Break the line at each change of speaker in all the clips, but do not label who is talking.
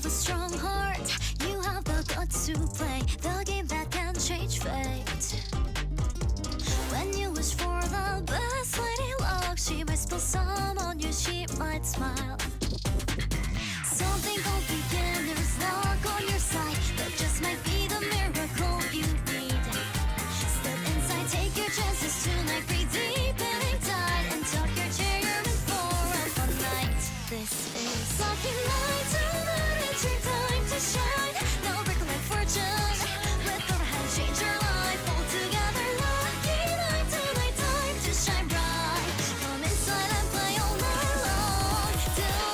have a strong heart. You have the guts to play the game that can change fate. When you wish for the best lady luck, she might spill some on you, she might smile. Something called beginner's luck on your side. That just might be the miracle you need. Step inside, take your chances tonight. Breathe deep and hang tight and tuck your chair. You're in for a fun night. This is lucky night tonight. It's your time to shine. No break like fortune. Let go of hand, change your life. All together, lucky night tonight. Time to shine bright. Come inside and play all night long till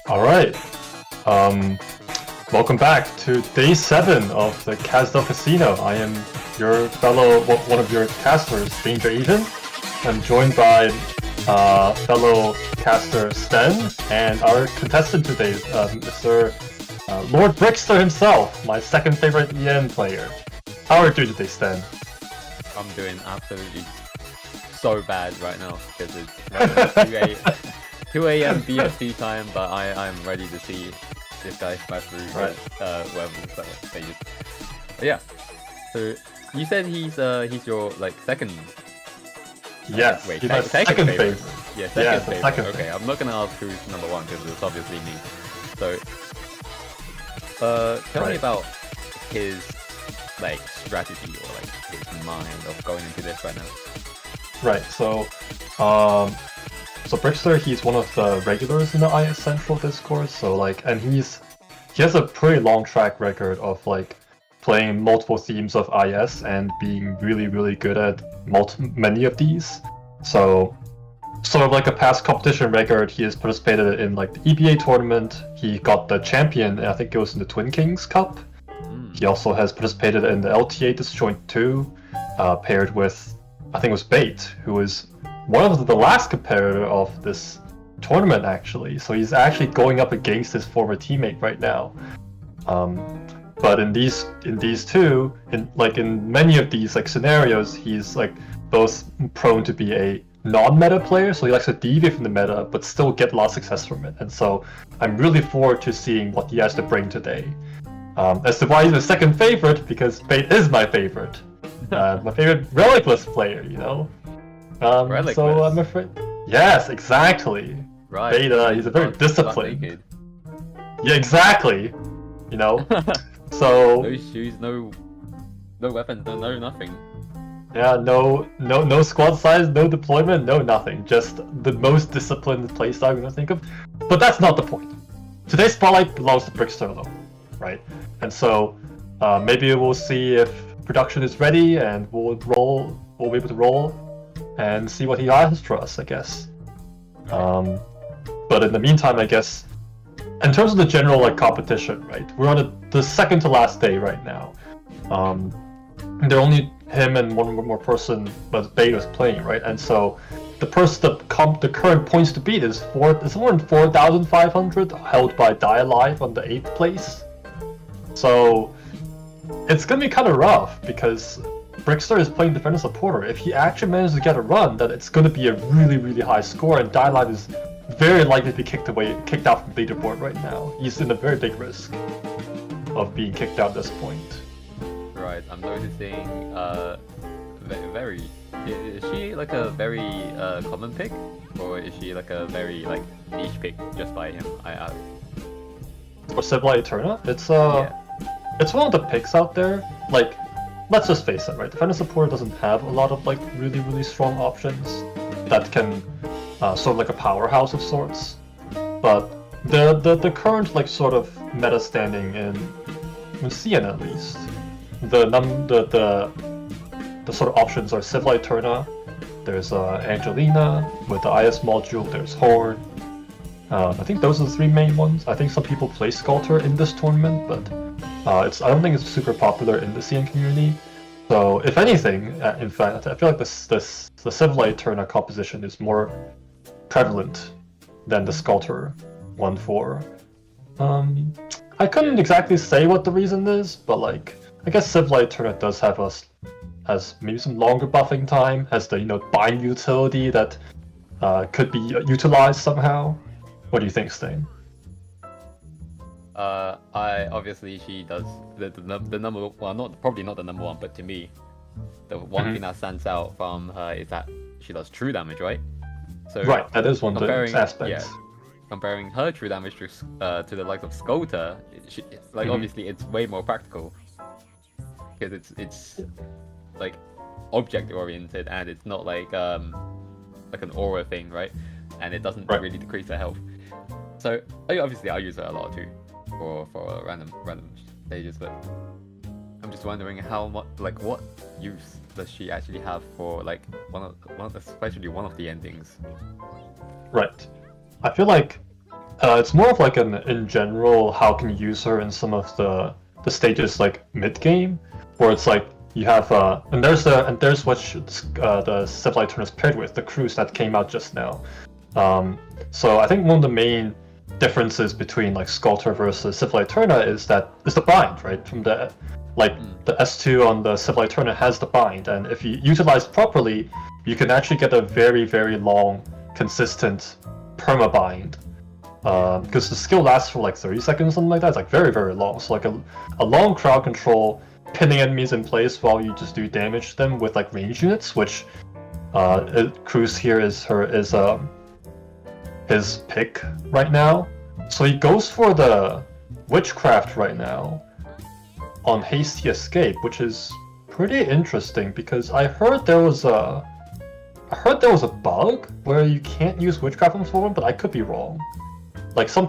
All right. Um, Welcome back to day 7 of the Kazdel Casino. I am your one of your casters, Danger Agent. I'm joined by fellow caster Sten and our contestant today, Mr. Lord Brickster himself, my second favorite EN player. How are you doing today, Sten?
I'm doing absolutely so bad right now because it's 2 a.m. BST time, but I'm ready to see this guy smash through whatever stages. But yeah, so you said he's your like second.
Yes,
wait,
he's my second favorite.
Yeah, second favorite.
Second
okay,
favorite.
I'm not gonna ask who's number one because it's obviously me. So, tell me about his like strategy or like his mind of going into this right now.
Right. So Brickster, he's one of the regulars in the IS Central Discord. So like, and he has a pretty long track record of like playing multiple themes of IS and being really, really good at many of these. So, sort of like a past competition record, he has participated in like the EBA tournament. He got the champion, and I think it was in the Twin Kings Cup. He also has participated in the LTA Disjoint 2, paired with, I think it was Bait, who is one of the last competitor of this tournament actually. So he's actually going up against his former teammate right now. But in these two, in many of these like scenarios, he's like both prone to be a non-meta player, so he likes to deviate from the meta, but still get a lot of success from it. And so I'm really forward to seeing what he has to bring today. As to why he's my second favorite, because Bait is my favorite. My favorite Relicless player, you know? So I'm afraid... Yes, exactly!
Right.
Bait, he's a very disciplined... Yeah, exactly! You know? So...
No shoes, no weapons, no nothing.
Yeah, no squad size, no deployment, no nothing. Just the most disciplined playstyle I'm gonna think of. But that's not the point. Today's spotlight belongs to Brickster though, right? And so maybe we'll see if production is ready and we'll be able to roll and see what he has for us, I guess. But in the meantime, I guess, in terms of the general like competition, right? We're on the second to last day right now. There are only him and one more person, but Bait was playing, right? And so the current points to beat is more than 4,500, held by Die Alive on the 8th place. So it's gonna be kind of rough because Brickster is playing defender supporter. If he actually manages to get a run, then it's gonna be a really, really high score, and Die Alive is very likely to be kicked out from leaderboard right now. He's in a very big risk of being kicked out at this point.
Right, I'm noticing very is she like a very common pick, or is she like a very like niche pick just by him?
For Civil Eterna, it's one of the picks out there. Like, let's just face it, right? Defender supporter doesn't have a lot of like really, really strong options that can sort of like a powerhouse of sorts. But the current like sort of meta standing in CN at least, the sort of options are Civil Eterna, there's Angelina with the IS module, there's Horn. I think those are the 3 main ones. I think some people play Sculptor in this tournament, but I don't think it's super popular in the CN community. So if anything, in fact, I feel like the Civil Eterna composition is more prevalent than the Sculptor 1-4. I couldn't exactly say what the reason is, but like, I guess Civil Eterna does has maybe some longer buffing time, has the bind utility that could be utilized somehow. What do you think, Stain?
Obviously she does the number, well, probably not the number one, but to me, the one thing that stands out from her is that she does true damage, right? So
right, that is one of the aspects.
Yeah, comparing her true damage to the likes of Skolta, obviously it's way more practical because it's like object oriented and it's not like an aura thing, right? And it doesn't really decrease her health. So obviously I use her a lot too for random stages, but I'm just wondering how much, like, what use does she actually have for like especially one of the endings?
Right. I feel like It's more of like an in general how can you use her in some of the stages like mid game, where it's like you have and there's what the Civilized Turn is paired with, the cruise that came out just now. So I think one of the main differences between like Sculptor versus Civilized Turner is the bind, right? From the the S2 on the Civilized Turner has the bind, and if you utilize it properly, you can actually get a very, very long, consistent permabind. Because the skill lasts for like 30 seconds, something like that. It's like very, very long. So like a long crowd control, pinning enemies in place while you just do damage to them with like range units, which Cruz here is his pick right now. So he goes for the Witchcraft right now on Hasty Escape, which is pretty interesting because I heard there was a bug where you can't use Witchcraft on floor 1, but I could be wrong. Like some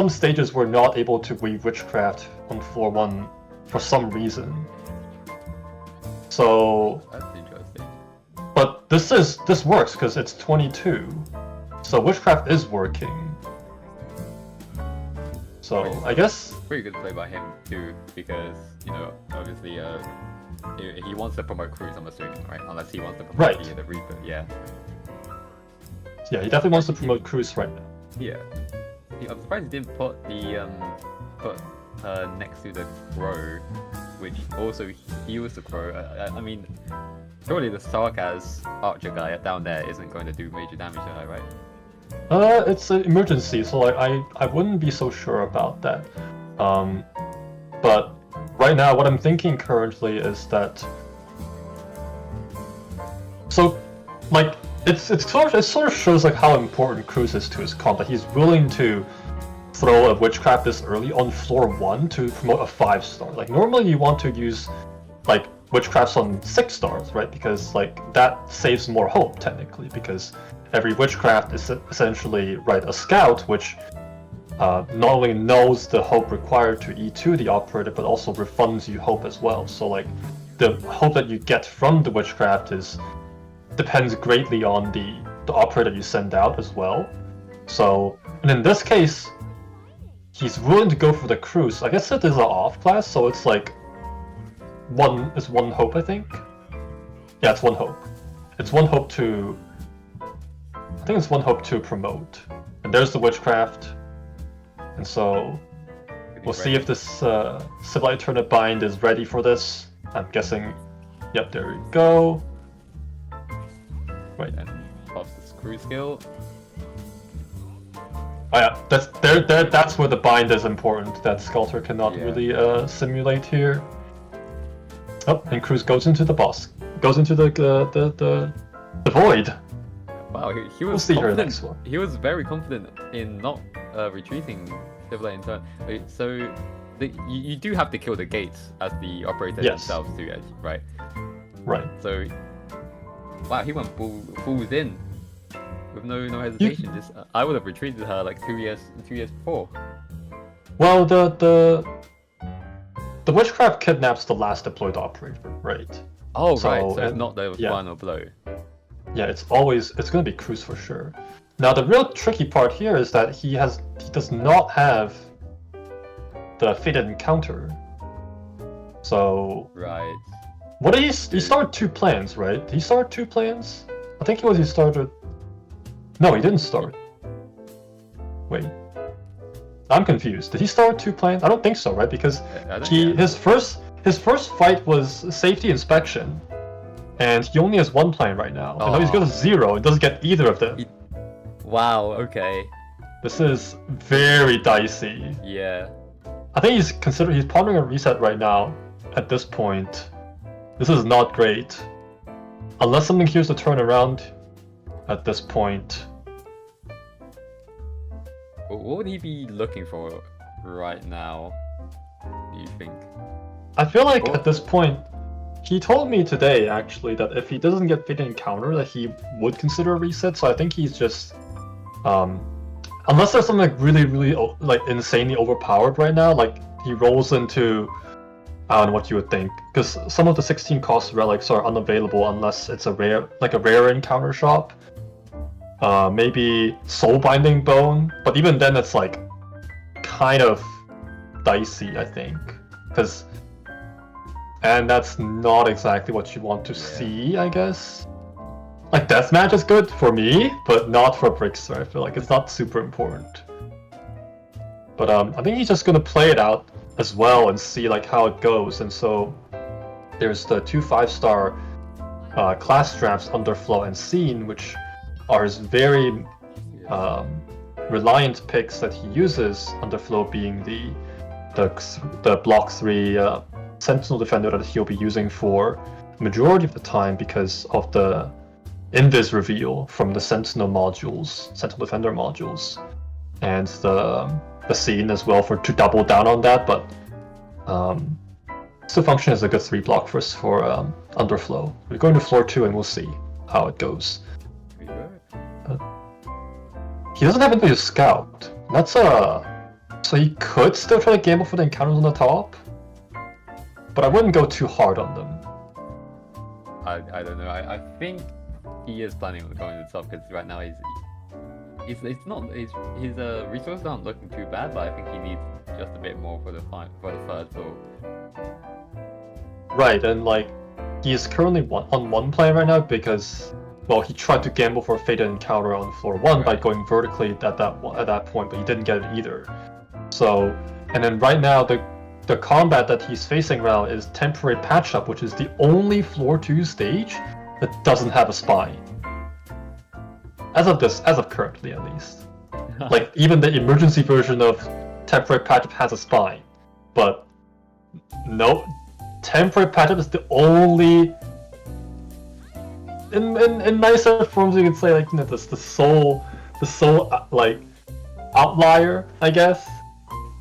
stages were not able to weave Witchcraft on floor 1 for some reason. So
That's interesting.
but this works because it's 22. So Witchcraft is working. So I guess
Pretty good play by him too, because obviously he wants to promote Cruise, I'm assuming, right? Unless he wants to promote
Right.
the Reaper, yeah.
yeah, he definitely wants to promote Cruz right now.
Yeah. I'm surprised he didn't put the put next to the Crow, which also heals the Crow. I mean, surely the Sarkaz Archer guy down there isn't going to do major damage to her, right?
It's an emergency, so like I wouldn't be so sure about that. But right now, what I'm thinking currently is that. So, like, it sort of shows like how important Cruz is to his comp. That he's willing to throw a Witchcraft this early on floor 1 to promote a 5-star. Like normally you want to use like Witchcrafts on 6 stars, right? Because like that saves more hope technically, because every Witchcraft is essentially a scout, which not only knows the hope required to E2 the operator, but also refunds you hope as well. So like the hope that you get from the Witchcraft depends greatly on the operator you send out as well. So, and in this case, he's willing to go for the Cruise. I guess it is an off class, so it's like one hope, I think. Yeah, it's 1 hope. It's 1 hope to. I think it's 1 hope to promote. And there's the Witchcraft. And so we'll see if this Civilized Turner bind is ready for this. I'm guessing. Yep, there we go. Right.
And pops the Screw skill.
Oh yeah, that's where the bind is important. That Sculptor cannot really simulate here. Oh, and Cruz goes into the boss. Goes into the void.
Wow, he was
We'll see her
confident.
next one.
He was very confident in not retreating Civilized Turn. Wait, so you do have to kill the gates as the operator themselves do, right?
Right.
So, wow, he went balls in with no hesitation. I would have retreated her like 2 years before.
Well, the Witchcraft kidnaps the last deployed operator, right?
Oh, right. So it's not the final blow.
Yeah, it's gonna be Cruz for sure. Now the real tricky part here is that he does not have the fated encounter. So
right.
What did he started 2 plans, right? Did he start 2 plans? I think he started. No, he didn't start. Wait. I'm confused. Did he start 2 plans? I don't think so, right? Because his first fight was safety inspection. And he only has 1 plan right now. And now he's got a 0 and doesn't get either of them.
Wow, okay.
This is very dicey.
Yeah.
I think he's pondering a reset right now at this point. This is not great. Unless something here's to turn around at this point.
What would he be looking for right now, do you think?
I feel like at this point, he told me today actually that if he doesn't get fated encounter that he would consider a reset, so I think he's just unless there's something like really, really like insanely overpowered right now, like he rolls into, I don't know what you would think, because some of the 16 cost relics are unavailable unless it's a rare encounter shop. maybe Soul Binding Bone, but even then it's like kind of dicey, I think, and that's not exactly what you want to see, I guess. Like Deathmatch is good for me, but not for brickster. I feel like it's not super important. But I think he's just gonna play it out as well and see like how it goes. And so there's the 2 5-star class drafts, Underflow and Scene, which are his very reliant picks that he uses. Underflow being the block 3 Sentinel Defender that he'll be using for majority of the time because of the Invis reveal from the Sentinel Defender modules, and the Scene as well to double down on that, but still function as a good 3 block for Underflow. We're going to floor 2 and we'll see how it goes. He doesn't have anything to scout. So he could still try to gamble for the encounters on the top, but I wouldn't go too hard on them.
I don't know. I think he is planning on going to the top because right now his resources aren't looking too bad, but I think he needs just a bit more for the third floor.
Right, and like he is currently on 1 play right now because, well, he tried to gamble for a fated encounter on floor 1 by going vertically at that point, but he didn't get it either. So, and then right now the combat that he's facing now is Temporary Patch Up, which is the only floor 2 stage that doesn't have a spy. As of currently at least. Like even the emergency version of Temporary Patch Up has a spy, but no, Temporary Patch Up is the only. In nicer forms, you could say like the sole like outlier, I guess,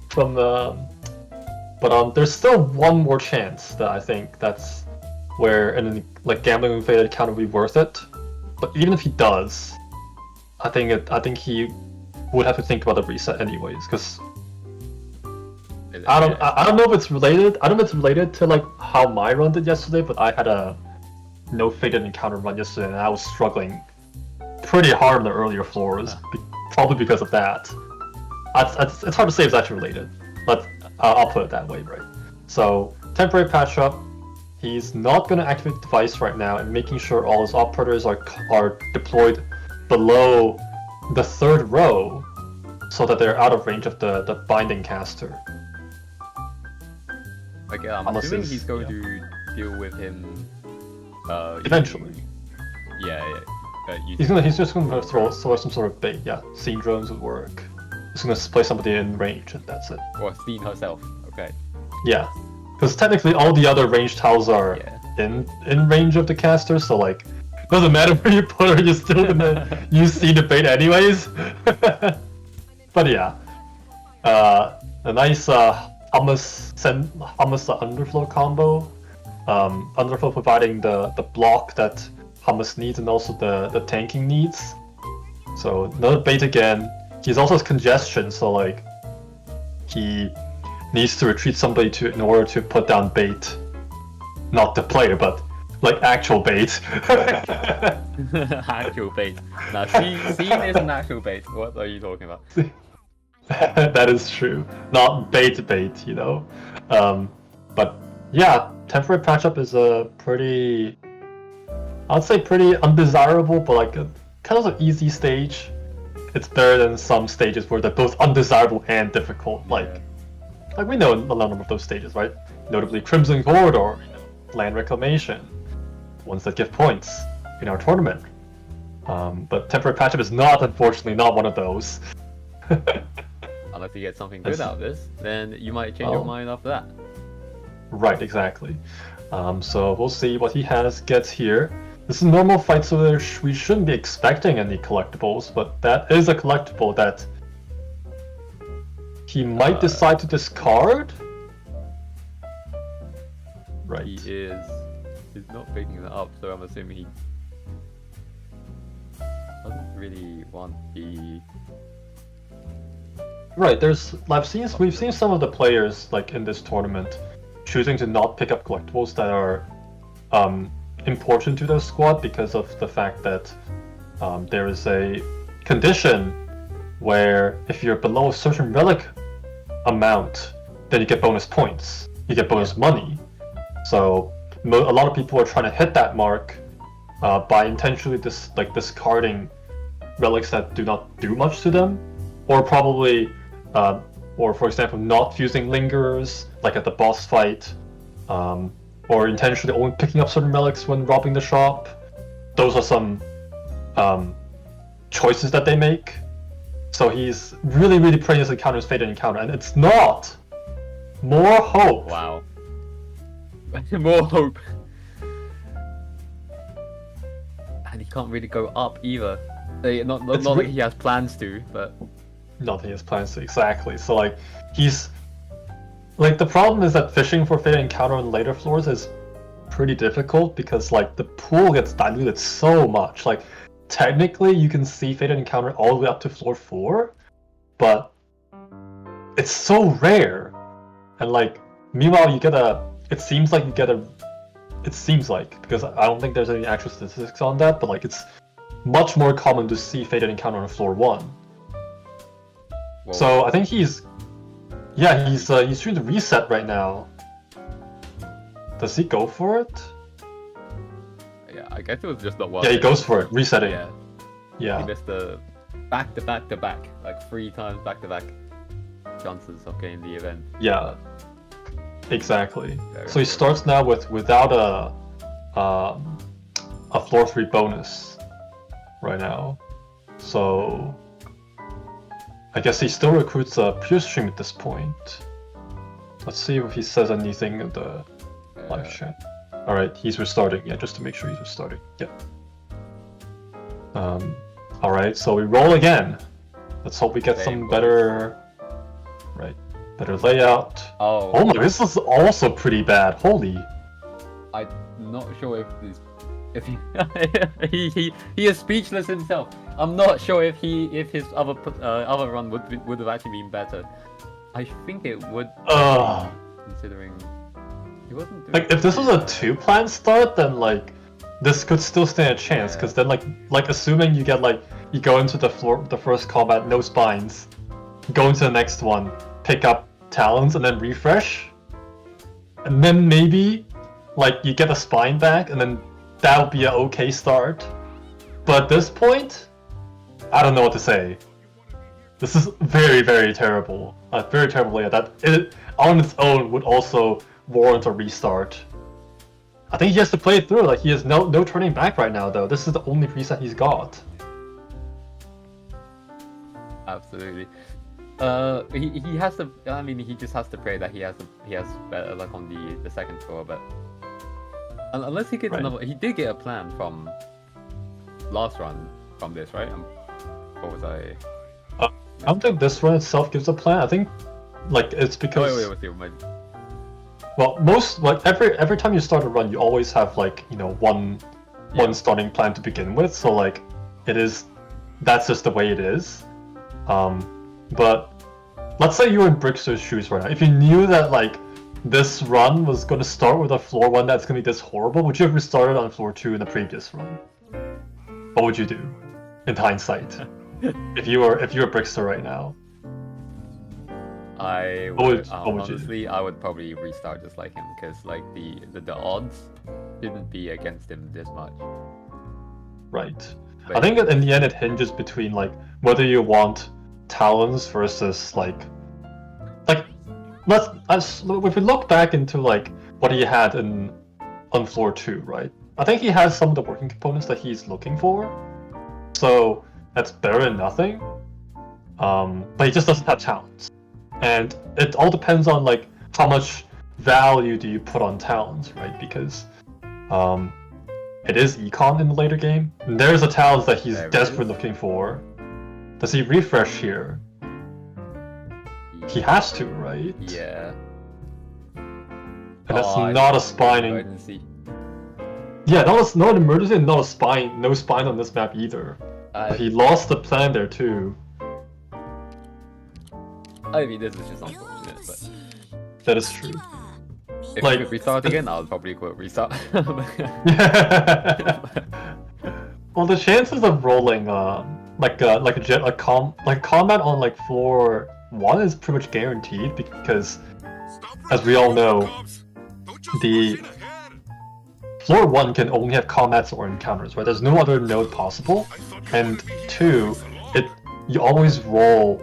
from the. But there's still one more chance that I think that's where like gambling with fated encounter would be worth it. But even if he does, I think he would have to think about the reset anyways, because I don't know if it's related. I don't know if it's related to like how my run did yesterday, but I had a no fated encounter run yesterday, and I was struggling pretty hard on the earlier floors, probably because of that. It's hard to say if it's actually related, but I'll put it that way, right? So Temporary Patch Up. He's not going to activate the device right now, and making sure all his operators are deployed below the 3rd row so that they're out of range of the binding caster.
Okay, I'm assuming he's going to deal with him
eventually.
Yeah.
He's just going to throw some sort of bait. Yeah, Scene drones would work. He's going to play somebody in range, and that's it.
Or Scene herself. Okay.
Yeah. Because technically all the other ranged tiles are in range of the caster, so like doesn't matter where you put her, you're still gonna use Scene to bait anyways. But yeah, a nice hummus Underflow combo. Underflow providing the block that Hummus needs and also the tanking needs. So another bait again. He's also has congestion, so like he needs to retreat somebody in order to put down bait. Not the player, but like actual bait.
Actual bait. Now, Scene is an actual bait. What are you talking about?
That is true. Not bait, you know? But yeah, Temporary Patch Up is a pretty... I'd say pretty undesirable, but like a kind of an easy stage. It's better than some stages where they're both undesirable and difficult. Like we know a number of those stages, right? Notably Crimson Corridor, Land Reclamation, ones that give points in our tournament. But Temporary Patch Up is unfortunately not one of those.
Unless you get something good out of this, then you might change your mind after that.
Right, exactly. So we'll see what he gets here. This is a normal fight, so we shouldn't be expecting any collectibles, but that is a collectible that he might decide to discard. Right.
He's not picking it up, so I'm assuming he doesn't really want the...
Right, we've seen some of the players like in this tournament choosing to not pick up collectibles that are important to their squad because of the fact that there is a condition where if you're below a certain relic amount, then you get bonus points. You get bonus money. So a lot of people are trying to hit that mark by intentionally discarding relics that do not do much to them, or probably, or for example, not using lingerers like at the boss fight, or intentionally only picking up certain relics when robbing the shop. Those are some choices that they make. So he's really, really praying his encounter is fated encounter, and it's not. More hope.
Wow. More hope. And he can't really go up either. Not like he has plans to, but
Nothing he has plans to, exactly. So like he's like, the problem is that fishing for fated encounter on later floors is pretty difficult because like the pool gets diluted so much. Like technically you can see fated encounter all the way up to floor 4, but it's so rare. And like meanwhile you get it seems like because I don't think there's any actual statistics on that, but like it's much more common to see fated encounter on floor 1.
Whoa.
So I think he's trying to reset right now. Does he go for it?
Yeah, I guess it was just not one.
Yeah, he goes for it, resetting.
Yeah. He
Yeah.
missed the back to back to back, like 3 times back to back chances of getting the event.
Yeah. Exactly.
Very
So he starts now without a floor 3 bonus right now. So I guess he still recruits a pure stream at this point. Let's see if he says anything in the live chat. Alright, he's restarting. Yeah, just to make sure he's restarting. Yeah. Alright, so we roll again. Let's hope we get some better layout. Oh my, this is also pretty bad. Holy.
I'm not sure if he is speechless himself. I'm not sure if his other run would have actually been better. I think it would, considering he wasn't doing
Like if this was a 2-plan start, then like this could still stand a chance, because then like assuming you get you go into the first combat, no spines, go into the next one, pick up talons, and then refresh, and then maybe you get a spine back, and then that would be an okay start. But at this point, I don't know what to say. This is very, very terrible. Very terrible layout. That it on its own would also warrant a restart. I think he has to play it through. Like he has no turning back right now, though. This is the only reset he's got.
Absolutely. He has to. I mean, he just has to pray that he has better luck on the second floor. But unless he gets another, he did get a plan from last run from this, right? What was I?
I don't think this run itself gives a plan. I think it's because.
Wait,
Well, every time you start a run, you always have one starting plan to begin with. So that's just the way it is. But let's say you're in brickster's shoes right now. If you knew that this run was going to start with a floor 1 that's going to be this horrible, would you have restarted on floor 2 in the previous run? What would you do, in hindsight, if you were brickster right now?
I would honestly, I would probably restart just like him, because the odds shouldn't be against him this much.
Right.
But
I think in the end it hinges between whether you want talons versus if we look back into what he had on floor 2, right? I think he has some of the working components that he's looking for, so that's better than nothing. But he just doesn't have talents. And it all depends on how much value do you put on talents, right? Because it is econ in the later game. And there's a talent that he's desperately looking for. Does he refresh here? He has to, right?
Yeah.
And that's not a spine.
Emergency.
Yeah, not an emergency, and not a spine. No spine on this map either. But he lost the plan there too.
I mean, this is just unfortunate, but
that is true.
If you could restart again, I would probably quit restart.
Well, the chances of rolling combat on like floor 1 is pretty much guaranteed because, as we all know, the floor 1 can only have combats or encounters, right? There's no other node possible, and 2, you always roll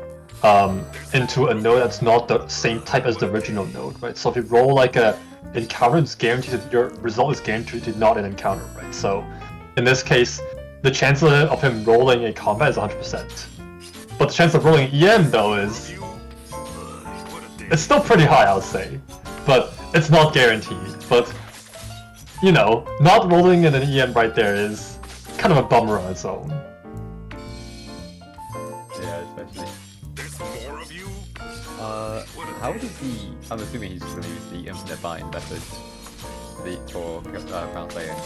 into a node that's not the same type as the original node, right? So if you roll like a encounter, it's guaranteed that your result is guaranteed to not an encounter, right? So in this case, the chance of him rolling a combat is 100%. But the chance of rolling EM though it's still pretty high, I would say. But it's not guaranteed. But you know, not rolling in an EM right there is kind of a bummer on its own.
Yeah, especially. How does he? I'm assuming he's going to use the infinite bind method for crown playing.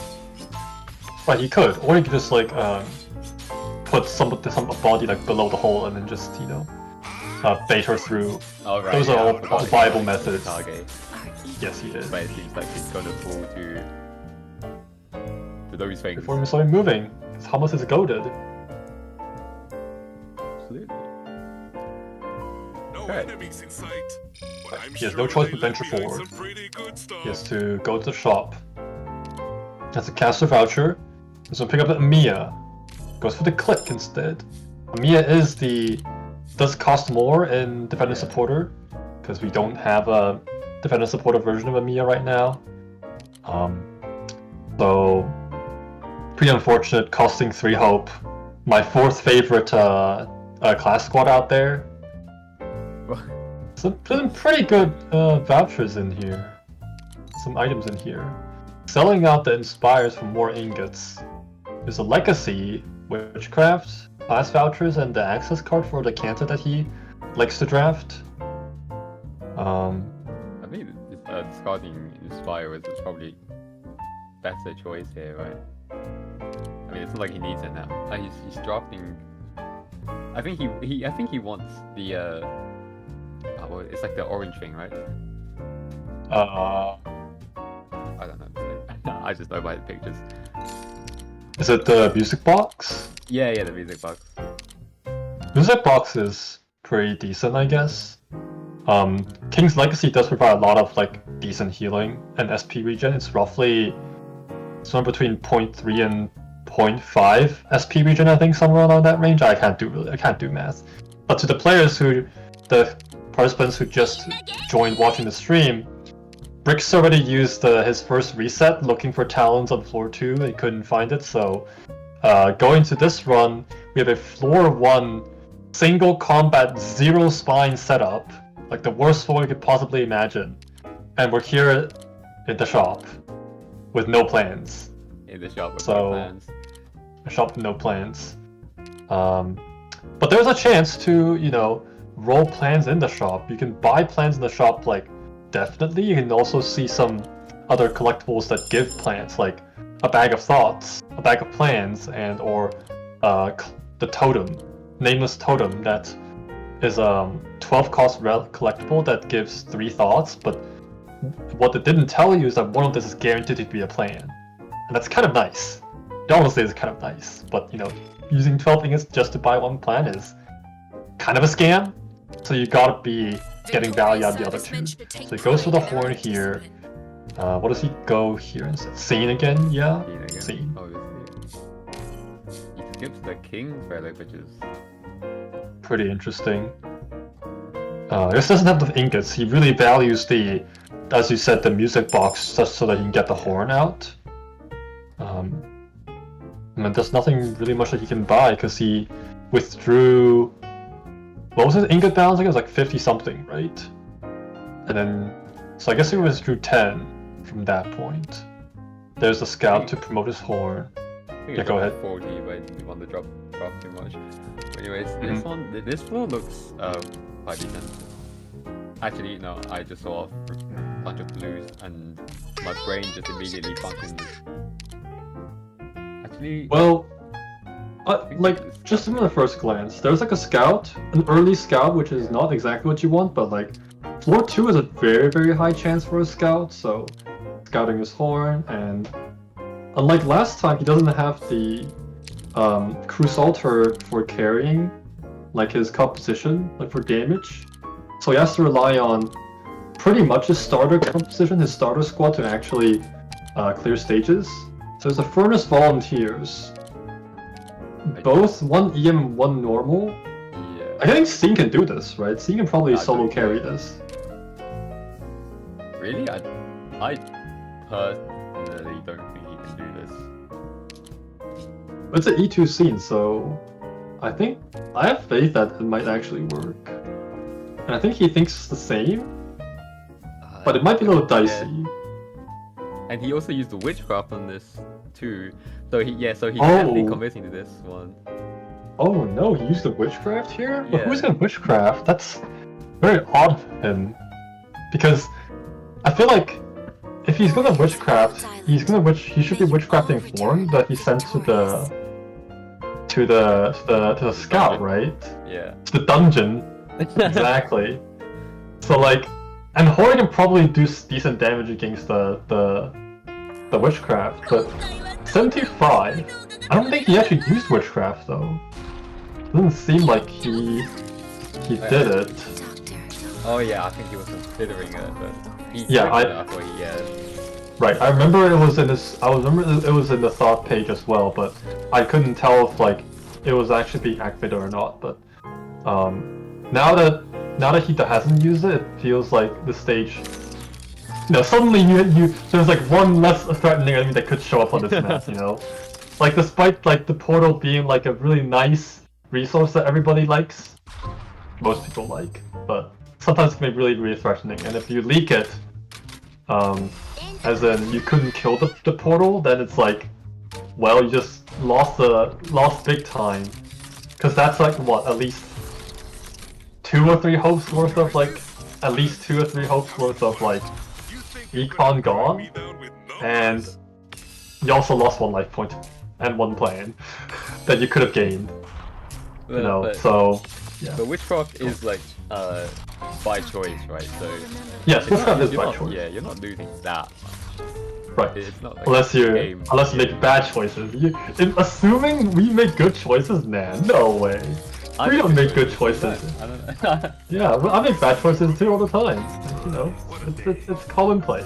Right, he could, or he could just like put some body like below the hole and then just bait her through.
Oh, right,
Those
yeah,
are all viable methods.
Target.
Yes, he did.
But it seems like he's going to fall to those things.
Before we started moving, Thomas is goaded.
Absolutely.
No enemies in sight. But I'm
He has
sure
no choice
they'll
but venture
be doing
forward.
some pretty good stuff.
He has to go to the shop. That's a caster voucher. He's gonna pick up the Amiya. Goes for the click instead. Amiya does cost more in Defender Supporter, because we don't have a Defender Supporter version of Amiya right now. So pretty unfortunate, costing 3 hope. My 4th favorite class squad out there. Some pretty good vouchers in here. Some items in here. Selling out the Inspires for more ingots. There's a Legacy, Witchcraft, class vouchers, and the access card for the Kanta that he likes to draft.
I think discarding Inspire was probably better choice here, right? I mean, it's not like he needs it now. He's drafting. I think he wants the well, it's like the orange thing, right? I don't know. I just know by the pictures.
Is it the music box?
Yeah, the music box.
Music box is pretty decent, I guess. King's Legacy does provide a lot of like decent healing and SP regen. It's roughly somewhere between 0.3 and 0.5 SP regen, I think, somewhere around that range. I can't do math. But to the participants who just joined watching the stream, Brickster already used his first reset looking for talents on floor 2. They couldn't find it, so going to this run, we have a floor 1 single combat 0 spine setup, like the worst floor you could possibly imagine. And we're here in the shop with no plans.
In the shop with no plans.
A shop with no plans. But there's a chance to, roll plans in the shop. You can buy plans in the shop, like, definitely. You can also see some other collectibles that give plans, like a bag of thoughts, a bag of plans, and or the totem, nameless totem that is 12 cost collectible that gives 3 thoughts, but what it didn't tell you is that one of this is guaranteed to be a plan. And that's kind of nice. Honestly, it's kind of nice, but using 12 ingots just to buy 1 plan is kind of a scam. So you gotta be getting value out of the other 2. So he goes for the horn here. What does he go here instead? Scene again? Yeah? Scene.
Obviously. He skips the King's Relic, which is
pretty interesting. This doesn't have the ingots. He really values as you said, the music box just so that he can get the horn out. I mean, there's nothing really much that he can buy because he withdrew. What was his ingot balance? I think it was like 50 something, right? And then, so I guess he withdrew 10 from that point. There's a scout to promote his horn. Yeah, go ahead.
40, but you want to drop too much. But anyways, this floor looks quite decent. Actually, no, I just saw a bunch of blues and my brain just immediately functioned. Actually,
well, just in the first glance, there's like a scout, an early scout, which is not exactly what you want, but like floor 2 is a very, very high chance for a scout, so scouting his horn, and unlike last time, he doesn't have the Crusalter for carrying, like his composition, like for damage. So he has to rely on pretty much his starter composition, his starter squad to actually clear stages. So there's the Furnace Volunteers. Both one EM and one normal.
Yeah.
I think Scene can do this, right? Scene can probably
I
solo
don't
carry
know.
this.
Really? I personally don't think he can do this.
It's an E2 Scene, so I think I have faith that it might actually work. And I think he thinks the same, but it might be a little dicey.
Yeah. And he also used the witchcraft on this too. So he's
Oh.
definitely committing to this one.
Oh no, he used the witchcraft here? But
Yeah.
who's gonna witchcraft? That's very odd of him. Because I feel like if he's gonna witchcraft, he should be witchcrafting form that he sent to the scout, right?
Yeah.
To the dungeon. Exactly. So like, and Hori can probably do decent damage against the witchcraft, but 75. I don't think he actually used witchcraft though. Doesn't seem like he did it.
Oh yeah, I think he was considering it, but he
Yeah, Right. I remember it was in this. I remember it was in the thought page as well, but I couldn't tell if like it was actually being activated or not. But now that he hasn't used it, it feels like the stage. You know, suddenly there's like one less threatening enemy that could show up on this map. You know, like despite like the portal being like a really nice resource that everybody likes, most people like, but sometimes it can be really really threatening. And if you leak it, as in you couldn't kill the portal, then it's like, well, you just lost big time, because that's like what, at least 2 or 3 hopes worth of like econ gone, and you also lost 1 life point and 1 plan that you could have gained. You know,
but,
so yeah.
But witchcraft is like by choice, right? So
Yes, witchcraft is
you're
by
not-
choice.
Yeah, you're not losing that.
Right.
It's not like
Unless you
game.
make bad choices. Assuming we make good choices, man, no way.
I
We
make
don't
good
make good
choices.
choices.
I don't know.
Yeah, well, I make bad choices too all the time. You know, it's commonplace.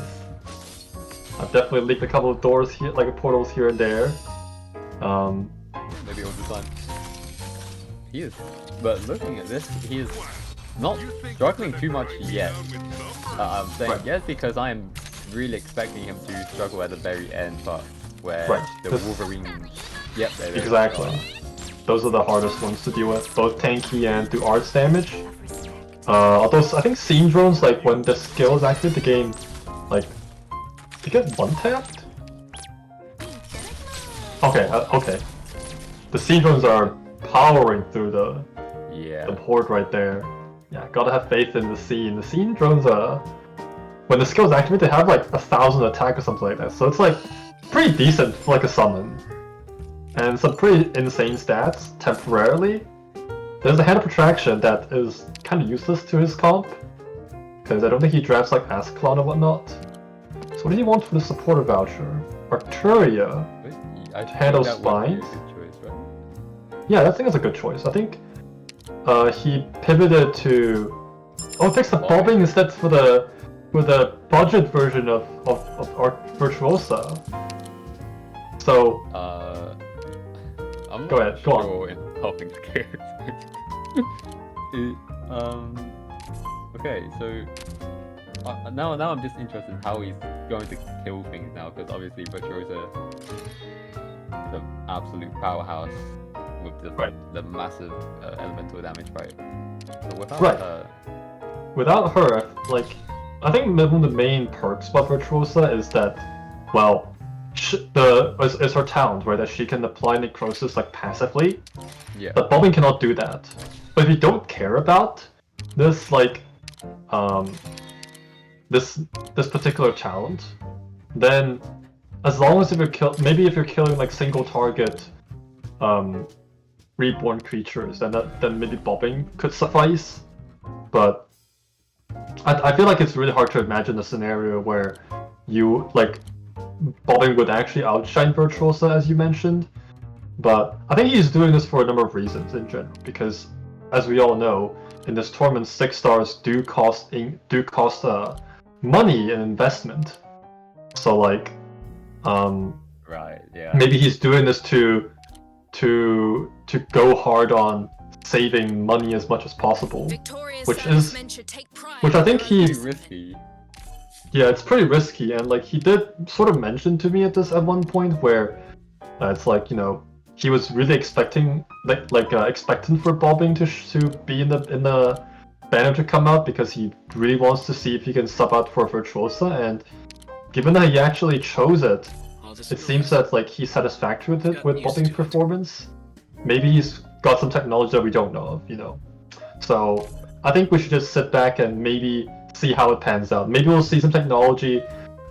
I've definitely leaked a couple of doors here, like portals here and there.
Maybe all the time. He is, but looking at this, he is not struggling too much yet. I'm saying
Right.
yes because I am really expecting him to struggle at the very end part where
Right,
the
this-
Wolverine. Yep, there it is.
Exactly. Those are the hardest ones to deal with, both tanky and do arts damage. Although I think scene drones, like when the skill is active, the game, like, you get one tapped. Okay. The scene drones are powering through the
Yeah.
port right there. Yeah, gotta have faith in the scene. The scene drones, when the skill is activated, they have like 1,000 attack or something like that. So it's like pretty decent for like a summon. And some pretty insane stats, temporarily. There's a Hand of Protraction that is kind of useless to his comp, because I don't think he drafts like Ascalon or whatnot. So what do you want for the supporter voucher? Arturia.
I
Handle
think that would be a
spines?
good choice, right?
Yeah, I think it's a good choice. I think he pivoted to fix the bobbing instead for the budget version of Virtuosa. So
I'm
Go
not
ahead, go on.
sure in helping scared. Okay, so now I'm just interested in how he's going to kill things now, because obviously Virtuosa is an absolute powerhouse with the massive elemental damage, right? So without
Right. Without her, like, I think one of the main perks about Virtuosa is that, well, is her talent, right? That she can apply necrosis like passively.
yeah,
But bobbing cannot do that. But if you don't care about this, like, this particular talent, then as long as if you're killing like single target, reborn creatures, then maybe bobbing could suffice. But I feel like it's really hard to imagine a scenario where bobbing would actually outshine Virtuosa, as you mentioned. But I think he's doing this for a number of reasons in general, because as we all know, in this tournament, 6 stars do cost money and investment. So like,
Right. Yeah.
maybe he's doing this to go hard on saving money as much as possible, which I think
Pretty
he's
risky.
yeah, it's pretty risky, and like he did sort of mention to me at one point where it's like, you know, he was really expecting expectant for Bobbing to be in the banner to come out, because he really wants to see if he can sub out for Virtuosa, and given that he actually chose it, it seems that like he's satisfactory with Bobbing's performance. Maybe he's got some technology that we don't know of, you know. So I think we should just sit back and maybe see how it pans out. Maybe we'll see some technology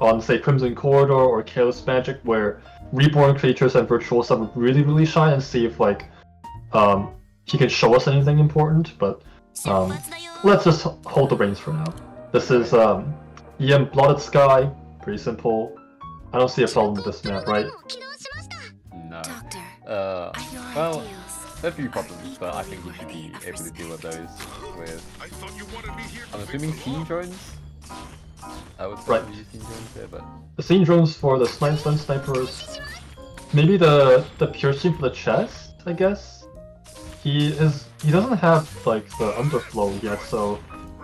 on, say, Crimson Corridor or Careless Magic, where Reborn Creatures and Virtuosa would really shine, and see if like he can show us anything important. But let's just hold the reins for now. This is EM Blotted Sky, pretty simple. I don't see a problem with this map, right?
No.
Doctor,
Well, there are a few problems, but I think we should be able to deal with those with.
I thought you wanted me here to
I'm
fix
assuming
the
scene
law.
drones. I would
Right.
probably use scene drones there, but
The scene drones for the stun snipers. Maybe the piercing for the chest, I guess. He doesn't have like the underflow yet, so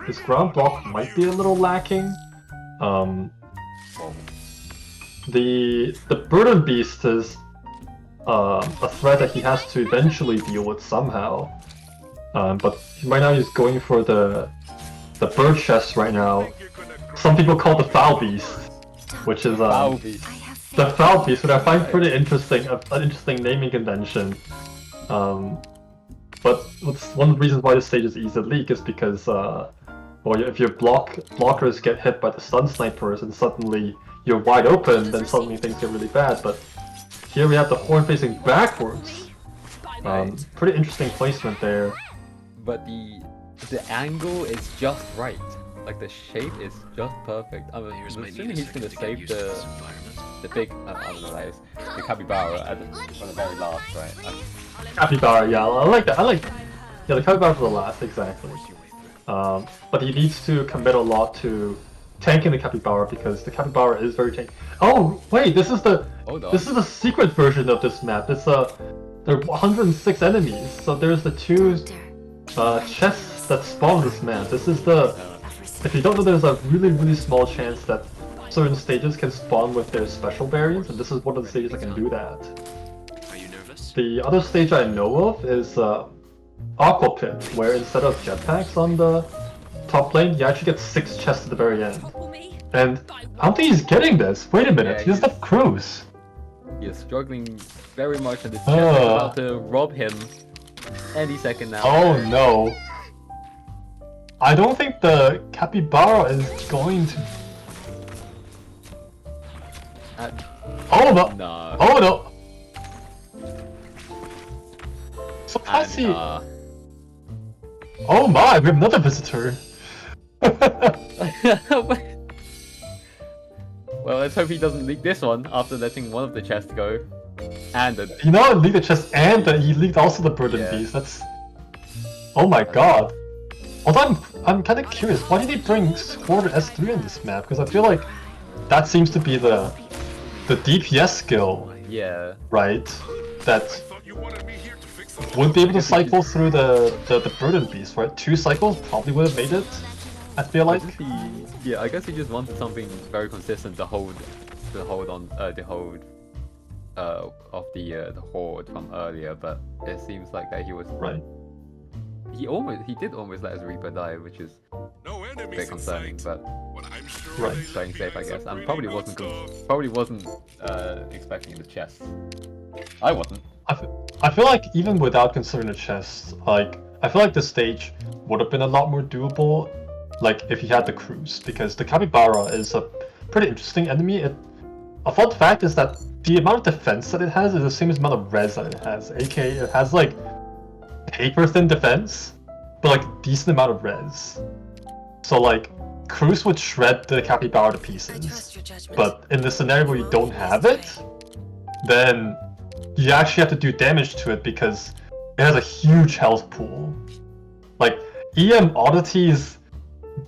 his ground block might be a little lacking.
well,
The Burden Beast is a threat that he has to eventually deal with somehow. But right now he's going for the bird chest right now. Some people call it the Foul Beast, which is
Foul Beast.
the Foul Beast, which I find pretty interesting, an interesting naming convention. But one of the reasons why this stage is easy to leak is because, well, if your blockers get hit by the stun snipers and suddenly you're wide open, then suddenly things get really bad. But here we have the horn facing backwards. Pretty interesting placement there.
But the angle is just right. Like the shape is just perfect. I'm assuming he's gonna save the big I don't know what that is, the capybara at for the very last, right?
Capybara, yeah, I like that. Yeah, the Capybara for the last, exactly. But he needs to commit a lot to tanking the Capybara, because the Capybara is very tanky. Oh wait, this is the secret version of this map. It's there are 106 enemies, so there's the 2 chests that spawn this map. This is if you don't know, there's a really small chance that certain stages can spawn with their special variants, and this is one of the stages that can do that.
Are you nervous?
The other stage I know of is Aqua Pit, where instead of jetpacks on the top lane, you actually get 6 chests at the very end. And I don't think he's getting this. Wait a minute,
Yeah,
he doesn't have Cruise.
He is struggling very much, and the chest is about to rob him any second now.
Oh no. I don't think the Capybara is going to... Oh no!
No.
Oh no! So
And,
Cassie... Oh my, we have another visitor!
Well, let's hope he doesn't leak this one after letting one of the chests go. And the...
You know, he leaked the chest and he leaked also the Burden Beast. That's... Oh my god. Although I'm kind of curious, why did he bring Sword S3 in this map? Because I feel like that seems to be the DPS skill,
Yeah.
right? That
Thought you wanted me here to fix the law.
wouldn't be able to cycle through the Burden Beast, right? 2 cycles probably would have made it, I feel like.
I guess he just wanted something very consistent to hold on of the horde from earlier, but it seems like that he was
Right.
He did almost let his Reaper die, which is
No
a
enemies
bit
in
concerning,
sight.
but
But I'm sure
Right.
they
playing
left
safe, I
behind
guess.
some
I
really good stuff.
probably wasn't expecting the chest. I wasn't.
I feel like even without considering the chest, like, I feel like this stage would have been a lot more doable, like, if he had the Cruise, because the Capybara is a pretty interesting enemy. A fun fact is that the amount of defense that it has is the same amount of res that it has, aka it has, like, paper-thin defense, but, like, decent amount of res. So, like, Cruise would shred the Capybara to pieces,
your judgment.
but in the scenario where you don't have it, then you actually have to do damage to it because it has a huge health pool. Like EM Oddity's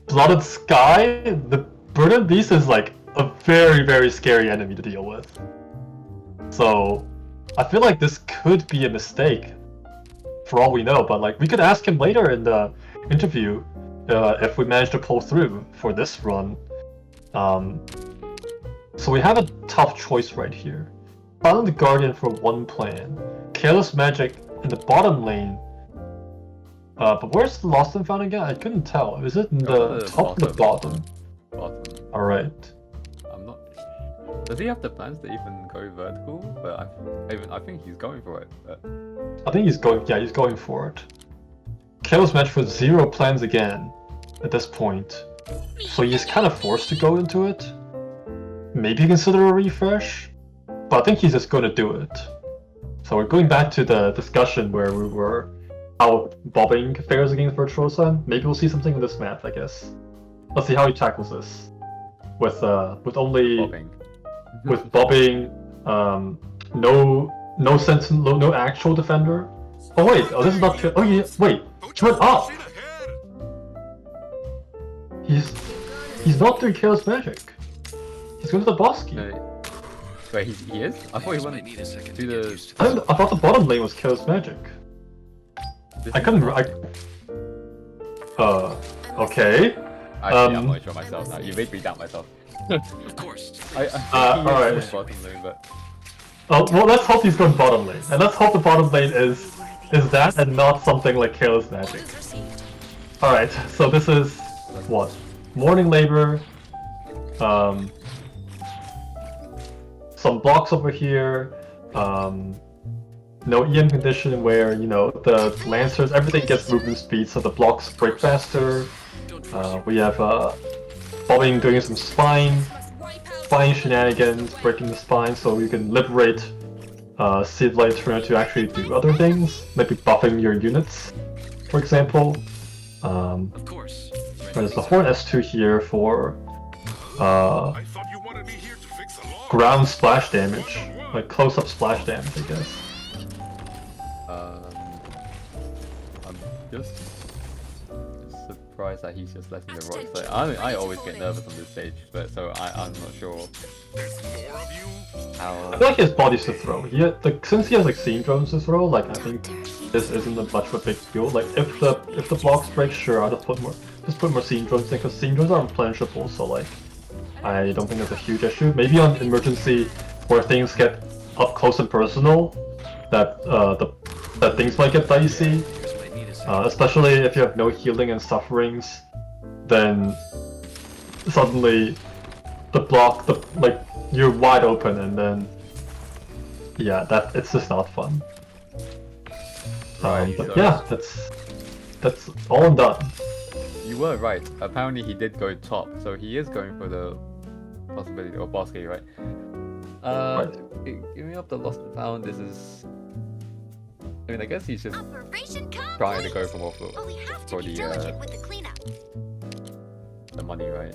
Blooded Sky, the Burden Beast is like a very, very scary enemy to deal with. So I feel like this could be a mistake for all we know, but like we could ask him later in the interview if we manage to pull through for this run. So we have a tough choice right here. Follow the Guardian for one plan. Careless Magic in the bottom lane. But where's the Lost and Found again? I couldn't tell. Is it in the top or the bottom?
Bottom.
Alright.
I'm not. Does he have the plans to even go vertical? But I think he's going for it. But...
I think he's going. Yeah, he's going for it. Careless Magic with 0 plans again at this point. So he's kind of forced to go into it. Maybe consider a refresh, but I think he's just going to do it. So we're going back to the discussion where we were how bobbing fares against Virtuosa. Maybe we'll see something in this map, I guess. Let's see how he tackles this. With only
bobbing.
With bobbing, no sentinel, no actual defender. Oh wait, this is not. Oh yeah, wait, he went up. He's not doing Chaos Magic. He's going to the boss key.
No. Wait, he is? I thought he went
Might need a second
to
to get
the...
used to
I thought the bottom lane was Chaos Magic. I couldn't. Okay.
Actually, I'm not sure myself now. You made me doubt myself.
Of course.
I think
alright.
he is bottom lane, but...
Well, let's hope he's going bottom lane, and let's hope the bottom lane is that and not something like Careless Magic. All right, so this is what? Morning Labor. Some blocks over here. No EM condition where, you know, the Lancers, everything gets movement speed, so the blocks break faster. We have Bobbing doing some spine shenanigans, breaking the spine, so you can liberate Seed Light Turner to actually do other things, maybe buffing your units, for example.
Of course.
There's the Horn S2 here for
I thought you wanted me here to fix a law.
ground splash damage, like close-up splash damage, I guess.
I'm just surprised that he's just letting the rocks play. I always get nervous on this stage, but so I'm not sure
There's more of you.
how...
I feel like he has bodies to throw. Since he has like scene drones to throw, like I think this isn't much of a big deal. Like if the blocks break, sure, I'll just put more scene drones in, because scene drones are replenishable, so like I don't think that's a huge issue. Maybe on emergency where things get up close and personal, that that things might get dicey.
Might need a second.
Especially if you have no healing and sufferings, then suddenly like you're wide open, and then yeah, it's just not fun.
Right,
But
so-
yeah, that's all I'm done.
You were right. Apparently he did go top, so he is going for the possibility or boss key, right? Giving up the Lost and Found. This is. I mean, I guess he's just
Operation
trying to go for more
But we have to
for
be
the
diligent with the cleanup.
the money, right?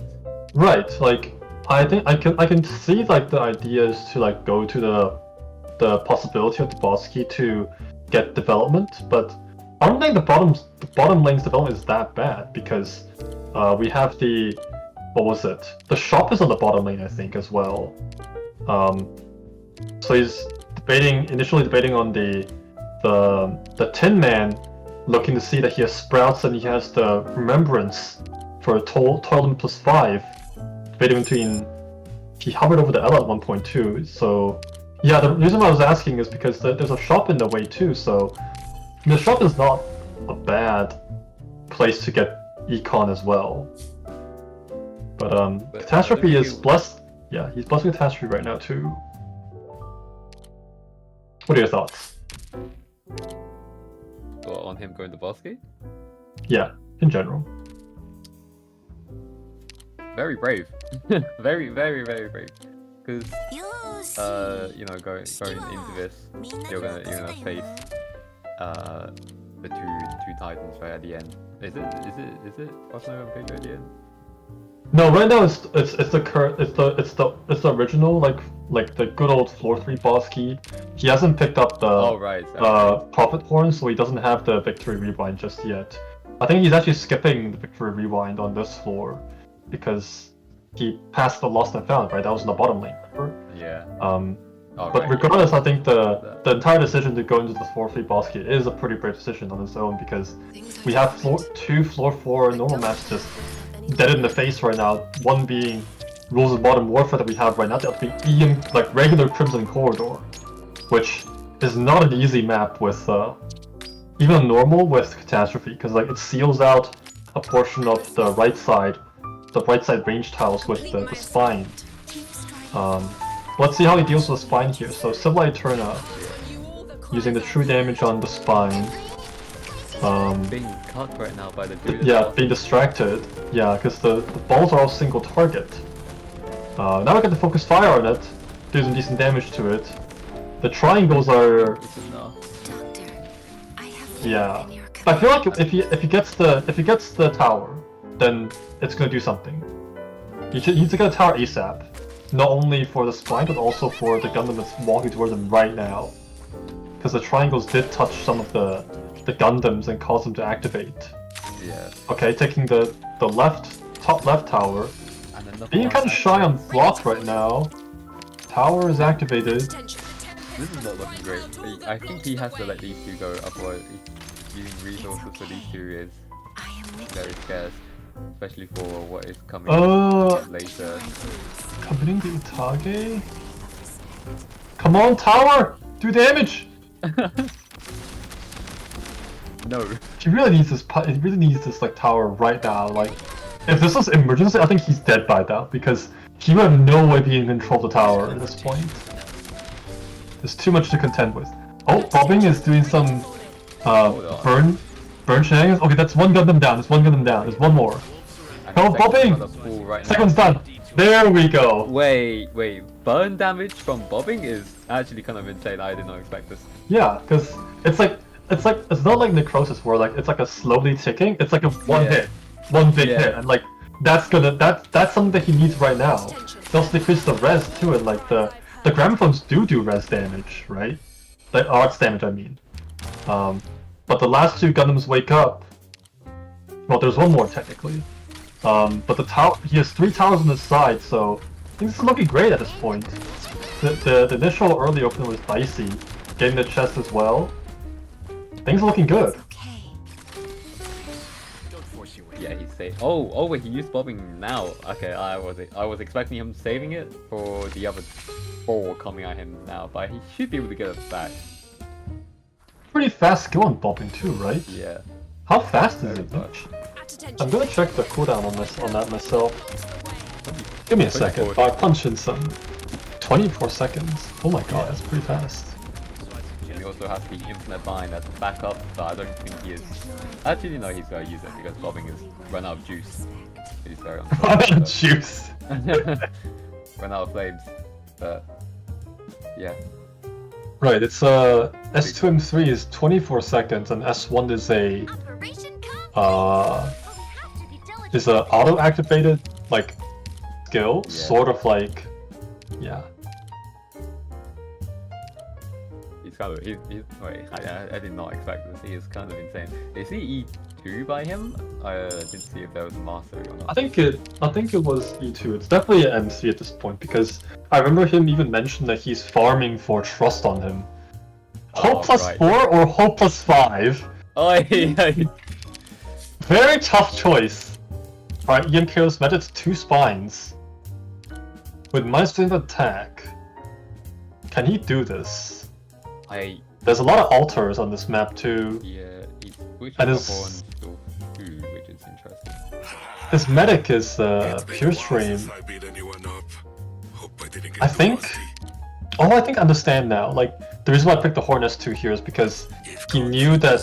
Right, like I think I can see like the idea is to like go to the possibility of the boss key to get development, but I don't think the bottom lane's development is that bad, because we have the the shop is on the bottom lane, I think, as well. So he's initially debating on the Tin Man, looking to see that he has sprouts and he has the remembrance for a toilet +5. Debating between, he hovered over the L at 1.2. So yeah, the reason why I was asking is because there's a shop in the way too. So the shop is not a bad place to get econ as well. But Catastrophe is blessed. Yeah, he's blessed with Catastrophe right now too. What are your thoughts?
Or on him going to boss key?
Yeah, in general.
Very brave. very, very, very brave. Because you know, going into this, you're gonna face the two titans right at the end. Is it Barcelona and Pedro at the end?
No, right now it's the current it's the original like the good old floor 3 boss key. He hasn't picked up the
Oh right. Okay.
Prophet Horn, so he doesn't have the Victory Rewind just yet. I think he's actually skipping the Victory Rewind on this floor because he passed the Lost and Found, right? That was in the bottom lane, remember?
Yeah. Oh,
But
right,
regardless, I think the entire decision to go into the floor 3 boss key is a pretty brave decision on its own because we have two floor 4 normal maps just dead in the face right now. One being Rules of Modern Warfare that we have right now, the other being Ian, like regular Crimson Corridor, which is not an easy map with even normal with Catastrophe, because like it seals out a portion of the right side range tiles with the spine. Let's see how he deals with the spine here. So Civil Eterna, using the true damage on the spine.
Being cut right now by the dude.
Yeah, being distracted. Yeah, because the balls are all single target. Now we get to focus fire on it, do some decent damage to it. The triangles are.
Doctor, I have
Yeah.
in your
I feel like if he gets the tower, then it's gonna do something. He needs to get a tower ASAP. Not only for the spine, but also for the Gundam that's walking towards him right now. Because the triangles did touch some of the Gundams and cause them to activate.
Yeah.
Okay, taking the top left tower.
And then the
Being kind of shy on block right now. Tower is activated.
This is not looking great. I think he has to let these two go, otherwise using resources for these two is
I am with
very scarce. Especially for what is coming later.
Committing the Utage? Come on, tower! Do damage!
No.
He really needs this. He really needs this like tower right now. Like, if this was emergency, I think he's dead by now because he would have no way being in control of the tower at this point. There's too much to contend with. Oh, Bobbing is doing some burn shenanigans. Okay, that's one Gundam down. There's one Gundam down. There's one more. Oh, Bobbing!
Right
Second one's done. There we go.
Wait. Burn damage from bobbing is actually kind of insane. I did not expect this.
Yeah, because it's not like necrosis where like it's like a slowly ticking. It's like a one hit, one big hit, and like that's something that he needs right now. It also decreases the res too, and like the gramophones do res damage, right? Like arts damage, I mean. But the last two Gundams wake up. Well, there's one more technically. But the tower, he has 3 towers on his side, so I think this is looking great at this point. The initial early opener was dicey, getting the chest as well. Things are looking good.
okay.
Don't force your way.
Yeah, he's safe. Oh wait, he used bobbing now. Okay, I was expecting him saving it for the other 4 coming at him now, but he should be able to get it back.
Pretty fast skill on bobbing too, right?
Yeah.
How fast is it?
Much.
I'm gonna check the cooldown on that myself. Give me a second.
24.
I punch in some 24 seconds. Oh my god, that's pretty fast.
And he also has the infinite bind as a backup, but I don't think he is. Actually, no, he's gonna use it because bobbing is run out of juice. He's very unfortunate.
Juice.
Run out of flames. But yeah.
Right, it's S2M3 is 24 seconds and S1 is a
Operation
is a auto activated like skill, sort of like yeah.
He's kind of wait, I did not expect this. He is kind of insane. Is he E2 by him? I didn't see if there was a mastery or not.
I think it was E2. It's definitely an MC at this point because I remember him even mentioned that he's farming for trust on him. Hope plus
right.
4 or hope plus 5?
Oh,
Very tough choice. Alright, EM Chaos Method's 2 spines. With -5 attack. Can he do this? There's a lot of altars on this map too.
Yeah, he's pushing
And
the
his-
horn to 2, which is interesting.
His medic is Pure Stream.
If I beat anyone up. Hope I didn't get
I
too
think.
rusty.
Oh, I think I understand now. Like, the reason why I picked the Horn S2 here is because he knew that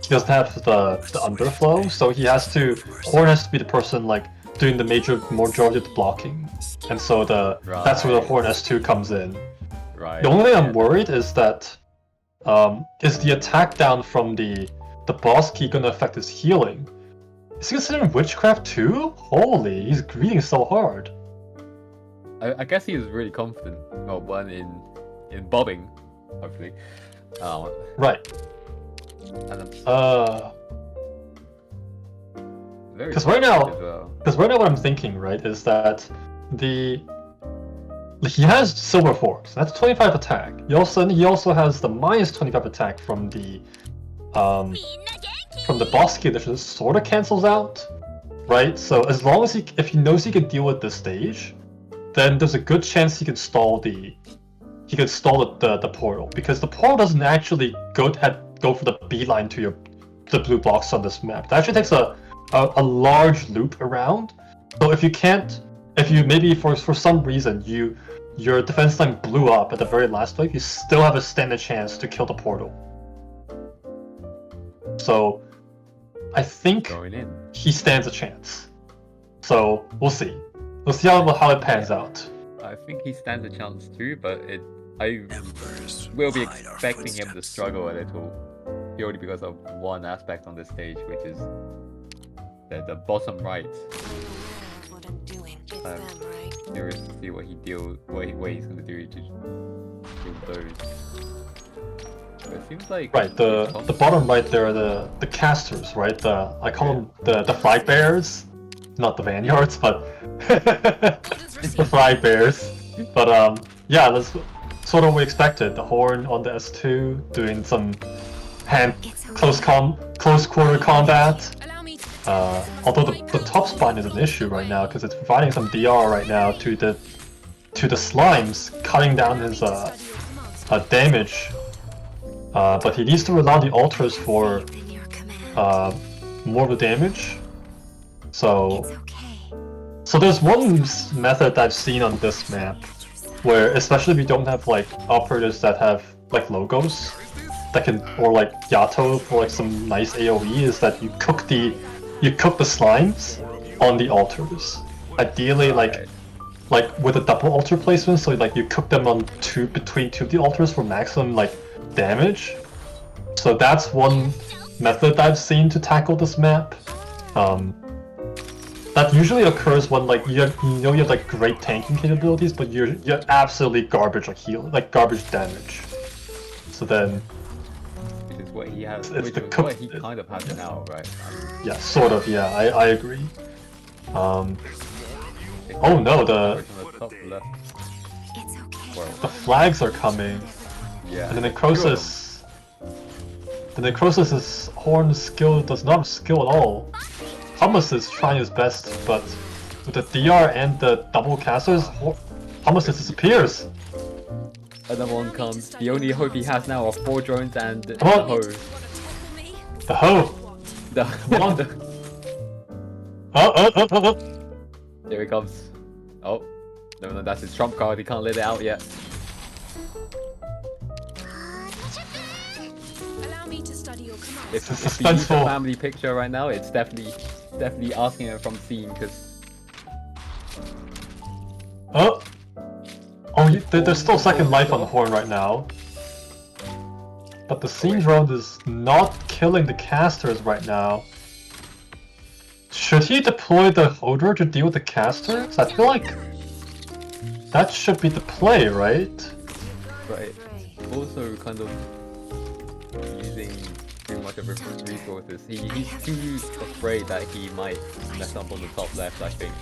he doesn't have the underflow, so he has to. Horn has to be the person like doing the majority of the blocking, and so that's where the Horn S2 comes in.
Right.
The only thing I'm worried is that is the attack down from the boss key gonna affect his healing? Is he considering witchcraft too? Holy, he's greeting so hard.
I guess he was really confident. Well, one in bobbing, hopefully.
Right.
And I'm very
Because right now,
as well.
what I'm thinking, right, is that he has silver force. That's 25 attack. He also has the minus 25 attack from the boss key that just sort of cancels out, right? So as long as if he knows he can deal with this stage, then there's a good chance he can stall the portal, because the portal doesn't actually go for the beeline to the blue blocks on this map. It actually takes a large loop around. So if you maybe for some reason your defense line blew up at the very last wave, you still have a standard chance to kill the portal. So I think
Going in.
he stands a chance. So we'll see. We'll see how it pans out.
I think he stands a chance too, but I will be expecting him to struggle a little, purely because of one aspect on this stage, which is the bottom right.
What I'm doing. It's
Um,
them, right?
Curious to see what he's gonna do to kill those. But it seems like
Right, the bottom right there are the casters, right? I call them the flag bearers, not the vanguards, but the flag bearers. But yeah, that's sort of what we expected. The horn on the S2 doing some close quarter combat.
Allow me to
Although the top spine is an issue right now because it's providing some DR right now to the slimes, cutting down his damage. But he needs to rely on the altars for
In your command.
more of the damage. So
It's okay.
there's one method I've seen on this map where, especially if you don't have like operators that have like logos that can, or like Yato for like some nice AoE, is that you cook the slimes on the altars. Ideally, like with a double altar placement, so like you cook them on between two of the altars for maximum like damage. So that's one method I've seen to tackle this map. That usually occurs when like you have like great tanking capabilities, but you're absolutely garbage like garbage damage. So then
which is what he has,
it's
which
the
is
cook-
what he kind of has now, right?
yeah, sort of, yeah, I agree. Oh no, the
On the top left.
It's okay.
Well,
the flags are coming,
yeah.
and the Necrosis' horn skill does not have skill at all. Hummus is trying his best, but with the DR and the double casters, Hummus disappears.
Another one comes. The only hope he has now are 4 drones and the
Come on.
hoe.
The hoe!
The,
Come on. Oh.
Here he comes. Oh, no, that's his trump card. He can't let it out yet.
allow me to study your command.
If
It's
you use the
suspenseful.
family picture right now, it's definitely asking him from scene because
Oh, there's still second life on the horn right now. But the scene drone is not killing the casters right now. Should he deploy the holder to deal with the casters? I feel like that should be the play, right?
right. Also kind of using too much of his resources. He's too afraid that he might mess up on the top left, I think.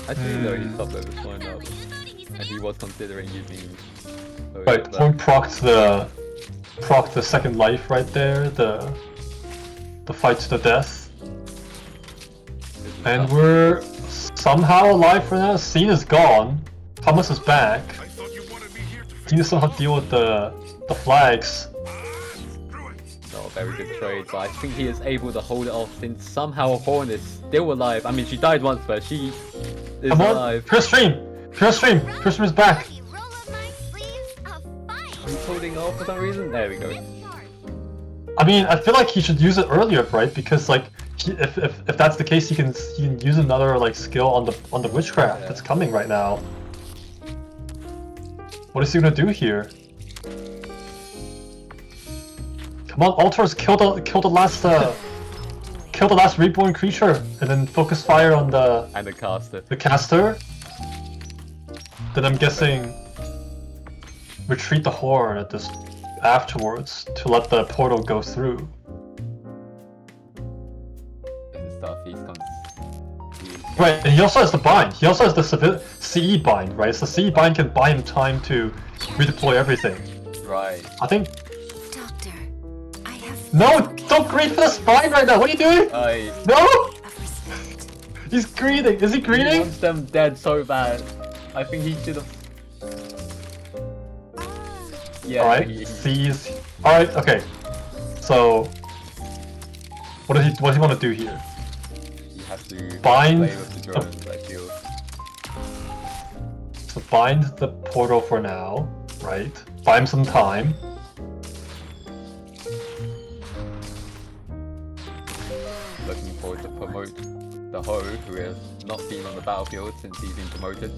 Actually, no, he's top left is fine up. And he was considering using...
Right, horn procced the second life right there, the fight to the death. And we're somehow alive for now. Scene is gone. Thomas is back.
I thought you wanted me here to
He needs to somehow deal with the flags.
Not a very good trade, but I think he is able to hold it off since somehow Horn is still alive. I mean, she died once, but she is
Come on,
alive.
Pure Stream! Pure Stream! Pure Stream is back!
Roll up my sleeves, a fight.
He's holding off for some reason. There we go.
I mean, I feel like he should use it earlier, right? Because like, if that's the case, he can use another like skill on the witchcraft that's coming right now. What is he gonna do here? Come on, altars, kill the last kill the last reborn creature and then focus fire on
And the caster.
the caster. Then I'm guessing retreat the horde at this afterwards to let the portal go through.
This is stuff
Right, and he also has the bind. He also has the CE bind, right? So CE bind can buy him time to redeploy everything.
Right.
I think.
Doctor, I have
No, don't greed for the spine right now. What are you doing? No,
of respect.
he's greeding. Is he
He
greeding?
wants them dead so bad. I think he should have. Yeah.
All right, seize. All right, okay. So, what does he want to do here?
You have to
Bind
play with the drones, I feel.
So bind the portal for now, right? Buy him some time.
Looking forward to promote the Ho, who has not been on the battlefield since he's been promoted,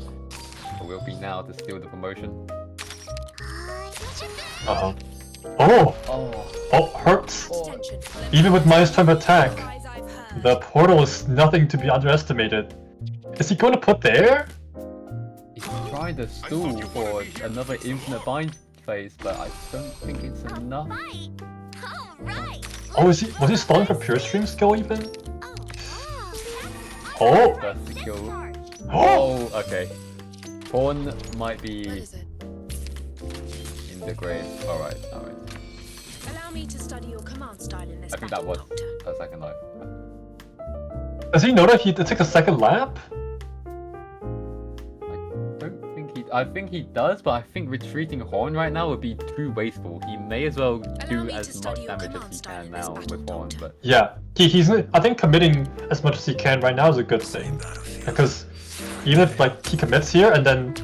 but will be now to steal the promotion.
Uh-huh. Oh!
Oh,
Oh, hurts!
Attention.
Even with minus 10 attack,
Lies I've heard.
the portal is nothing to be underestimated. Is he going to put there?
he's trying to stall for another infinite bind phase, but I don't think it's enough.
Right. All right.
Oh, was he stalling for pure stream skill even?
Oh.
Oh!
First to kill.
Oh!
Oh, okay. Horn might
What
be
is it?
in the grave. Alright, alright.
Allow me to study your command style in this
I think that
battle,
was
Doctor.
a second life.
Does he know that it takes a second lap?
I think he does, but I think retreating Horn right now would be too wasteful. He may as well do
me to
as much
study your
damage
command
as he
style
can
in this
now
battle,
with Horn,
Doctor.
but
Yeah, he's. I think committing as much as he can right now is a good thing, because even if like he commits here and then,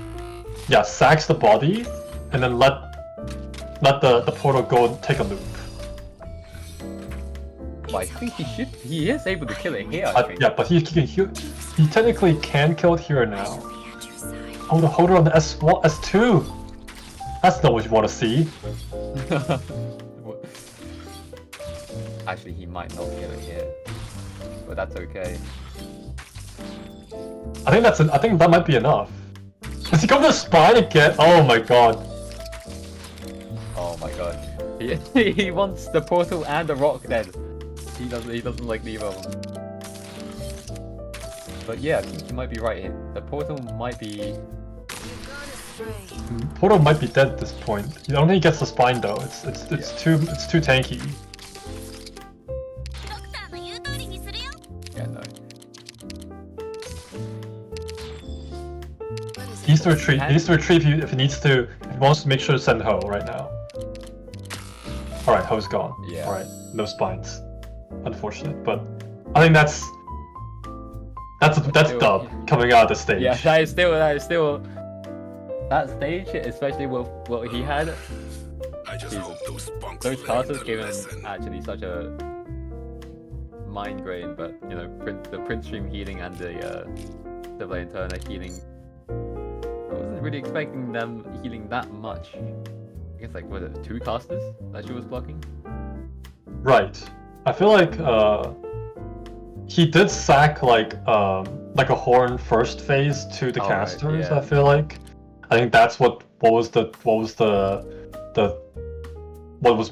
yeah, sacks the body, and then let the portal go and take a loop.
but I think he is able to kill it here, I think.
Yeah, but he technically can kill it here now.
Be at your side.
Oh, the holder on the S2. That's not what you want to see.
Actually, he might not kill it here, but that's okay.
I think that might be enough. Does he go to the spine again? Oh my god.
Oh my god. He wants the portal and the rock dead. He doesn't like neither of them. But yeah, I think you might be right here. The portal might be...
You've gone astray.
Portal might be dead at this point. He only gets the spine though. It's too tanky.
Yeah, no.
What is
He needs to
it?
retreat. He needs to retrieve if he needs to. If he wants to make sure to send Ho right now. All right, Ho's gone.
Yeah.
All right, no spines. Unfortunate, but I think that's dub coming out of the stage.
Yeah, that is still that stage, especially with what he had.
I just
Jesus.
hope those punks
Those
learned
castles
their
gave him
lesson.
actually such a mind grain, but you know, the Prince Stream healing and the Divine Turner healing. I wasn't really expecting them healing that much. I guess like was it 2 casters that she was blocking?
Right. I feel like he did sack like a horn first phase to the
Oh, right,
casters.
yeah.
I feel like. I think that's what was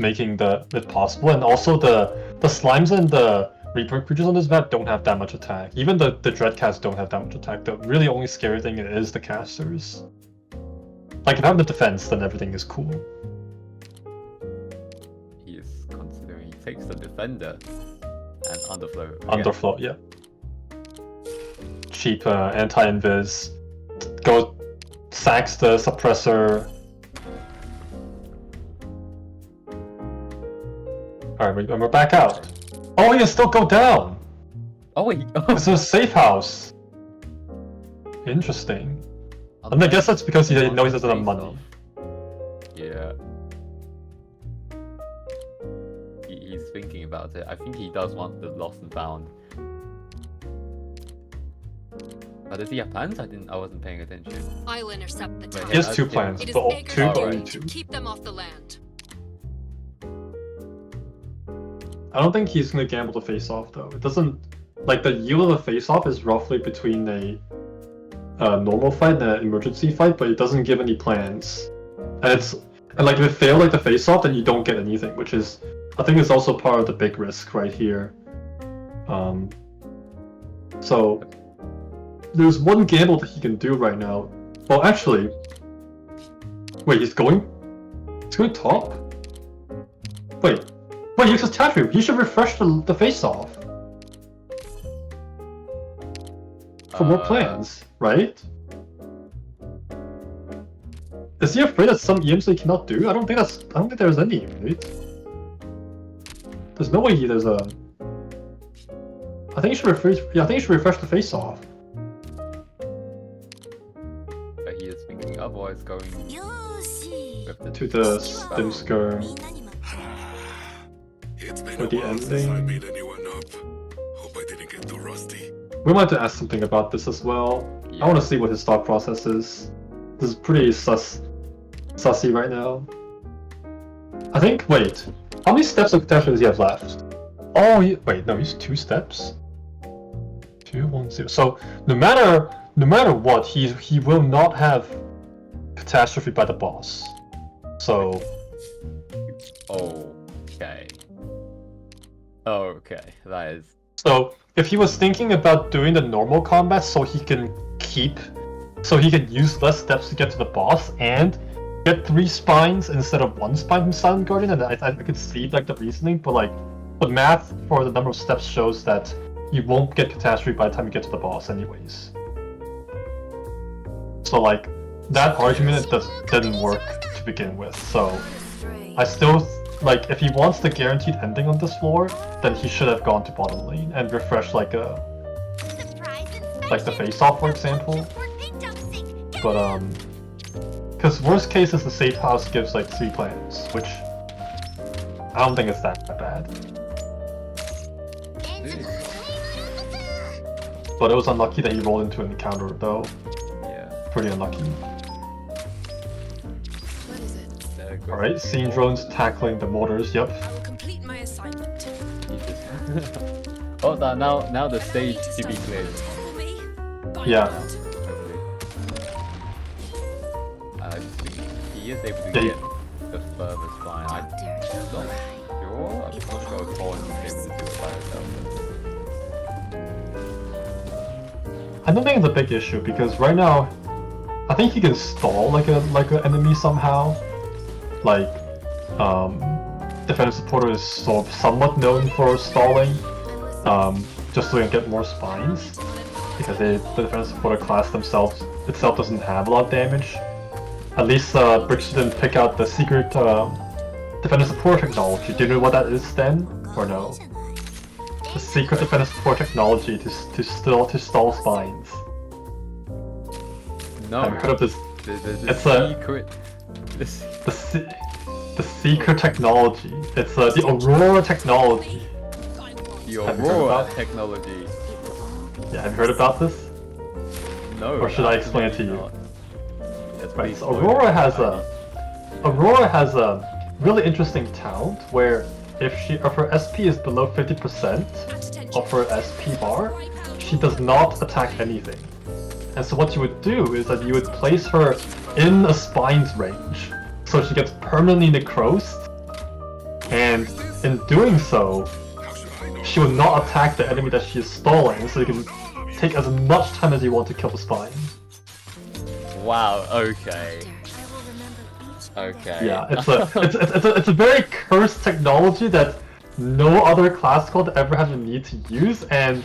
making it possible, and also the slimes and the reaper creatures on this map don't have that much attack. Even the dreadcasts don't have that much attack. The really only scary thing is the casters. Like if I have the defense, then everything is cool.
He is considering he takes the defender and underflow. again.
Underflow, yeah. Cheap anti-invis. Go sacks the suppressor. Alright, we're back out. Oh, he can still go down!
Oh wait.
It's a safe house. Interesting. And I guess that's because he knows he doesn't have money.
Yeah. He's thinking about it. I think he does want the lost and found. But does he have plans? I wasn't paying attention.
I'll intercept the
Wait,
tower.
He has
that's
2
good.
plans,
It is
but
Ager's
two, but
Alright.
only
duty
2.
to keep them off the land.
I don't think he's gonna gamble the face-off though. It doesn't like the yield of a face-off is roughly between a normal fight and an emergency fight, but it doesn't give any plans. And like if you fail like the face-off, then you don't get anything, which is I think is also part of the big risk right here. So there's one gamble that he can do right now. Well, actually, wait, he's going top. Wait, he uses tattoo. He should refresh the face-off for more plans, right? Is he afraid that some EMs he cannot do? I don't think there's any, right? There's no way there's a. I think he should refresh. Yeah, I think he should refresh the face-off.
But he is thinking otherwise going with the
To the Stimsker
It's been
for
a
the
while since I
ending.
beat anyone up. Hope I didn't get too rusty.
We wanted to ask something about this as well.
Yeah.
I want to see what his thought process is. This is pretty sussy right now. I think. Wait, how many steps of protection does he have left? Oh, wait, no, he's 2 steps. 2, 1, 0. So no matter what, he will not have catastrophe by the boss. So
Okay, that is.
So if he was thinking about doing the normal combat so he can use less steps to get to the boss and get 3 spines instead of 1 spine from Silent Guardian, and I could see like the reasoning, but like the math for the number of steps shows that you won't get catastrophe by the time you get to the boss anyways. So like that argument didn't work to begin with. So I still like if he wants the guaranteed ending on this floor, then he should have gone to bottom lane and refreshed like the face-off, for example. But because worst case is the safe house gives like 3 plans, which I don't think it's that bad. But it was unlucky that he rolled into an encounter though.
Yeah.
Pretty unlucky.
What is it?
Alright, scene drones tackling the mortars, yep.
I will complete my assignment.
Oh, now the stage to be cleared.
Tell me. By
Yeah.
what?
I think he is able to
Yeah,
get the furthest line. I'm not sure. I'm not sure if Colin is able to do it by herself.
I don't think it's a big issue because right now, I think he can stall like an enemy somehow. Like, defensive supporter is somewhat known for stalling, just so they can get more spines, because the defensive supporter class itself doesn't have a lot of damage. At least brickster didn't pick out the secret defensive support technology. Do you know what that is then, or no? The secret defensive support technology to stall spines.
No.
Have you heard of this?
The
It's a-
secret.
The secret technology. It's the Aurora technology.
The
Have you heard
Aurora
about-
technology.
Yeah, have you heard about this?
No.
Or should I explain it to you?
not. Yes,
Right.
please
So
explain
Aurora
it.
has a really interesting talent where if her SP is below 50% of her SP bar, she does not attack anything. And so what you would do is that you would place her in a spine's range, so she gets permanently necrosed, and in doing so,
How should I know?
she will not attack the enemy that she is stalling, so you can take as much time as you want to kill the spine.
Wow. Okay. Okay.
Yeah, it's a very cursed technology that no other class code ever had the need to use, and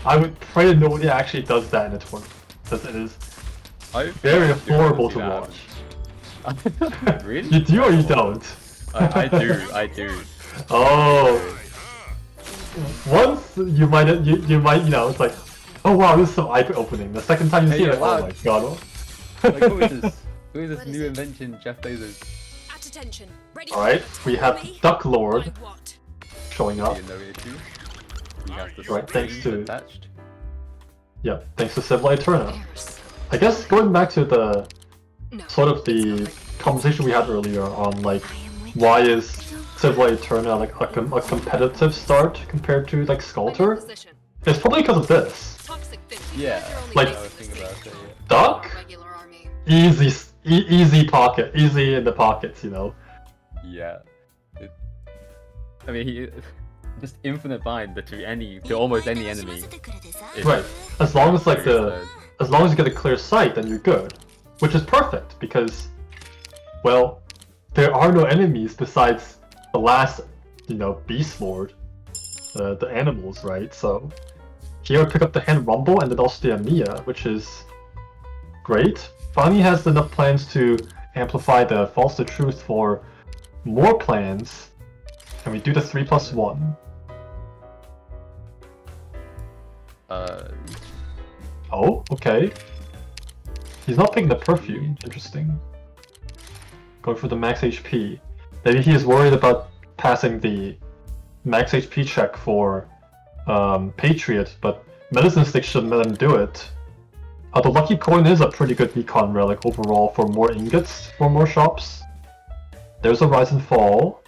I would pray that nobody actually does that in a tournament, because it is very horrible to watch.
Really?
You do or you don't?
I do.
Oh, once you might it's like, oh wow, this is some IP opening. The second time you see
Hey,
it,
wow.
oh my god.
Like, who is this? Who is this new invention, Jeff Bezos?
At attention. Ready.
Alright, we have
Me?
Duck Lord
By what?
showing up.
No issue. He has the
Right, thanks
strings
to-
attached.
Yeah, thanks to Civil Eterna. I guess going back to the
No.
sort of the conversation we had earlier on like why is Civil Eterna like a competitive start compared to like Sculptor?
Position.
It's probably because of this.
Toxic fifty.
Yeah.
Like-
I was thinking about it. Yeah.
Duck,
Regular army.
easy pocket, easy in the pockets, you know.
Yeah. I mean, he just infinite bind to almost any enemy. Is
Right. As long as like
very
as long as you get a clear sight, then you're good, which is perfect because, well, there are no enemies besides the last, you know, Beast Lord, the animals, right? So here pick up the Hand Rumble and then also the Amiya, which is great. Fanny has enough plans to amplify the False to Truth for more plans. Can we do the 3+1? Oh, okay. He's not picking the perfume. Interesting. Going for the max HP. Maybe he is worried about passing the max HP check for Patriot, but Medicine Stick shouldn't let him do it. The Lucky Coin is a pretty good recon relic overall for more ingots for more shops. There's a Rise and Fall.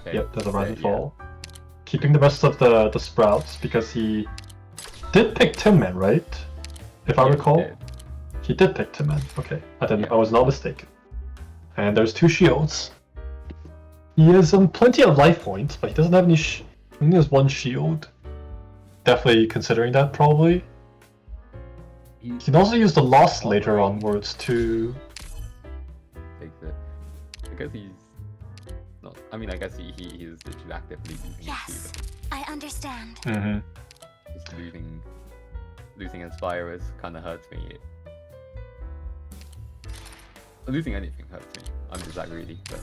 Okay.
Yep, there's a Rise and
Yeah.
Fall. Keeping the rest of the sprouts because he did pick Tin Man, right? If I
Yeah,
recall.
yeah.
He did pick Tin Man. Okay, I
Yeah.
was not mistaken. And there's 2 shields. He has plenty of life points, but he doesn't have any. I think there's 1 shield. Definitely considering that probably. He can also use the Lost later onwards to.
Takes it. Because he's not. I mean, I guess he's literally actively using
Yes, I understand.
Mm-hmm.
Just losing Inspire is kind of hurts me. Losing anything hurts me. I'm just that greedy, but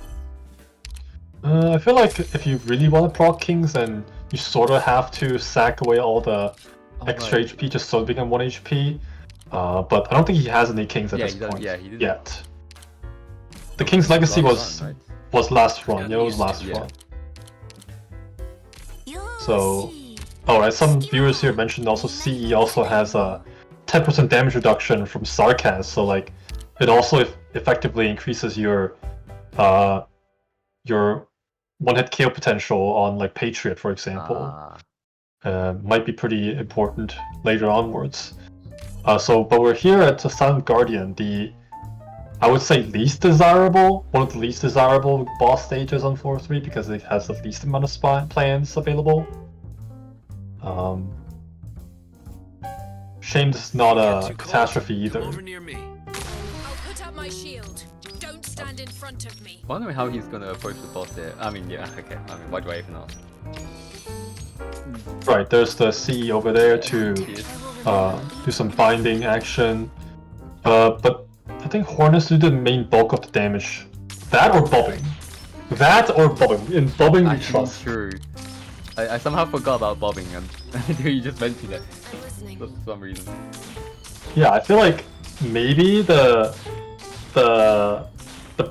I feel like if you really want to proc Kings, then you sort of have to sack away all the extra
right.
HP just so it become 1 HP. But I don't think he has any Kings at
Yeah,
this
he doesn't-
point
yeah, he didn't.
yet. The King's Legacy
last
was
run, right?
was last run. Yeah, it was last
Yeah.
run. So, alright, some viewers here mentioned also CE also has a 10% damage reduction from Sarkaz, so like it also effectively increases your one-hit KO potential on like Patriot, for example. Might be pretty important later onwards. But we're here at the Silent Guardian, I would say one of the least desirable boss stages on 4-3 because it has the least amount of plans available. Shame this is not a catastrophe either.
Come over near me.
I'll put up my shield. Don't stand in front of me.
Wondering how he's gonna approach the boss here. I mean, yeah, okay. I mean, why do I even ask?
Right, there's the CE over there to do some binding action. But I think Hornets do the main bulk of the damage. That or bobbing. In bobbing we
Actually,
trust.
true. I somehow forgot about bobbing, and you just mentioned it
I'm listening.
for some reason.
Yeah, I feel like maybe the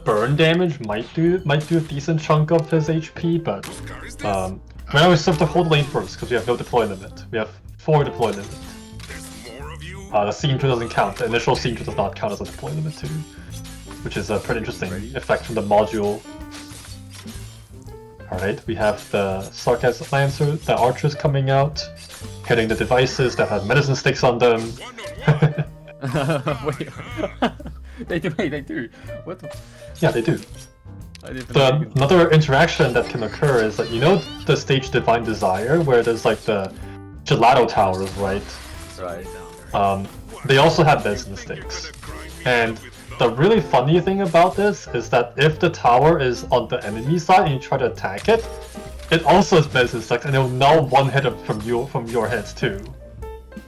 burn damage might do a decent chunk of his HP, but
Carries this.
right now we still have to hold lane first because we have no deploy limit. We have 4 deploy limit.
There's more of you.
The scene 2 doesn't count. The initial scene 2 does not count as a deploy limit too, which is a pretty interesting effect from the module. Alright, we have the Sarkaz Lancer, the archers coming out, hitting the devices that have medicine sticks on them.
One-on-one.
Wait. they do. What the?
Yeah, they do.
I didn't even
Another interaction that can occur is that, you know, the stage Divine Desire, where there's like the gelato towers, right?
Right.
They also have medicine sticks. And the really funny thing about this is that if the tower is on the enemy side and you try to attack it, it also has medicine sticks and it will null one hit from your heads too.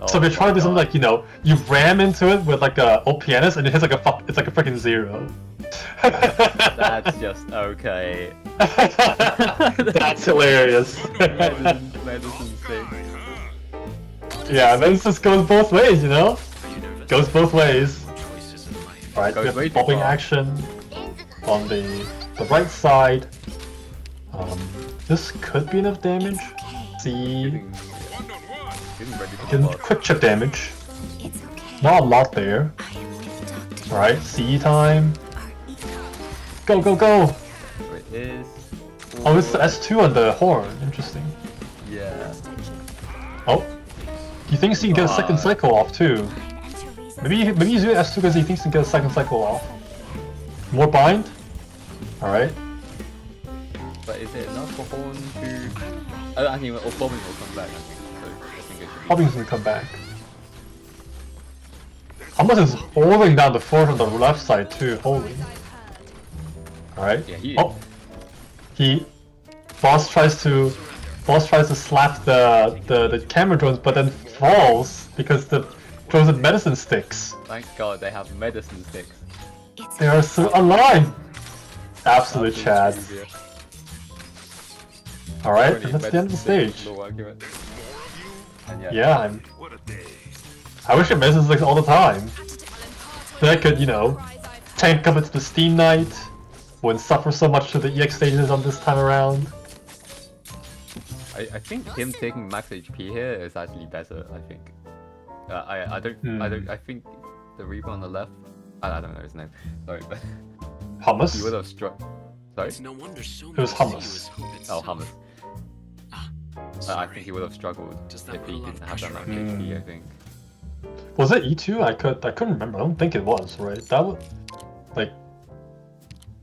So if you're trying to do something like, you know, you ram into it with like a OPNS and it hits like it's like a freaking 0.
That's just okay.
That's hilarious.
Medicine stick.
Yeah, and then it just goes both ways, you know?
Are you nervous?
Goes both ways.
Choices in life.
Alright, we
Goes way
have
too
bobbing
far.
action on the right side. This could be enough damage. See,
Getting
One-on-one.
ready for the
getting
boss.
quick chip damage.
It's okay.
Not a lot there.
I am with Dr.
Alright, C time.
Our
Go, go, go!
So it is.
Oh, it's the S2 on the horn. Interesting.
Yeah.
Oh. He thinks he can get a second cycle off too. Maybe he's doing S2 because he thinks he can get a second cycle off. More bind? Alright.
But is it enough for Horn to... I think Bobbing will come back, I think. So I think it should be...
Bobbing's gonna come back. Hamas is holding down the fort on the left side too, holy. Alright.
Yeah, he is.
Oh. Boss tries to slap the camera drones but then falls because the drones with medicine sticks.
Thank God they have medicine sticks.
They are so alive! Absolute Chad.
easier.
Alright,
Already
and that's the end of the
medicine sticks
stage.
is more accurate. And
Yeah,
What a day.
I wish it medicine sticks all the time. Then I could, you know, tank up into the Steam Knight, wouldn't suffer so much to the EX stages on this time around.
I think him taking max HP here is actually better. I think. I think the Reaper on the left. I don't know his name. Sorry, but he
Hummus?
would have struck. Sorry.
It's no wonder so
It was
many
hummus.
CEOs hope it's
Oh,
so.
hummus. I
Sorry.
think he would have struggled
Just that
if he
put a lot
didn't
of
have that
pressure
much
on
HP. I think.
Was it E2? I couldn't remember. I don't think it was, right? That was like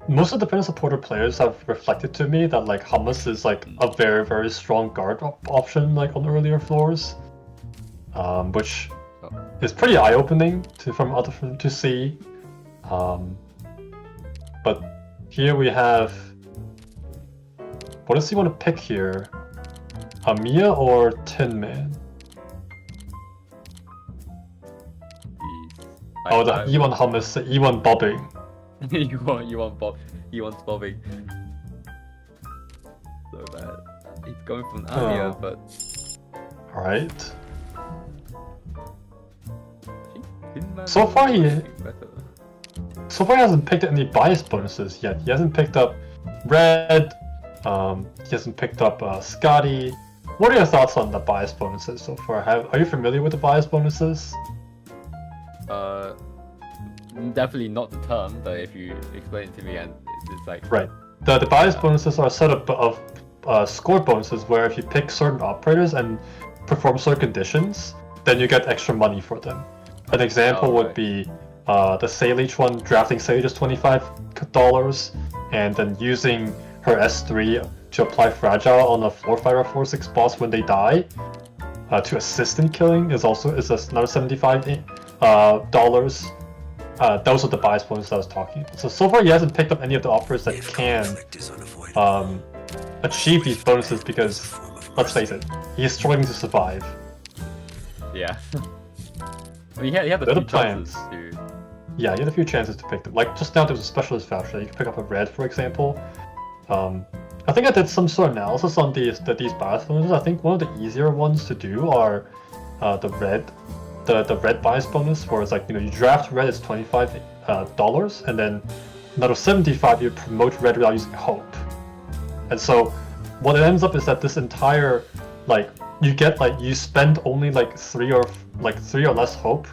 most of the Defender supporter players have reflected to me that like Hummus is like a very, very strong guard option like on earlier floors. Which
Oh.
is pretty eye-opening to see. But here we have, what does he want to pick here? Amiya or Tin Man? Oh, the E1 Hummus, the E1 Bobbing.
you want bobbing. So bad. He's going from Amiya,
Oh.
but
Alright.
Tin Man
So far he-
is better.
So far he hasn't picked any bias bonuses yet. He hasn't picked up Red, he hasn't picked up Scotty. What are your thoughts on the bias bonuses so far? Are you familiar with the bias bonuses?
Definitely not the term, but if you explain it to me, and it's like
Right. The bias bonuses are a set of score bonuses where if you pick certain operators and perform certain conditions, then you get extra money for them. An example would
right.
be the Sage one, drafting Sage is $25, and then using her S3 to apply Fragile on a 4-5 or 4-6 boss when they die. To assist in killing is another $75. Those are the bias bonuses I was talking about. So far he hasn't picked up any of the operators that can achieve these bonuses because, let's face it, he's struggling to survive.
yeah. I mean, he had the
Better
few chances
plans.
to.
Yeah, you had a few chances to pick them. Like, just now there was a specialist voucher that you could pick up a Red, for example. I think I did some sort of analysis on these bias bonuses. I think one of the easier ones to do are the red bias bonus, where it's like, you know, you draft Red, it's $25, and then another 75 you promote Red without using Hope. And so what it ends up is that this entire, like, you spend only like three or less Hope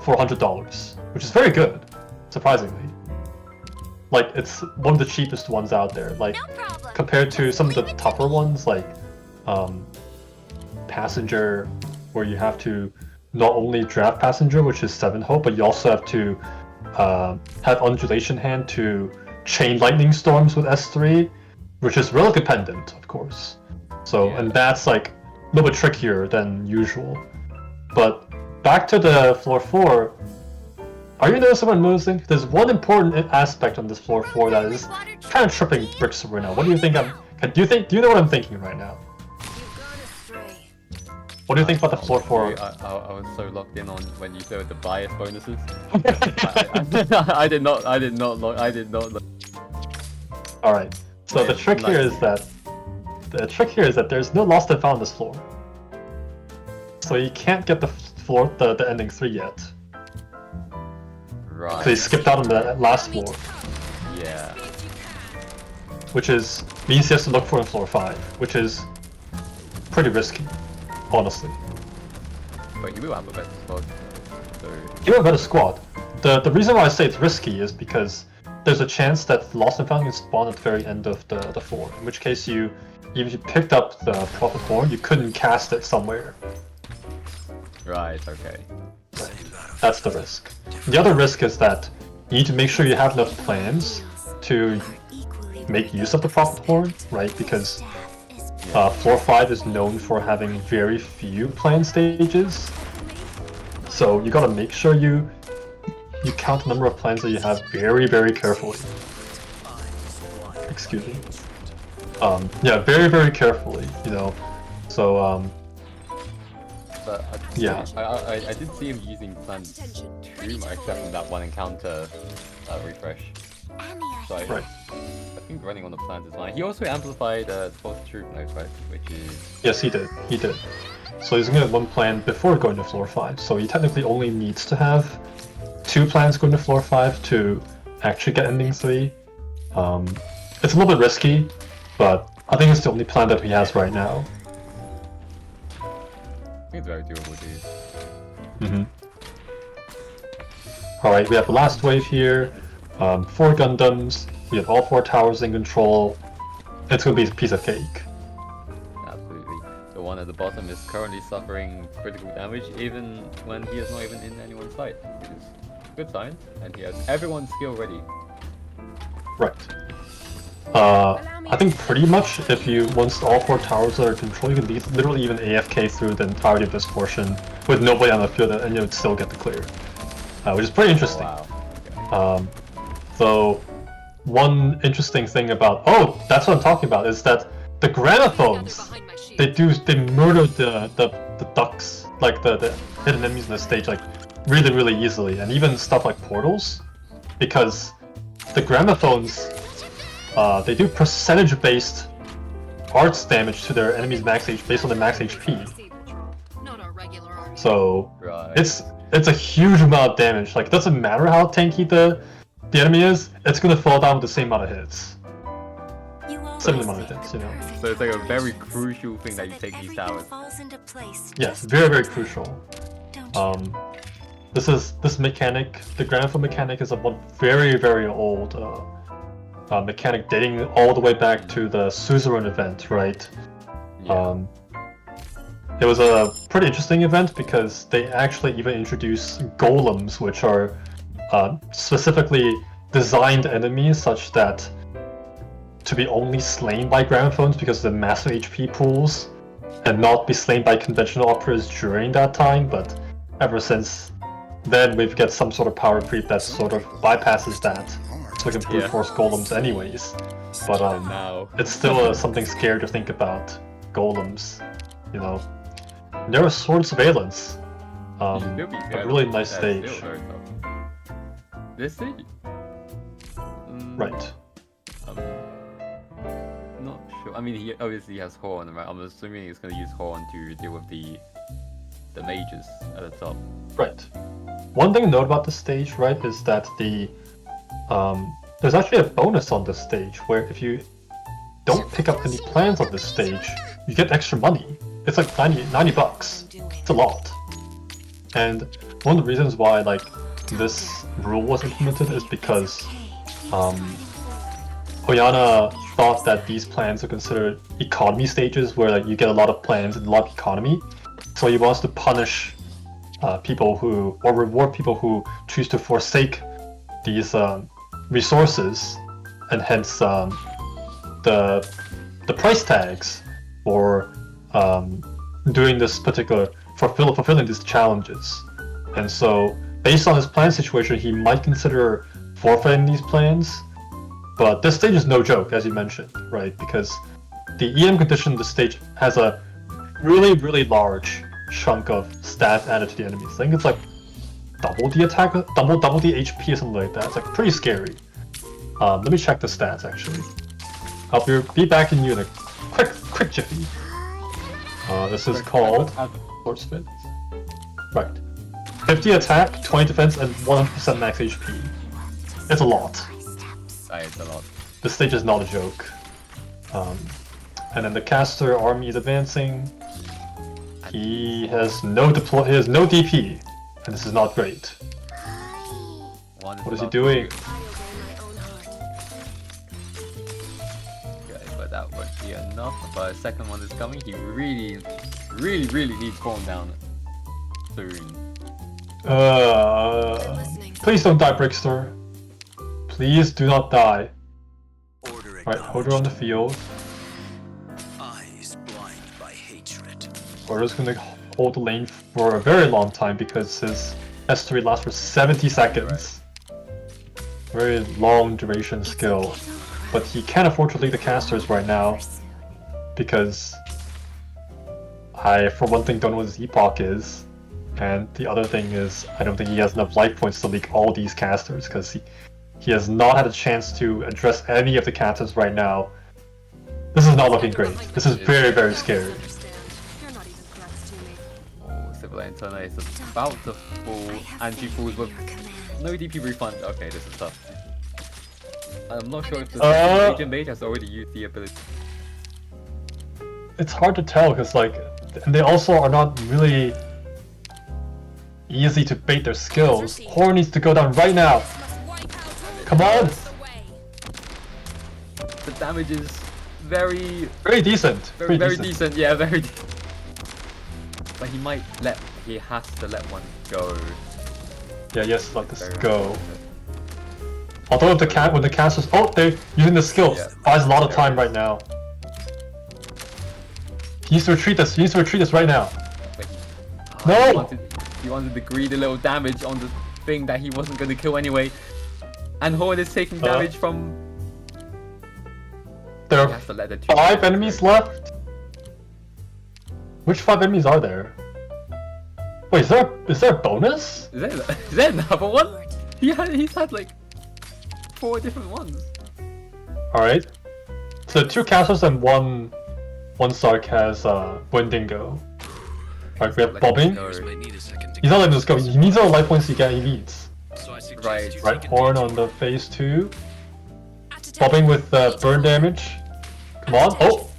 for $100, which is very good, surprisingly. Like, it's one of the cheapest ones out there. Like,
No problem.
compared to some of the tougher ones, like Passenger, where you have to not only draft Passenger, which is 7 Hope, but you also have to have Undulation Hand to chain Lightning Storms with S3, which is relic dependent, of course. So,
Yeah.
and that's like a little bit trickier than usual. But back to the floor 4. Are you noticing? There's one important aspect on this floor 4 that is kind of tripping brickster right now. What do you think? Do you know what I'm thinking right now?
You've gone astray.
What do you think about the floor 4?
I was so locked in on when you said the bias bonuses. I did not.
All right. So the
Yeah,
trick here
nice.
is that there's no lost and found on this floor. So you can't get the ending 3 yet.
Right.
So you skipped out on the last floor,
Yeah.
which means he has to look for in floor 5, which is pretty risky, honestly.
But you will have a better spot. So
You have a better squad. The reason why I say it's risky is because there's a chance that Lost and Found can spawn at the very end of the floor. In which case, even if you picked up the Prophet Horn, you couldn't cast it somewhere.
Right. Okay.
That's the risk. The other risk is that you need to make sure you have enough plans to make use of the Prophet Horn, right? Because floor 5 is known for having very few plan stages. So you gotta make sure you count the number of plans that you have very, very carefully. Excuse me. Yeah, very, very carefully, you know. So,
But
yeah.
I did see him using plans too much, except in that one encounter refresh. So
Right.
I think running on the plans is fine. He also amplified False Truth Notes, right? Which is...
Yes, he did. He did. So he's gonna have one plan before going to floor 5. So he technically only needs to have 2 plans going to floor 5 to actually get ending 3. It's a little bit risky, but I think it's the only plan that he has right now.
I think it's very doable, dude.
Mm-hmm. Alright, we have the last wave here. 4 Gundams. We have all 4 towers in control. It's gonna be a piece of cake.
Absolutely. The one at the bottom is currently suffering critical damage, even when he is not even in anyone's sight, which is a good sign. And he has everyone's skill ready.
Right. I think pretty much if you, once all 4 towers are in control, you can literally even AFK through the entirety of this portion with nobody on the field and you would still get the clear. Which is pretty interesting.
Wow. Okay.
So, one interesting thing about, that's what I'm talking about, is that the gramophones, they murder the ducks, like the hidden enemies in the stage, like really, really easily, and even stuff like portals, because the gramophones, they do percentage-based arts damage to their enemies' max HP based on their max HP.
Not a regular army.
So
Right.
it's a huge amount of damage. Like, it doesn't matter how tanky the enemy is, it's gonna fall down with the same amount of hits. Similar amount of hits, you know.
So it's like a very crucial thing that you take these towers.
Yes, very, very crucial. This mechanic, the gramophone mechanic, is a very, very old mechanic dating all the way back to the Suzerain event, right?
Yeah.
It was a pretty interesting event because they actually even introduced golems, which are specifically designed enemies such that to be only slain by gramophones because of the massive HP pools, and not be slain by conventional operas during that time, but ever since then we've got some sort of power creep that sort of bypasses that, so we can brute force golems anyways. But
Now.
it's still something scary to think about, golems, you know. There was Sword Surveillance, a really nice stage.
This stage?
Right.
Not sure. I mean, he obviously has Horn, right? I'm assuming he's going to use Horn to deal with the mages at the top.
Right. One thing to note about this stage, right, is that there's actually a bonus on this stage where if you don't pick up any plans on this stage, you get extra money. It's like 90 bucks. It's a lot. And one of the reasons why like this rule was implemented is because Oyana thought that these plans are considered economy stages where like you get a lot of plans and a lot of economy. So he wants to punish people who, or reward people who choose to forsake these resources, and hence the price tags for doing this particular, fulfilling these challenges. And so based on his plan situation, he might consider forfeiting these plans. But this stage is no joke, as you mentioned, right? Because the EM condition of the stage has a really, really large chunk of stats added to the enemies. I think it's like double the attack, double the HP or something like that. It's like pretty scary. Let me check the stats actually. I'll be back in you in a quick jiffy. This is called Sword Spin. Right. 50 attack, 20 defense, and 100% max HP. It's a lot.
It's a lot.
This stage is not a joke. And then the caster army is advancing. He has no DP, and this is not great. What is he doing?
that won't be enough. But a second one is coming. He really needs form down soon.
Please don't die, Brickster. Please do not die.
Order
Alright, hold her on the field.
Eyes blind by hatred.
Order's gonna hold the lane for a very long time because his S3 lasts for 70 seconds. Very long duration skill. But he can't afford to lead the casters right now because I, for one thing, don't know what his epoch is. And the other thing is, I don't think he has enough life points to leak all these casters because he has not had a chance to address any of the casters right now. This is not looking great. This is very, very scary.
Oh, Civil Antenna is about to fall, and she falls with no DP refund. Okay, this is tough. I'm not sure if the Agent Mage has already used the ability.
It's hard to tell because, like, and they also are not really easy to bait their skills. Horn needs to go down right now. Come on!
The damage is very
decent.
very decent. Yeah, very. But he has to let one go.
Yeah, yes, let this go. Although when the casters, they're using the skills.
Yeah.
Buys a lot of time right now. He needs to retreat this. He needs to retreat this right now. No!
He wanted the greedy little damage on the thing that he wasn't going to kill anyway. And Horn is taking damage from...
There
He
are
has to let the 2
5 enemies left? Which 5 enemies are there? Wait, is there a bonus?
Is there another one? He's had like 4 different ones.
Alright. So 2 casters and one Sark has Wendigo. Alright, we have Bobbing.
Might need a second to
He's not letting us go. He needs all the life points he needs.
So I suggest
Right.
you
Right,
take
Horn on the phase 2. Bobbing with burn damage. Come on. Oh!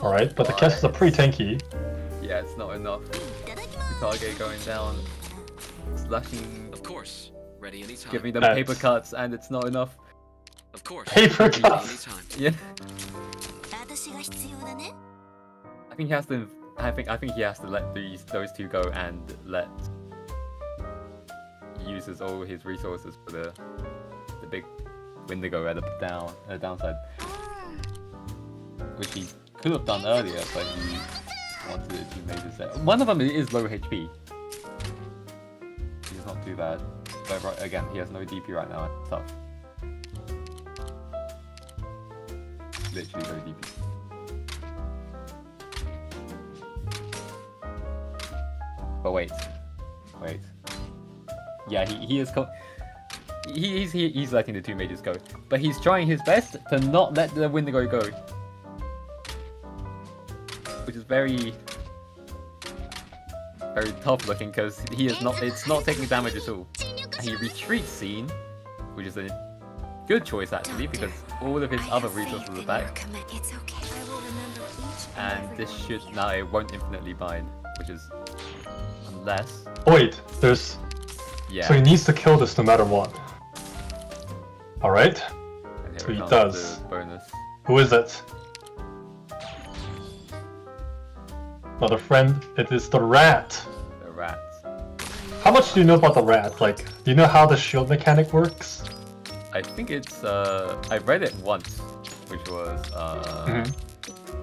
Alright, but the casters are pretty tanky.
Yeah, it's not enough. Target going down. Slashing,
Of course. Ready anytime.
giving them
That's-
paper cuts, and it's not enough.
Of course.
Paper
Ready
cuts!
anytime.
Yeah.
私が必要だね
I think he has to. I think he has to let those 2 go and let. He uses all his resources for the big Wendigo at the downside, which he could have done earlier, but he wanted it to make set. One of them is low HP. He's not too bad, but right, again, he has no DP right now. It's tough. Literally no DP. But wait. Yeah, he is. He's letting the 2 mages go, but he's trying his best to not let the Wendigo go, which is very tough looking because he is not. It's not taking damage at all, and he retreats scene, which is a good choice actually because all of his other resources are back,
It's okay. I will remember each
and this should now it won't infinitely bind, which is unless
Wait, there's...
yeah.
So he needs to kill this no matter what. Alright.
And here
so he
comes
does.
the bonus.
Who is it? Not a friend, it is the rat.
The rats.
How much do you know about the rat? Like, do you know how the shield mechanic works?
I think it's I read it once, which was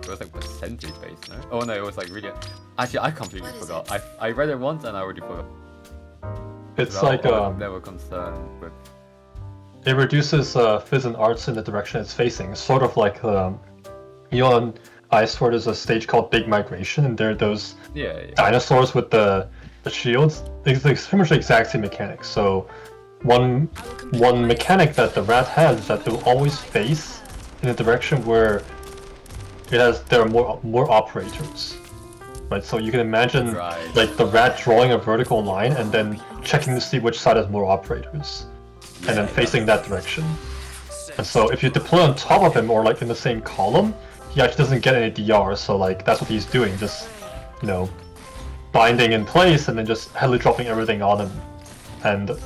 it was like percentage based, no? Oh no, it was like really. Actually, I completely forgot. I read it once and I already forgot.
It's
So
like,
I was never concerned with.
it reduces Fizz and Arts in the direction it's facing. It's sort of like, you know, on Ice Sword there's a stage called Big Migration, and there are those
Yeah.
dinosaurs with the shields. It's pretty much the exact same mechanic. So one mechanic that the rat has is that they'll always face in a direction where there are more operators. Right, so you can imagine
Right.
like the rat drawing a vertical line and then checking to see which side has more operators, and then facing that direction. And so if you deploy on top of him or like in the same column, he actually doesn't get any DR. So like that's what he's doing, just, you know, binding in place and then just heavily dropping everything on him. And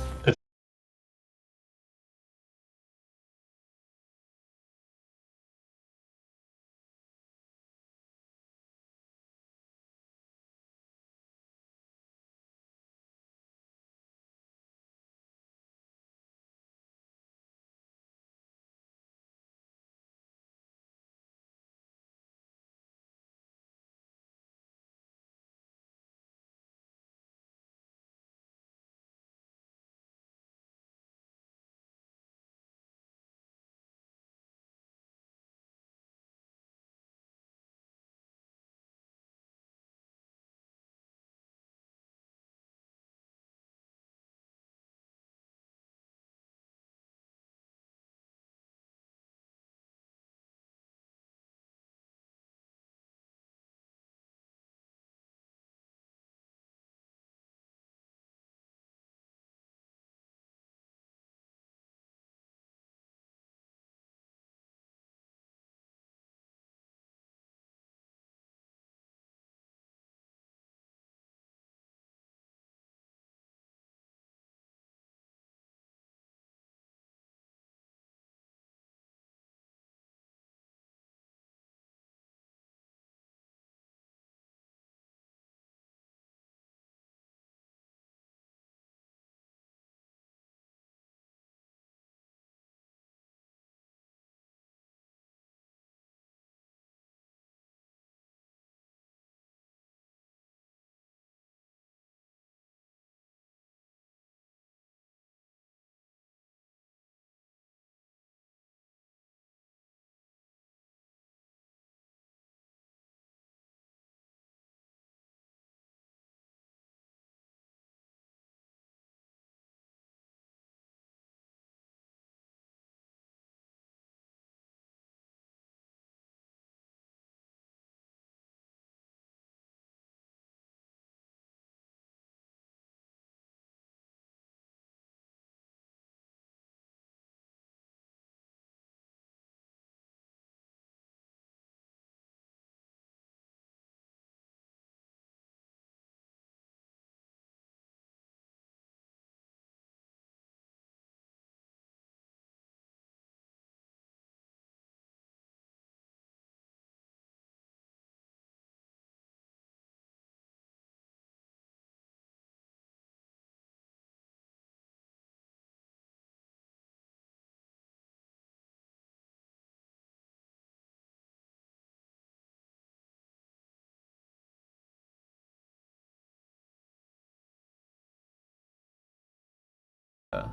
I'm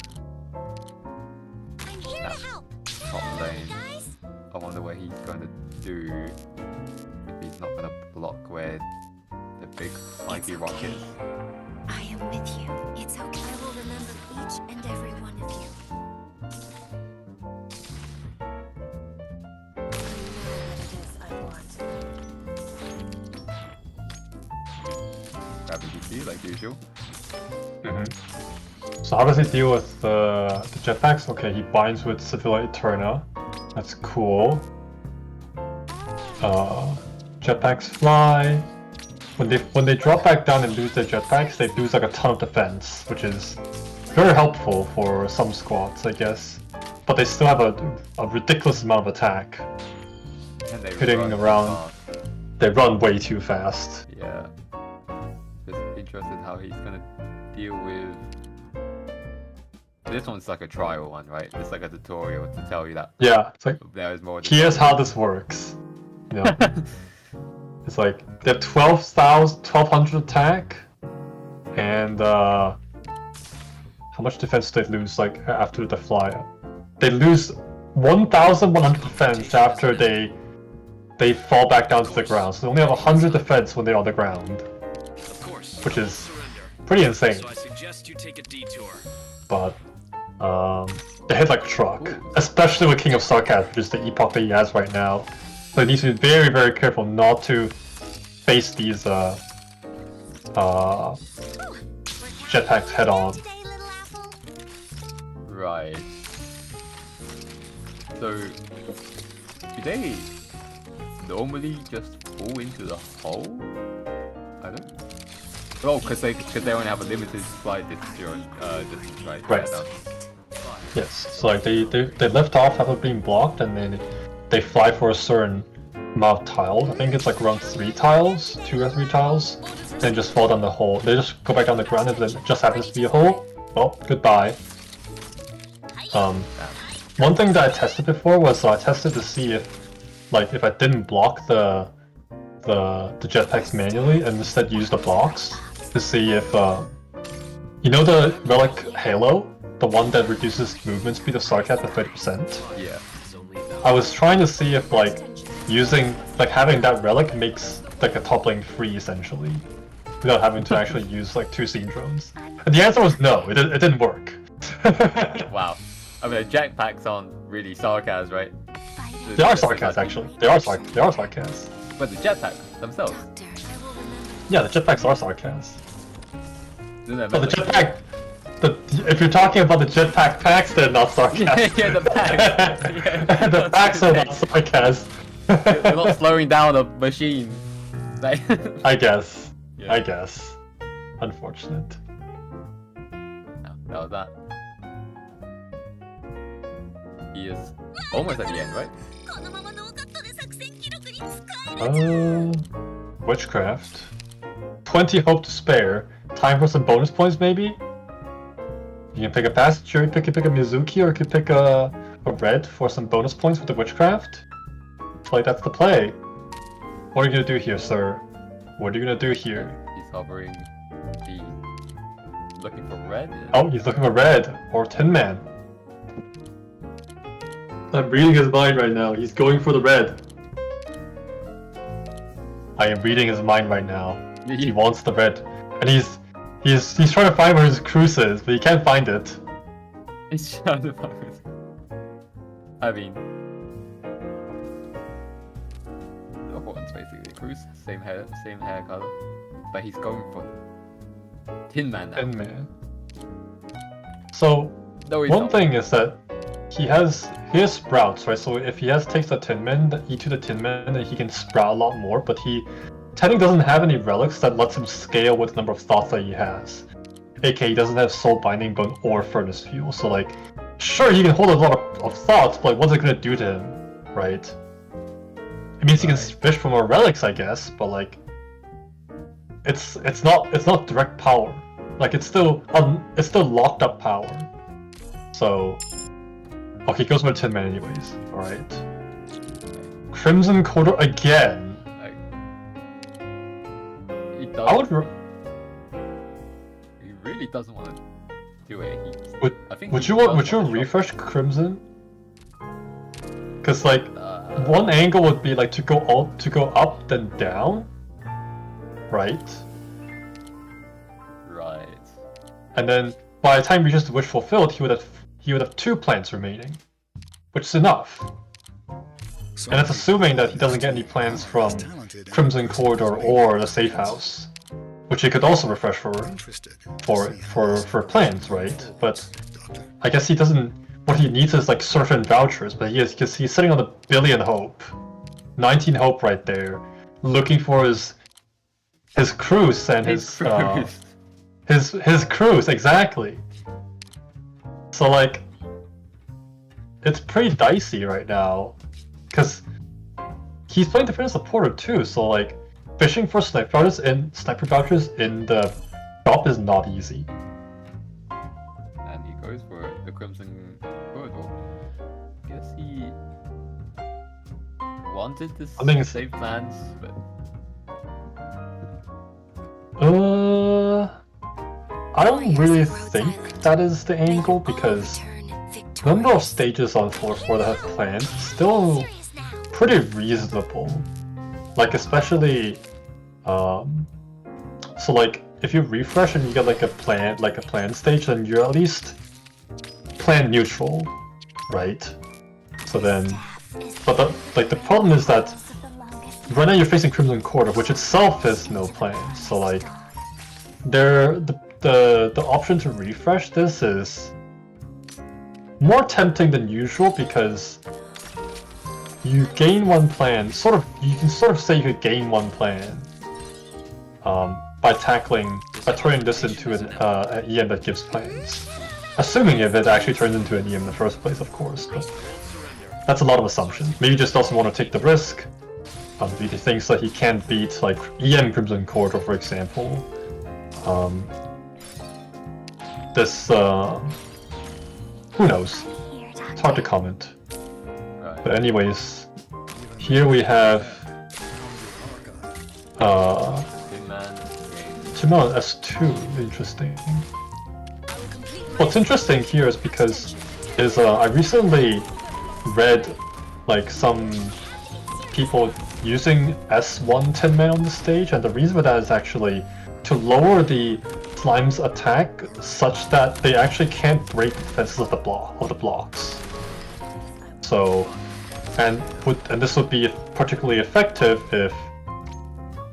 here to help.
top lane.
Guys,
I wonder what he's going to do if he's not going to block where the big spiky rock is.
I am with you. It's okay. I will remember each and every one of you. I know what it is I want.
Grabbing DC like usual.
So how does he deal with the jetpacks? Okay, he binds with Sevilla Eterna. That's cool. Jetpacks fly. When they drop back down and lose their jetpacks, they lose like a ton of defense, which is very helpful for some squads, I guess. But they still have a ridiculous amount of attack.
And they
Hitting
run
around.
fast.
They run way too fast.
Yeah. Just interested how he's gonna deal with. This one's like a trial one, right? It's like a tutorial to tell you that
Yeah, it's like,
there is more.
here's how this works. You know? It's like they have 1200 attack, and how much defense do they lose like after the fly? They lose 1100 defense after they fall back down to the ground. So they only have 100 defense when they're on the ground,
Of course.
which
no
is
surrender.
pretty insane.
So I suggest you take a detour.
But they hit like a truck,
Ooh.
especially with King of Sarkaz, which is the epoch that he has right now. So he needs to be very, very careful not to face these jetpacks head on.
Today, little apple.
Right. So, do they normally just fall into the hole? I don't. Oh, because they only have a limited flight distance, right?
Right.
Yeah,
Yes, so like they lift off after being blocked, and then they fly for a certain amount of tiles. I think it's like around 3 tiles, 2 or 3 tiles, and just fall down the hole. They just go back down the ground if it just happens to be a hole. Well, goodbye. One thing that I tested before was I tested to see if I didn't block the jetpacks manually and instead use the blocks to see if you know the relic Halo, the one that reduces movement speed of Sarkaz by 30%.
yeah.
I was trying to see if having that relic makes like a top lane free essentially, without having to actually use like 2 scene drones. And the answer was no, it didn't work.
Wow. I mean, jetpacks aren't really Sarkaz, right?
They are Sarkaz actually. They are Sarkaz.
But the jetpacks themselves.
Doctor, I will remember.
Yeah, the jetpacks are Sarkaz.
Isn't that
But the
like-
jetpack, if you're talking about the jetpack packs, they're not Sarkaz.
Yeah, the packs. Yeah.
The packs are not Sarkaz.
They're not slowing down a machine. Like,
I guess.
Yeah.
I guess. Unfortunate.
No, that was that. He is almost at the end, right?
このままノーカットで作戦記録に使える。
Witchcraft. 20 hope to spare. Time for some bonus points, maybe? You can pick a passenger, you can pick a Mizuki, or you can pick a red for some bonus points with the Witchcraft. Like, that's the play. What are you gonna do here, sir? What are you gonna do here?
He's hovering. He's looking for red.
Oh, he's looking for red, or Tin Man. I'm reading his mind right now. He's going for the red. I am reading his mind right now. He wants the red, and he's trying to find where his cruise is, but he can't find it.
He's trying to find it. I mean, the horns basically. Cruz, same hair color, but he's going for Tin Man now.
Tin Man. So
No, he's
one
not.
thing is that he has sprouts, right? So if he takes the Tin Man, E2 the Tin Man, then he can sprout a lot more. But he technically doesn't have any relics that lets him scale with the number of thoughts that he has. AK, he doesn't have Soul Binding Bone or Furnace Fuel. So like, sure, he can hold a lot of thoughts, but like, what's it gonna do to him, right? It means he can fish for more relics, I guess, but like, it's not direct power. Like it's still locked up power. So, okay, he goes with Tin Man anyways. All right. Crimson Quarter again.
He
I would.
He really doesn't want to do it.
With
think.
Would
he
you
does
would you
want to
refresh Crimson? Cause like
shop.
one angle would be like to go up then down, right?
Right.
And then by the time he reaches the wish fulfilled, he would have 2 plants remaining, which is enough. And it's assuming that he doesn't get any plans from Crimson Corridor or the safe house, which he could also refresh for plans, right? But I guess he doesn't. What he needs is like certain vouchers, but because he's sitting on a billion hope, 19 hope right there, looking for his cruise and his cruise exactly. So like, it's pretty dicey right now, because he's playing defensive supporter too. So like, fishing for sniper vouchers in the shop is not easy.
And he goes for the Crimson Corridor. Guess he wanted to
I think it's-
save plans, but
I don't really think that is the angle, because the number of stages on 4-4 that have plans is still pretty reasonable. Like especially, so like if you refresh and you get like a plan stage, then you're at least plan neutral, right? So then, but the problem is that right now you're facing Crimson Corridor, which itself has no plans. So like, the option to refresh this is more tempting than usual, because you gain 1 plan. You can sort of say you could gain 1 plan by turning this into an EM that gives plans. Assuming if it actually turns into an EM in the first place, of course. But that's a lot of assumption. Maybe he just doesn't want to take the risk. He thinks that he can't beat like EM Crimson Corridor, for example. Who knows? It's hard to comment.
right.
But anyways, here we have
Tin Man game.
S2. Interesting. What's interesting here is because I recently read like some people using S1 Tin Man on the stage, and the reason for that is actually to lower the slime's attack such that they actually can't break the defenses of the blocks. So, and this would be particularly effective if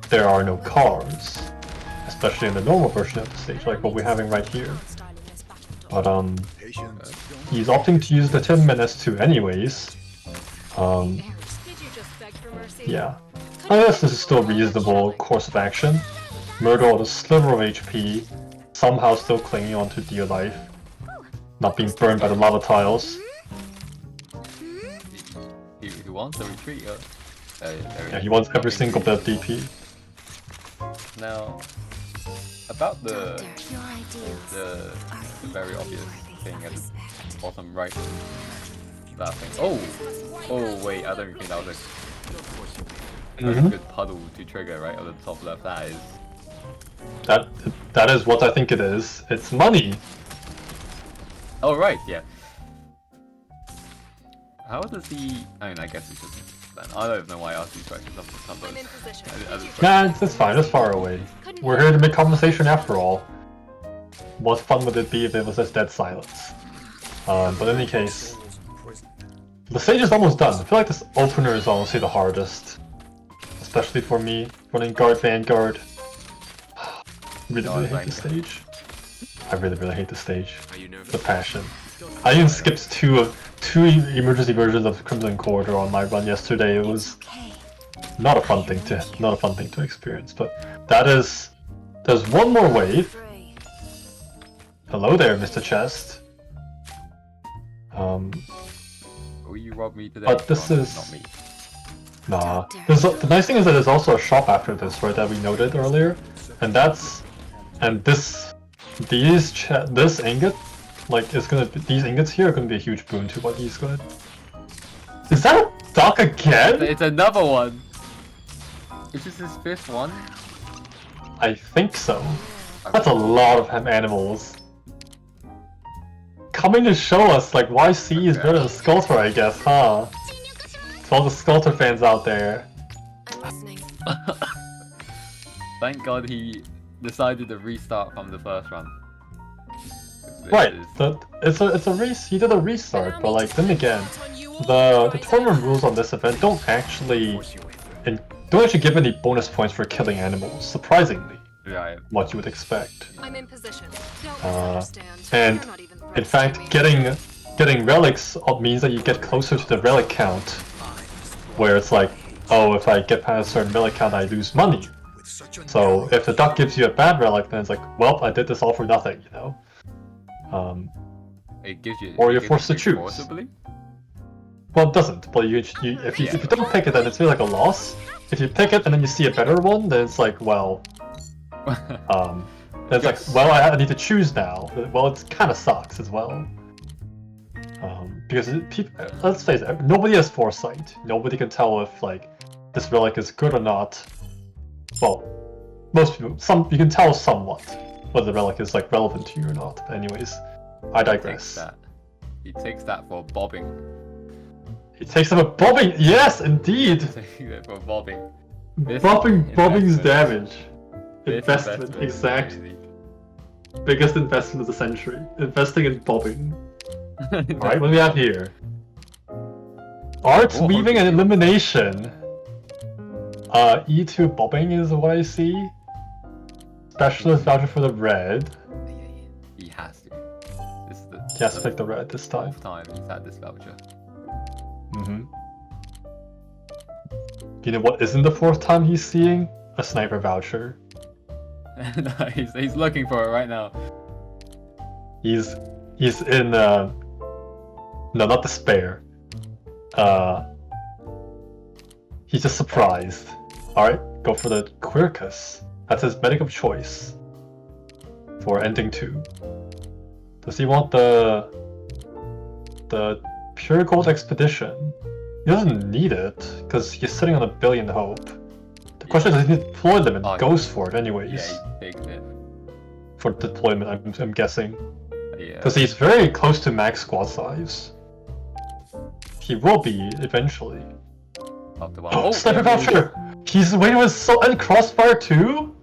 there are no cars, especially in the normal version of the stage, like what we're having right here. But he's opting to use the Tin Man S2 anyways. Yeah, I guess this is still a reasonable course of action. Murder all the sliver of HP, somehow still clinging onto dear life, not being burned by the lava tiles.
He wants a retreat.
Yeah, he wants every single bit of DP.
Now, about the very obvious thing at the bottom right. That thing. Oh wait, I don't think that was a very good puddle to trigger right on the top left. That is.
That is what I think it is. It's money.
Oh right, yeah. How does he? I mean, I guess it's just. I don't know why I asked these questions.
Nah, it's fine. It's far away. We're here to make conversation after all. What fun would it be if it was just dead silence? But in any case, the stage is almost done. I feel like this opener is honestly the hardest, especially for me running guard Vanguard. Really hate the stage. I really hate the stage. The passion. I even skipped two emergency versions of Crimson Corridor on my run yesterday. It was not a fun thing to experience. But there's one more wave. Hello there, Mr. Chest.
Will you rob me today?
But this is
not me.
Nah. The nice thing is that there's also a shop after this, right? That we noted earlier, this ingot, like, these ingots here are gonna be a huge boon to what he's gonna. Is that a duck again?
It's another one. Is this his 5th one?
I think so. That's a lot of animals. coming to show us like why C is better than Sculptor, I guess, huh? To all the Sculptor fans out there.
I'm listening.
Thank God he decided to restart from the first run. This
Right,
is-
it's a race. He did a restart, but like then again, the tournament rules on this event don't actually give any bonus points for killing animals. Surprisingly,
Right.
what you would expect.
I'm in position. Don't
Uh,
misunderstand.
and
You're not even
in
close
fact,
to me.
getting relics means that you get closer to the relic count, where it's like, oh, if I get past a certain relic count, I lose money. So if the duck gives you a bad relic, then it's like, well, I did this all for nothing, you know.
It gives you.
Or
it
you're
gives
forced to
you
choose.
forcibly?
Well, it doesn't. But if you don't pick it, then it's really like a loss. If you pick it and then you see a better one, then it's like, well, then it's like, well, I need to choose now. Well, it kind of sucks as well. Because let's face it, nobody has foresight. Nobody can tell if like this relic is good or not. Well, most people, you can tell somewhat whether the relic is like relevant to you or not. But anyways, I digress.
He takes that for bobbing.
He takes up a bobbing. Yes, indeed.
Takes it for bobbing. This
Bobbing's
investment-
damage.
this
Investment,
is
exact.
crazy.
Biggest investment of the century. Investing in bobbing. Alright, what do we have here? Arts,
Oh,
weaving,
okay.
and elimination. E2 bobbing is what I see. Specialist voucher for the red.
He has to. This is the
He has to pick the red this time.
fourth time he's had this voucher.
You know what isn't the fourth time he's seeing? A sniper voucher.
No, he's looking for it right now.
He's in no, not despair. He's just surprised. Alright, go for the Quirkus. That's his medic of choice. For ending 2. Does he want the Pure Gold Expedition? He doesn't need it, because he's sitting on a billion hope. The question is, does he deploy them and goes for it anyways?
Yeah, he takes it.
For deployment, I'm guessing.
Yeah.
Because he's very close to max squad size. He will be eventually.
After one.
Oh, sniper
there he is.
voucher! He's waiting with and Crossfire too?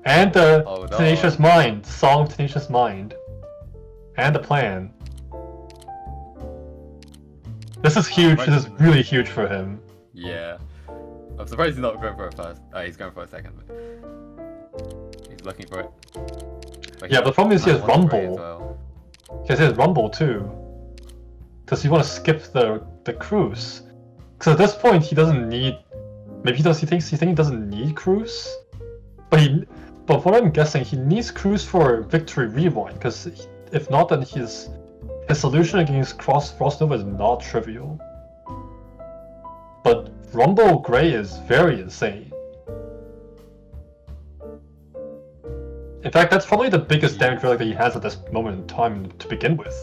And the
Oh, no.
Tenacious Mind. Song Tenacious Mind. And the plan. This is huge. This is really huge for him.
Yeah. I'm surprised he's not going for it first. He's going for a second, but he's looking for it. But
Yeah, but the problem is he has
might want to grey
Rumble.
as well.
He has Rumble too. Does he want to skip the cruise? Because at this point he doesn't need. Maybe he does. He thinks he doesn't need cruise. But what I'm guessing, he needs cruise for Victory Rewind. Because if not, then his solution against Frostnova is not trivial. But Rumble Grey is very insane. In fact, that's probably the biggest damage relic that he has at this moment in time to begin with.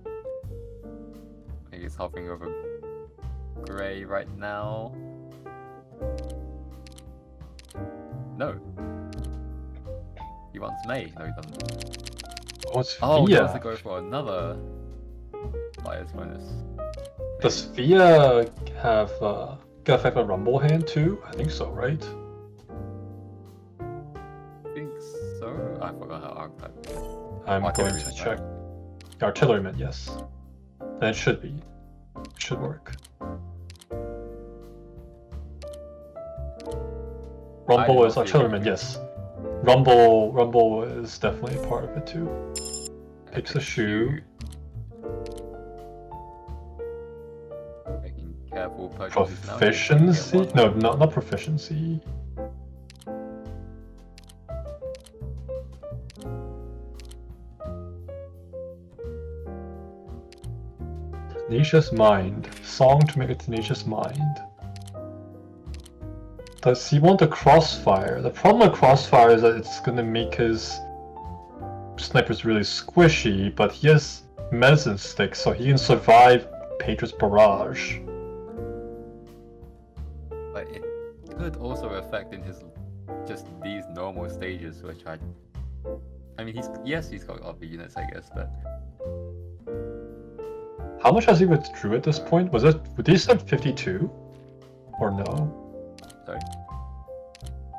I think he's hovering over grey right now. No. He wants May. No, he doesn't.
Oh, it's
Oh, he
Via.
wants to go for another flyer's bonus.
Does Via have get effect on Rumble Hand too? I think so, right?
I think so. I forgot how archetype is.
I'm going to
Artilleryman,
check. Artilleryman, yes. And it should be. It should work. Rumble is
don't see
Artilleryman, yes. Rumble is definitely a part of it too. Picks a shoe.
Making careful purchases now.
Proficiency? No, not proficiency. Tenacious Mind. Song to make a Tenacious Mind. Does he want a Crossfire? The problem with Crossfire is that it's gonna make his snipers really squishy, but he has Medicine Stick, so he can survive Patriot's Barrage.
But it could also affect in his just these normal stages, which I I mean, he's got other units, I guess, but
How much has he withdrew at this point? Would he send 52? Or no?
sorry.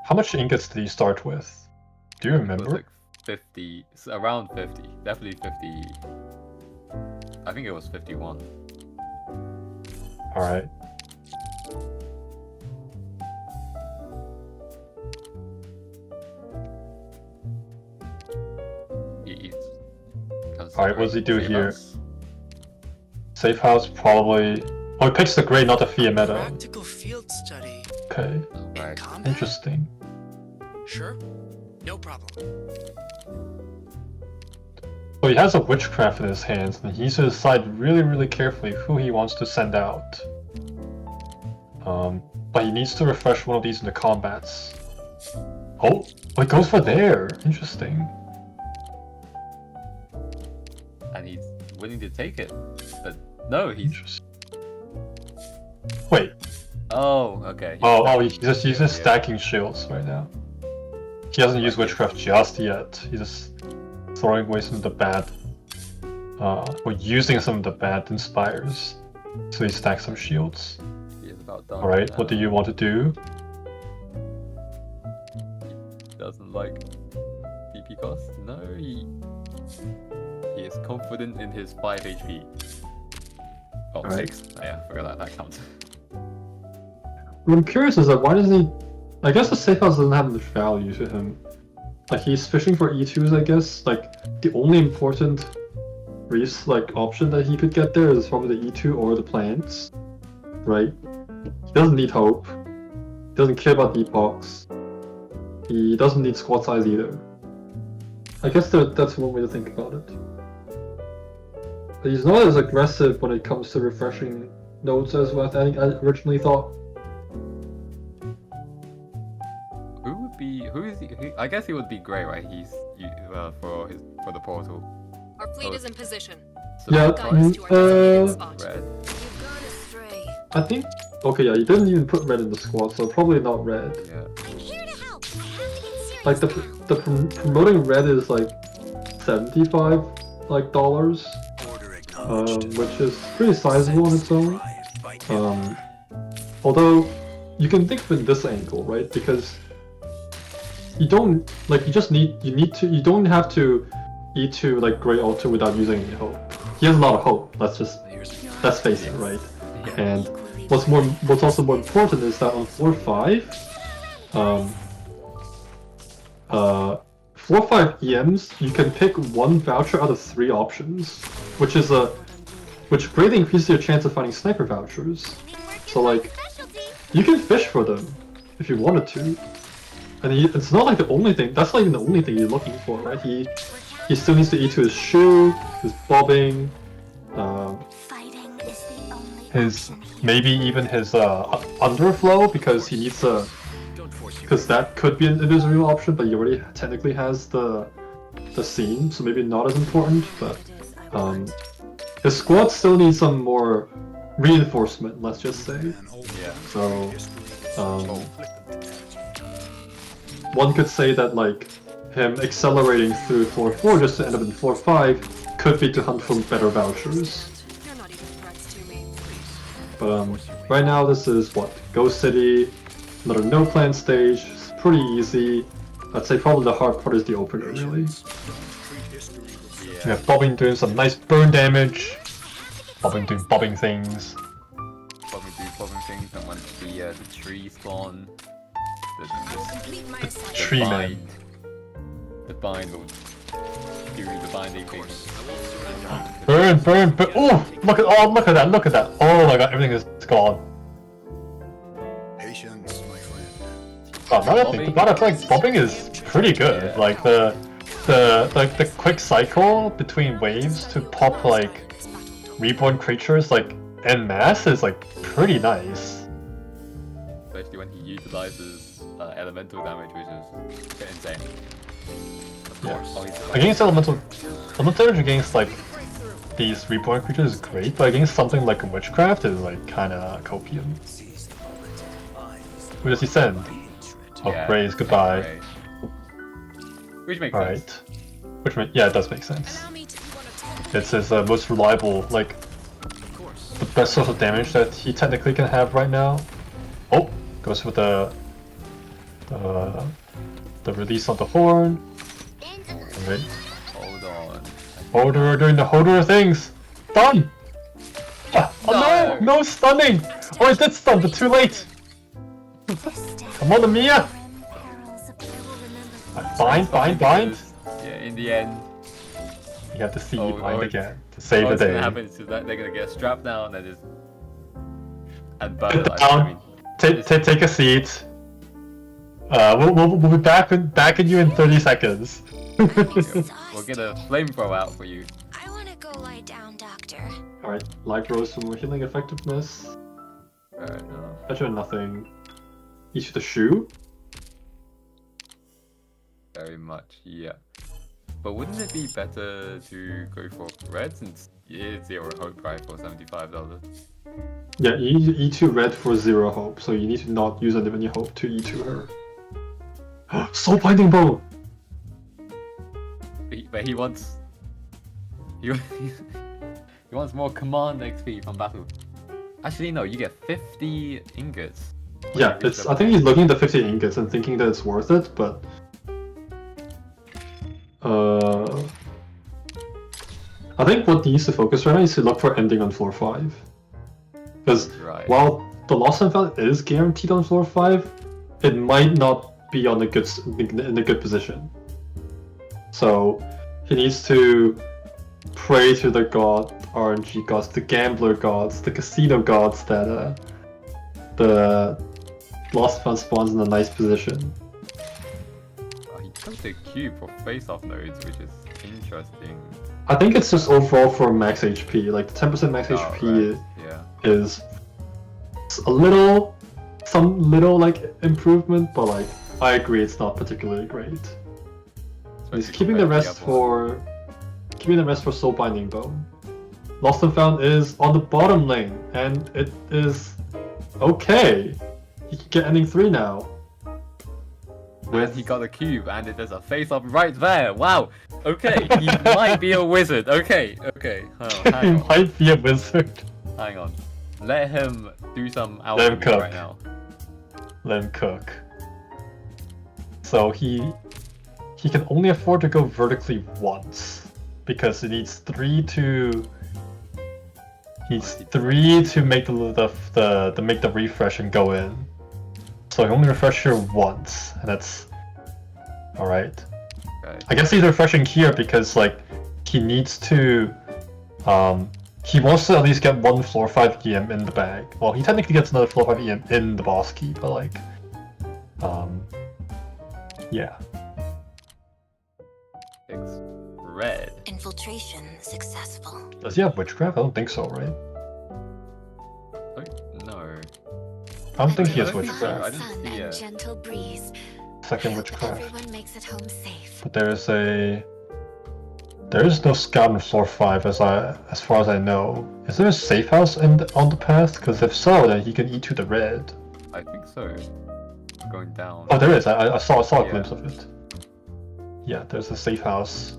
How much ingots did he start with? Do you
It was
remember?
like 50, around 50, definitely 50. I think it was 51.
Alright. Alright, what does he do here? Safe house, probably... Oh, he picks the gray, not the Fiametto.
Practical field study.
Okay,
Right.
Combat?
interesting.
Sure. No problem.
So he has a witchcraft in his hands, and he needs to decide really, really carefully who he wants to send out. But he needs to refresh one of these into combats. Oh, it goes for there. Interesting.
And he's willing to take it, but no, he's.
Interesting. Wait.
Oh, okay.
Oh, he's just stacking shields right now. He hasn't used witchcraft just yet. He's just throwing away some of the bad, or using some of the bad inspires. So he stacks some shields.
He is about done.
Alright, what do you want to do?
He doesn't like PP cost. No, he is confident in his 5 HP. Oh,
Alright.
6. Oh, yeah, I forgot that counts.
What I'm curious is that why doesn't he... I guess the safe house doesn't have much value to him. Like, he's fishing for E2s, I guess. Like, the only important option that he could get there is probably the E2 or the plants. Right? He doesn't need hope. He doesn't care about epochs. He doesn't need squad size either. I guess that's one way to think about it. But he's not as aggressive when it comes to refreshing nodes as what I originally thought.
Who is he? I guess he would be grey, right? He's for the portal.
Our fleet
Oh.
is in position.
So
Yeah,
Guide us to our designated spot.
red.
You've gone astray.
I think... Okay, yeah, you didn't even put red in the squad, so probably not red.
Yeah.
I'm here to help. I have to get serious
Like, promoting red is like $75 dollars,
Order acknowledged.
which is pretty sizable on its own. Although, you can think of it this angle, right? Because you don't, like, you don't have to E2 like Grey Altar without using any hope. He has a lot of hope, let's face it, right? And what's also more important is that on floor 5, floor 5 EMs, you can pick one voucher out of 3 options, which greatly increases your chance of finding sniper vouchers. So like, you can fish for them if you wanted to, and it's not like the only thing. That's not even the only thing you're looking for, right? He still needs to eat to his shoe, his bobbing,
Fighting is the only
his
option here.
maybe even his underflow, because he needs a.
Don't force your
Because that could be an individual option, but he already technically has the scene, so maybe not as important. But his squad still needs some more reinforcement. Let's just say.
Yeah.
So one could say that like him accelerating through floor 4 just to end up in floor 5 could be to hunt for better vouchers.
You're not even threats to me.
But right now this is what? Ghost City, another no plan stage. It's pretty easy. I'd say probably the hard part is the opener, really. We have Bobbing doing some nice burn damage. Bobbing doing bobbing things.
Bobbing things, and when the tree spawn,
Complete my
the
assignment.
Tree man.
bind, the bind will do the binding thing.
Burn, burn, burn! Oh, look at that! Oh my god, everything is gone.
Patience, my friend.
Oh, now that I think about it, like bobbing is pretty good.
Yeah.
Like the quick cycle between waves to pop like reborn creatures like en masse is like pretty nice.
Especially when he utilizes elemental damage, which is a bit insane. Of
Yeah.
course. Oh, he's
Against elemental damage against like these reborn creatures is great, but against something like witchcraft is like kinda copium. Who does he send? Oh,
Yeah,
Grace, goodbye.
Gray. Which makes sense.
Alright. Which yeah, it does make sense.
Allow me to want to top
It's his most reliable, like
Of course.
the best source of damage that he technically can have right now. Oh, goes with the release on the horn. Alright.
Hold on.
Holder doing the holder things! Done! Ah, oh no! No stunning! Oh, it did stun, but too late! Come on, Mia! Bind, bind, bind!
Yeah, in the end,
You have to see
Oh,
bind
oh,
again to save the
what's gonna
day.
happen is that they're gonna get strapped down and just and burn
Sit
alive.
down.
I mean,
Take a seat. We'll be back in you in 30 seconds.
we'll get a flamethrower out for you.
I want to go lie down, Doctor.
Alright, life rose for more healing effectiveness.
Fair enough.
Better than nothing. Each of the shoe?
Very much, yeah. But wouldn't it be better to go for red since it is zero hope, right, for $75?
Yeah, you need E2 red for 0 hope, so you need to not use any hope to E2 her. Soul Binding Bone!
But he wants... He wants more command XP from battle. Actually, no, you get 50 ingots. when
Yeah,
you reach
I think he's looking at the 50 ingots and thinking that it's worth it, but... I think what he needs to focus right now is to look for ending on floor 5. Because
Right.
while the Lost and Found is guaranteed on floor 5, it might not be on in a good position. So he needs to pray to the RNG gods, the gambler gods, the casino gods that the Lost and Found spawns in a nice position.
Oh, he took the cube for face-off nodes, which is interesting.
I think it's just overall for max HP. Like the 10% max
Oh,
HP
right. Yeah.
is some little like improvement, but like I agree it's not particularly great. He's
Especially
keeping the
compared to
rest
other ones.
for Soul Binding Bone. Lost and Found is on the bottom lane, and it is okay. He can get ending 3 now.
And he got a cube, and there's a face-off right there. Wow. Okay, he might be a wizard. Okay.
He
Hang on.
might be a wizard.
Hang on. Let him do some
him
alchemy
cook.
right now.
Let him cook. So he can only afford to go vertically once because he needs 3 to make the refresh and go in. So he only refresh here once, and that's alright.
Okay.
I guess he's refreshing here because like he needs to he wants to at least get 1 floor 5 EM in the bag. Well, he technically gets another floor 5 EM in the boss key, but like yeah.
It's red.
Infiltration successful.
Does he have witchcraft? I don't think so, right?
Oh, no.
I don't think he has
I don't think so.
witchcraft.
I didn't
Sun
see
and
it.
gentle breeze.
Second
Hope
witchcraft.
everyone makes it home safe.
But there is no scout on floor 5 as far as I know. Is there a safe house on the path? Because if so, then he can E2 the red.
I think so. Going down.
Oh, there is. I saw a
Yeah.
glimpse of it. Yeah, there's a safe house,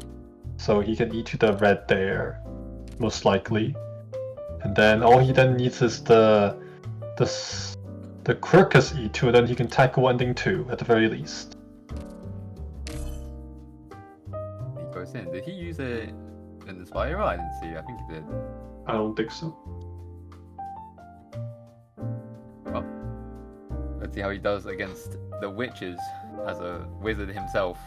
so he can E2 the red there, most likely. And then all he then needs is the Crocus E2, and then he can tackle ending 2 at the very least.
He goes in. Did he use it in the spiral? I didn't see. I think he did.
I don't think so.
Well, let's see how he does against the witches as a wizard himself.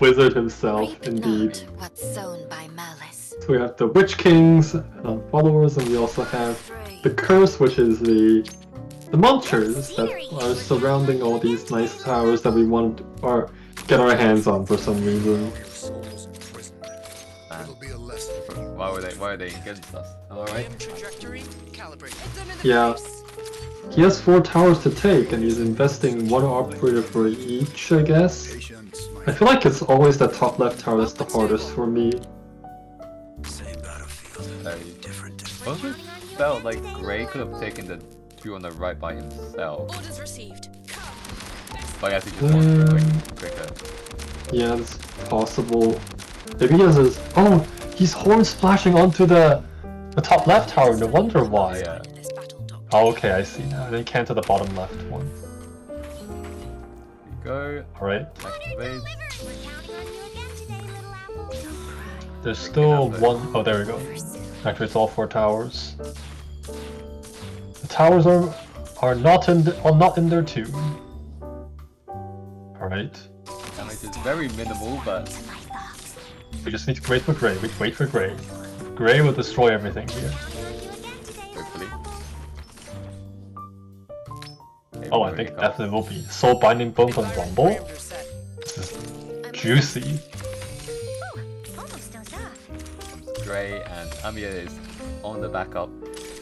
Wizard himself,
Reap
indeed.
not what's sown by malice.
So we have the Witch Kings followers, and we also have the Curse, which is the monsters that are surrounding all these nice towers that we want or get our hands on for some reason.
Your soul's imprisoned. It'll be a lesson for you.
Why are they against us? Alright.
Rim trajectory calibrated.
Yeah. He has 4 towers to take, and he's investing 1 operator for each, I guess.
Patience,
I feel like it's always the top left tower that's the hardest for me.
Same battlefield, different.
Also felt like Gray could have taken the 2 on the right by himself.
Orders received.
But I guess he just wants to like quicker.
Yeah, it's possible. Maybe he has his. Oh, he's horn splashing onto the top left tower. No wonder why.
Yeah.
In this battle, Doctor.
Oh, okay, I see now. Then can to the bottom left one.
Go.
Alright.
Activate.
We're counting on you again today, little apple. Don't cry.
There's still one. Oh, there we go. Actually, it's all 4 towers. The towers are not in their tune. Alright.
Damage is very minimal, but
To my thoughts.
We just need to wait for Gray. Wait for Gray. Gray will destroy everything here.
hopefully.
Oh, I think definitely will be. Soul Binding Bone from Rumble?
Parameters set.
This is juicy.
Almost dozed off.
Gray and Amia is on the backup.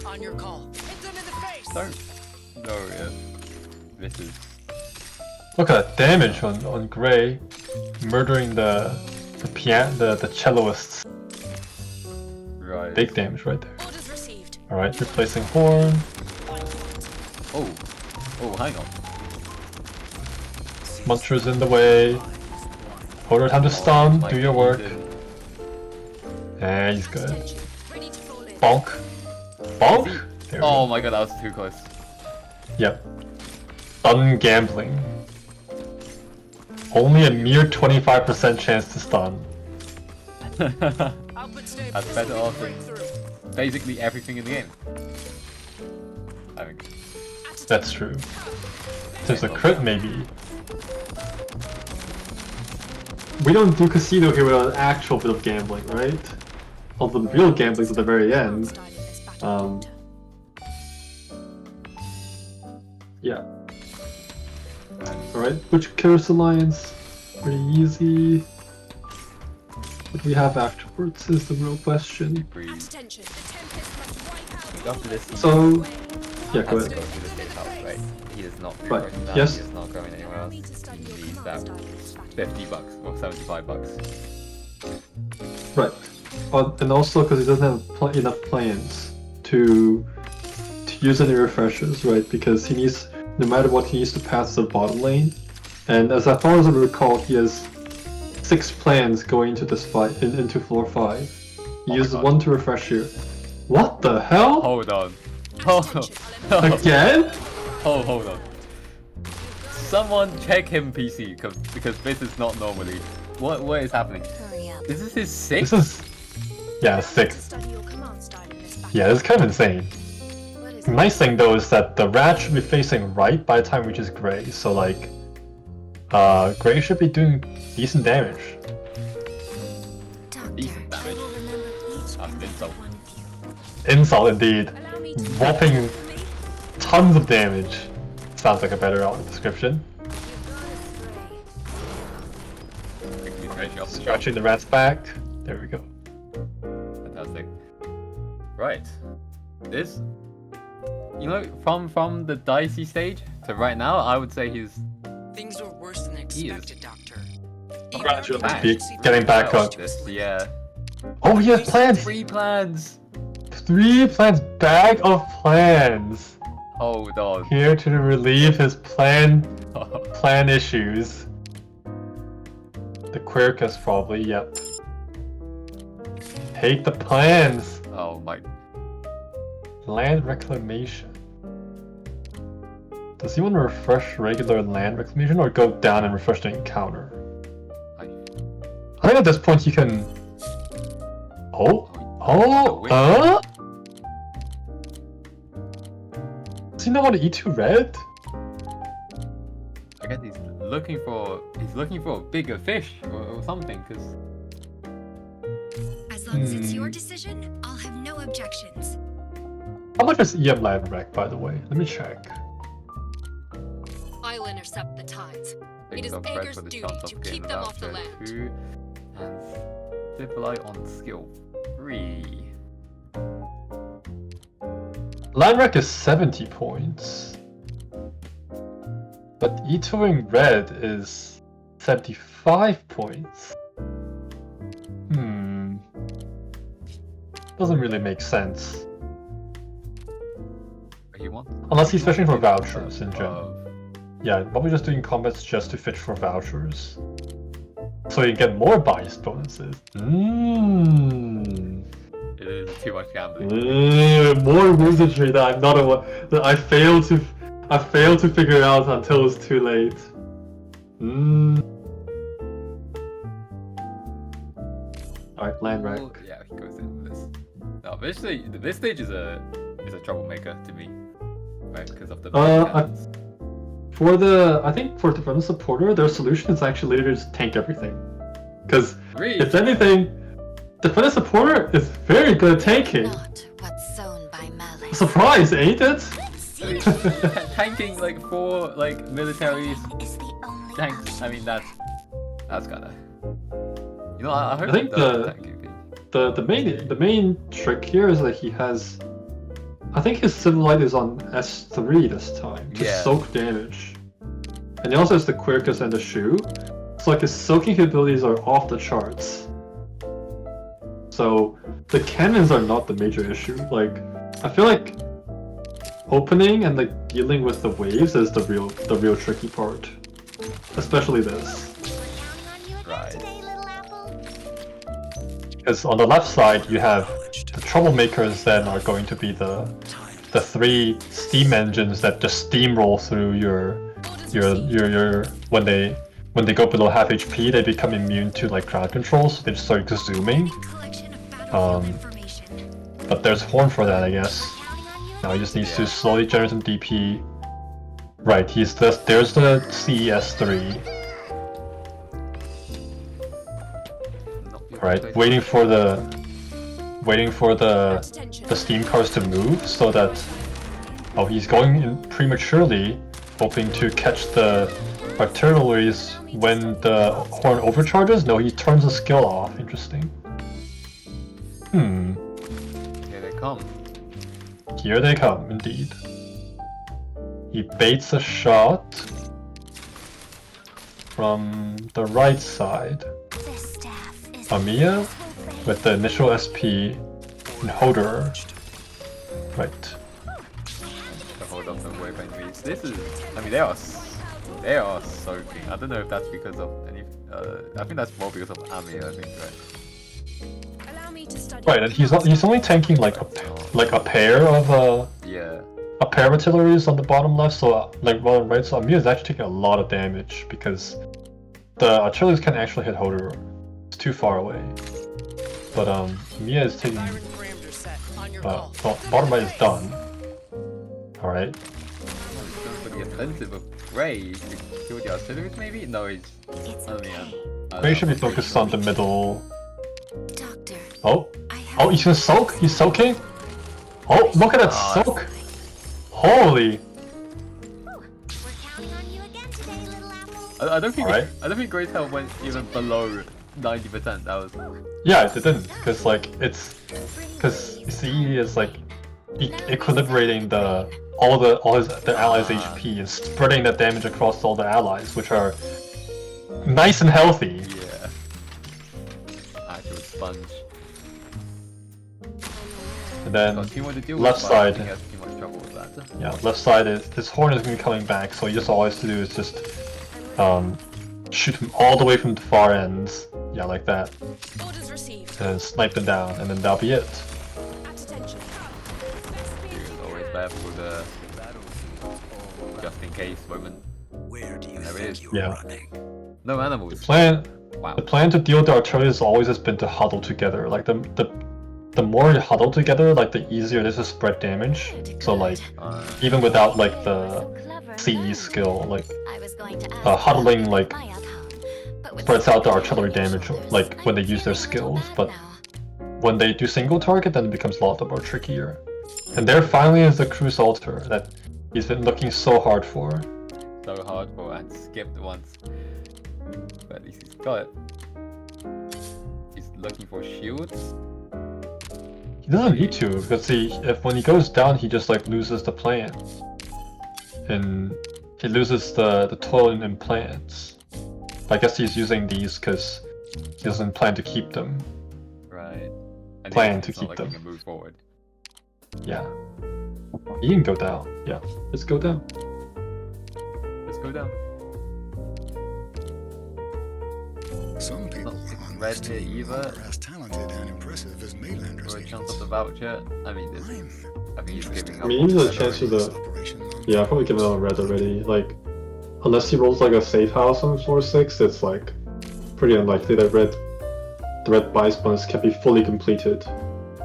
On your call. Hit them in the face.
Don't know if this is
Look at that damage on Gray, murdering the celloists.
right.
Big damage right there.
Orders received.
Alright, replacing Horn.
Oh, hang on.
Muncher's in the way. Order time to stun,
Like,
do your work.
he's in-
And he's good.
Attention. Ready to fall in.
Bonk. Bonk? There we
Oh
go.
my god, that was too close.
Yep. Stun gambling. Only a mere 25% chance to stun.
Output stable.
That's better off than
Breakthrough.
basically everything in the game. I think.
That's true. There's a crit maybe. We don't do casino here without an actual bit of gambling, right? Although the real gambling's at the very end.
Style in this battle,
Um,
Doctor.
Yeah. Alright, which Curse Alliance? Pretty easy. What do we have afterwards is the real question.
Breathe.
At attention. The Tempest must wipe out
After this, he
So, yeah, go
has to
ahead.
go to the safe house, right? He does not be
Right,
going that.
yes.
He is not going anywhere else.
Me to study
He
your
needs
command
that
style in this battle.
50 bucks or 75 bucks.
Right. And also because he doesn't have enough plans to use any refreshers, right? Because he needs, no matter what, he needs to pass the bottom lane. And as far as I recall, he has 6 plans going into this fight, into floor 5. He
my
uses
God.
1 to refresh here. What the hell?
Hold on.
At
Hold
attention.
on.
Again?
Hold on. Someone check him PC, because this is not normally. What is happening?
Hurry up.
Is this his 6th?
This is... Yeah,
To
6.
study your command style in this battle.
Yeah, it's kind of insane.
What is
The nice thing though is that the rat should be facing right by the time it reaches Gray, so like... Gray should be doing decent damage.
Doctor,
Decent
I
damage.
will remember each
That's
and
insult.
every one of you.
Insult indeed.
Allow me to
Whopping tons of damage. Sounds like a better description. Stretching the rat's back. There we go.
Fantastic. Right. This, you know, from the dicey stage to right now, I would say he's
Things were worse than
He is.
expected, Doctor.
Congratulations,
back.
Pete. Getting back up.
this, yeah.
Oh, he has plans!
3 plans.
3 plans. Bag of plans.
Hold on.
Here to relieve his plan issues. The Quercus probably, yep. Hate the plans.
Oh my.
Land reclamation. Does he want to refresh regular land reclamation or go down and refresh the encounter?
I
I think at this point he can. Oh,
wait.
Does he not want to eat 2 red?
I guess he's looking for a bigger fish or something, because
As long as it's your
Hmm.
decision, I'll have no objections.
How much is EM land rec, by the way? Let me check.
I'll intercept the tides. It is
bread
Ager's
for the
duty
chance
to
of
keep
getting
them
without
off the
bread
land.
2, and Stipulate on skill 3.
Land rec is 70 points. But E2ing red is 75 points. Doesn't really make sense.
He wants.
Unless he's
he wants
fishing for
to do
vouchers in
of-
general. Yeah, probably just doing combats just to fish for vouchers. so you get more bias bonuses.
It is too much gambling.
More wizardry that I'm not aware that I failed to figure out until it's too late. Alright, land wreck.
Well, yeah, he goes in with this. No, this stage is a troublemaker to me, right? Because of the cannons.
I think for the supporter, their solution is actually literally just tank everything. Because
Really?
if anything, the defender supporter is very good at tanking.
Not what's sown by malice.
Surprise, ain't it?
Tanking like 4 like militaries
Is the only
tanks.
option.
I mean that's kinda. You know, I heard
I think
the tanking thing.
the main trick here is that he has. I think his Civil Light is on S3 this time to
Yeah.
soak damage, and he also has the Quirkus and the Shoe. So like his soaking capabilities are off the charts. So the cannons are not the major issue. Like I feel like opening and like dealing with the waves is the real tricky part, especially this.
Right.
Because on the left side you have the troublemakers then are going to be the 3 steam engines that just steamroll through your when they go below half HP they become immune to like crowd control, so they just start zooming. But there's Horn for that, I guess. Now he just needs to slowly generate some DP. Right, there's the CES3. Right, waiting for the steam cars to move so that he's going in prematurely, hoping to catch the artilleries when the horn overcharges. No, he turns the skill off. Interesting.
Here they come.
Here they come, indeed. He baits a shot from the right side.
This staff is
Amiya with the initial SP and Hodor. Right.
The hold up the waypoint reads. This is. I mean, they are soaking. I don't know if that's because of any. I think that's more because of Ami. I think, right?
Allow me to study.
Right, and he's only tanking like a pair of
Yeah.
a pair of artilleries on the bottom left. So like bottom right. So Amiya is actually taking a lot of damage because the artilleries can't actually hit Hodor. It's too far away. But Amiya is taking.
Byron parameter set. On your call.
Well, bottom right is done. All right.
Going for the offensive of Ray to kill the artilleries, maybe? No, he's only
Ray should be focused on the middle.
Doctor.
Oh,
I have
he's gonna soak. He's soaking. Oh, look at that soak! Holy!
We're counting on you again today, little apple.
I don't think
Alright.
I don't think Gray's health went even below 90%. That was
Yeah, it didn't, because like because CE is like equilibrating all the allies' HP and spreading that damage across all the allies, which are nice and healthy.
yeah. Actual sponge.
And then
Got too much to deal
left
with, but I
side.
think he has too much trouble with that.
Yeah, left side is this horn is gonna be coming back, so just all he has to do is just shoot him all the way from the far ends. Yeah, like that.
Orders received.
And snipe them down, and then that'll be it.
At attention.
It's always bad for the just in case moment.
Where do you
And there
think
is.
you're
Yeah.
running?
No animals. Wow.
The plan to deal with the artillery has always just been to huddle together. Like the more you huddle together, like the easier it is to spread damage. So like even without like the CE skill, like
I was going to
huddling like
my outcome, but with
spreads out the
so
artillery
many
damage
shoulders,
like when they
I'm
use their
feeling
skills,
bad
but
now.
when they do single target, then it becomes a lot more trickier. And there finally is the Cruise Altar that he's been looking so hard for.
So hard for and skipped once. But at least he's got it. He's looking for shields.
He doesn't need to, because when he goes down, he just like loses the plant, and he loses the toil in plants. I guess he's using these because he doesn't plan to keep them.
Right. And
Plan
it's
to
not
keep
like
them.
He can move forward.
Yeah, he can go down. Yeah, let's go down.
Let's go down.
Some people
Not six
on
red
this
here
team
either.
are as talented and impressive as Mainlanders
For a chance
agents.
of the voucher. I mean, I think he's giving up.
I mean,
on
even the
red
chance
already.
of the... Yeah, I'll probably give it on red already. Like, unless he rolls like a safe house on floor 6, it's like pretty unlikely that the red bias bonus can be fully completed.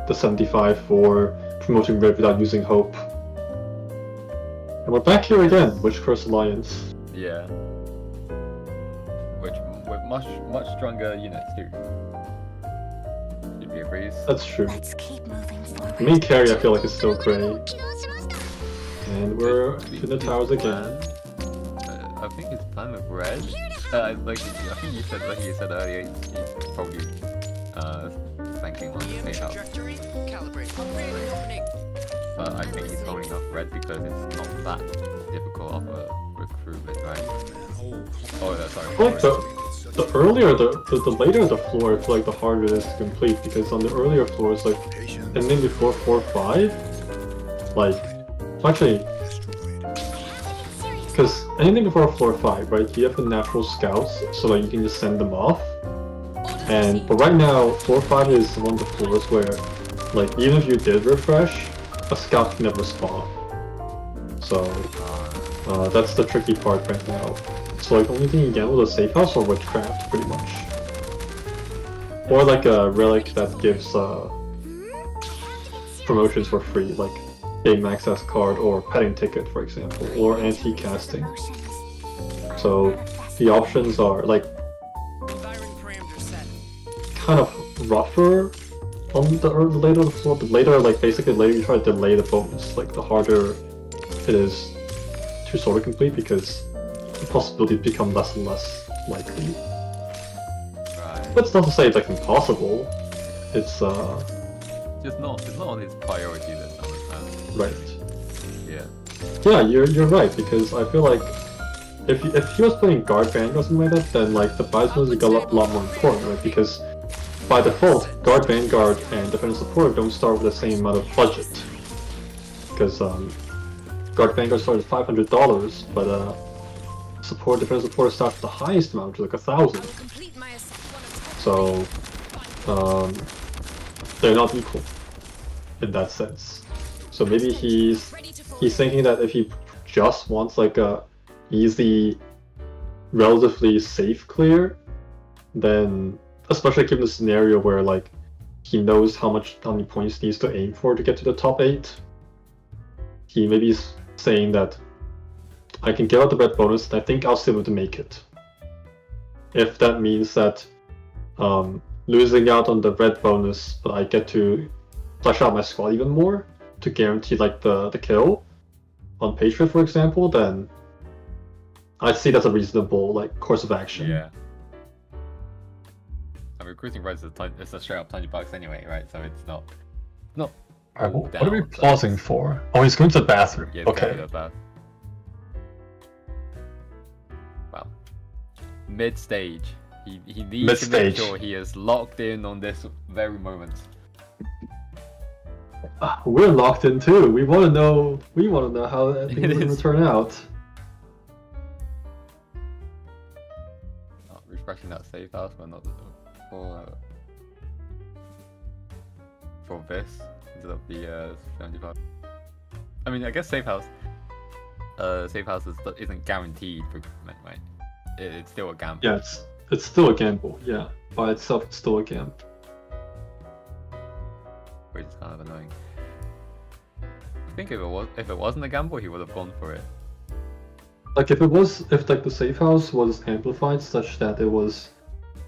The 75 for promoting red without using hope. And we're back here again, Witch Curse Alliance.
Yeah. Which with much stronger units too. Should be a breeze.
That's true.
Let's keep moving forward.
The main carry I feel like is still gray. And we're in the towers again.
I think his plan with red. I think you said earlier, he's probably thinking on the
EM
safe house.
trajectory. Calibrate. Upgrading opening.
But I think he's holding off red because it's not that difficult of a recruitment, right? Oh, no, sorry.
I like the earlier, the later the floor, I feel like the harder it is to complete, because on the earlier floors, like, anything before 4-5, like, actually, because anything before floor 5, right, you have the natural scouts, so like you can just send them off, but right now, floor 5 is one of the floors where, like, even if you did refresh, a scout can never spawn. So, that's the tricky part right now. So like, only thing you get was a safe house or witchcraft, pretty much. Or like a relic that gives promotions for free, like game access card or petting ticket, for example, or anti-casting. So the options are like
Environ parameter set.
kind of rougher on the later the floor, but later, like basically later you try to delay the bonus, like the harder it is to sort of complete, because the possibilities become less and less likely.
Right.
But it's not to say it's like impossible. It's
It's not on his priority list, I understand.
right.
Yeah.
Yeah, you're right, because I feel like if he was playing guard vanguard or something like that, then like the bias bonus is a lot more important, right? Because by default, guard vanguard and defender support don't start with the same amount of budget. Because guard vanguard starts at $500, but support defender support starts at the highest amount, which is like 1,000.
Complete my
So they're not equal in that sense. So maybe he's thinking that if he just wants like a easy, relatively safe clear, then especially given the scenario where like he knows how many points he needs to aim for to get to the top 8, he maybe is saying that I can get out the red bonus and I think I'll still be able to make it. If that means that losing out on the red bonus, but I get to flesh out my squad even more to guarantee like the kill on Patriot, for example, then I see that's a reasonable like course of action.
Yeah. I mean, recruiting red is a straight up $20 anyway, right? So it's not.
Alright, what are we pausing for? Oh, he's going to the bathroom.
Yeah, it's
Okay.
going to go bad. Wow. Mid stage. He needs to make
Mid-stage.
sure he is locked in on this very moment.
We're locked in too. We want to know. We want to know how things are going to turn out.
Refreshing that safe house, but not for this instead of the 75. I mean, I guess safe house isn't guaranteed recruitment, right? It's still a gamble.
Yeah, it's still a gamble. Yeah, by itself, it's still a gamble.
Which is kind of annoying. I think if it wasn't a gamble, he would have gone for it.
Like if like the safe house was amplified such that it was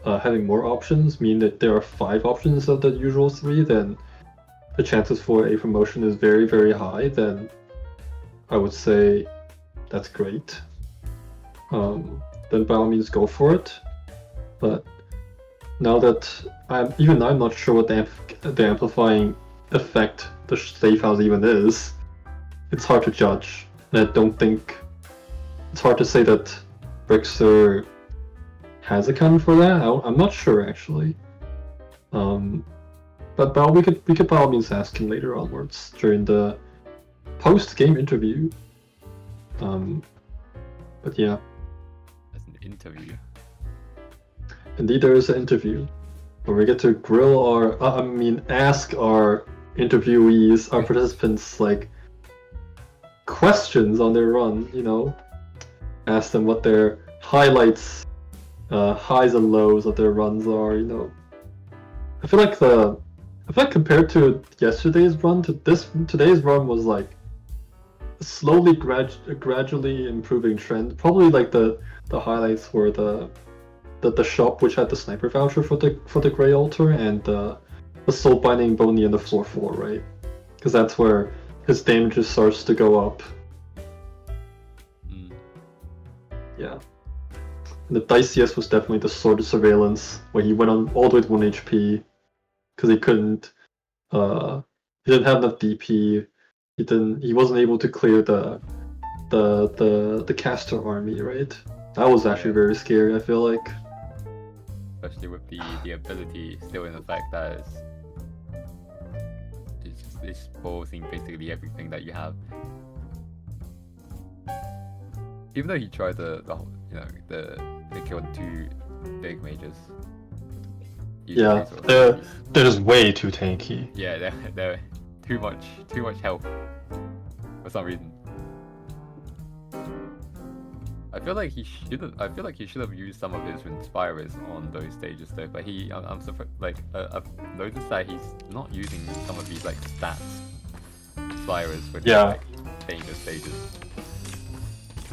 having more options, meaning that there are 5 options instead of the usual 3, then the chances for a promotion is very, very high. Then I would say that's great. Then by all means go for it. But now that I'm not sure what the amplifying effect the safe house even is, it's hard to judge. And I don't think it's hard to say that brickster has accounted for that. I'm not sure actually. But we could by all means ask him later onwards during the post-game interview. But yeah.
As an interview.
indeed there is an interview where we get to grill our, ask our interviewees, our participants, like, questions on their run, you know? Ask them what their highlights, highs and lows of their runs are, you know? I feel like compared to yesterday's run, to today's run was like slowly, gradually improving trend. Probably like the highlights were the shop which had the sniper voucher for the Grey Altar and the soul binding Boney in the floor 4, right? Because that's where his damage starts to go up. Yeah. And the diciest was definitely the Sword of Surveillance, where he went on all the way to 1 HP because he couldn't. He didn't have enough DP. He wasn't able to clear the caster army, right? That was actually very scary, I feel like.
Especially with the ability still in effect, that is exposing basically everything that you have. Even though he tried the kill 2 big mages.
Yeah, they're just way too tanky.
Yeah, they're too much health for some reason. I feel like he should have used some of his Inspirers on those stages though. But I'm surprised. Like I've noticed that he's not using some of these like stats Inspirers for these, like dangerous stages.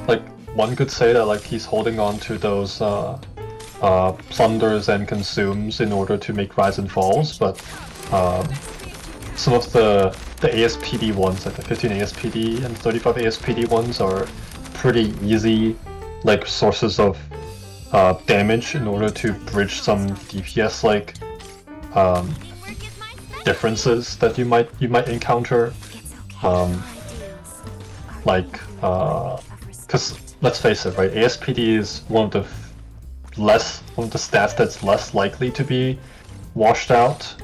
Like one could say that like he's holding on to those plunders and consumes in order to make rise and falls, but some of the ASPD ones, like the 15 ASPD and 35 ASPD ones, are pretty easy like sources of damage in order to bridge some DPS like differences that you might encounter. Because let's face it, right? ASPD is one of the stats that's less likely to be washed out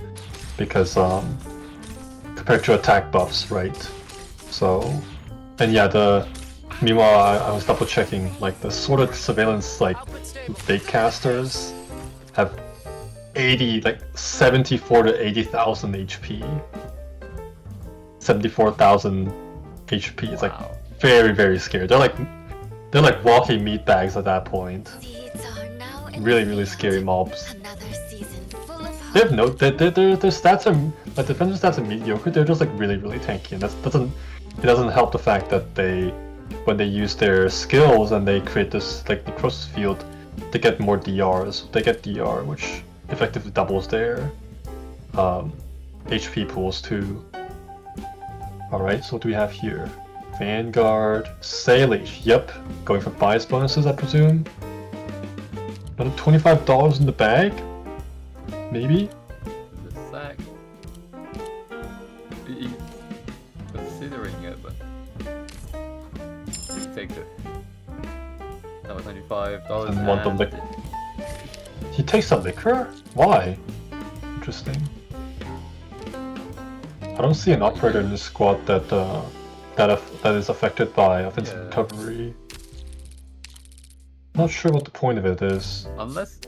because compared to attack buffs, right? So, and yeah, meanwhile I was double checking, like the sort of surveillance like big casters have 74 to 80,000 HP. 74,000 HP. It's like very, very scary. They're like walking meat bags at that point. Really, really scary mobs. They have their stats are, like defensive stats are mediocre. They're just like really, really tanky, and it doesn't help the fact that when they use their skills and they create this like necrosis field, they get more DRs. They get DR, which effectively doubles their HP pools too. All right, so what do we have here? Vanguard, Salish, yep, going for bias bonuses, I presume. Another $25 in the bag? Maybe?
The sack. Considering it, but he takes it. That was $95.
And want the liquor. He takes the liquor? Why? Interesting. I don't see an operator in this squad that is affected by offensive recovery. Not sure what the point of it is.
Unless.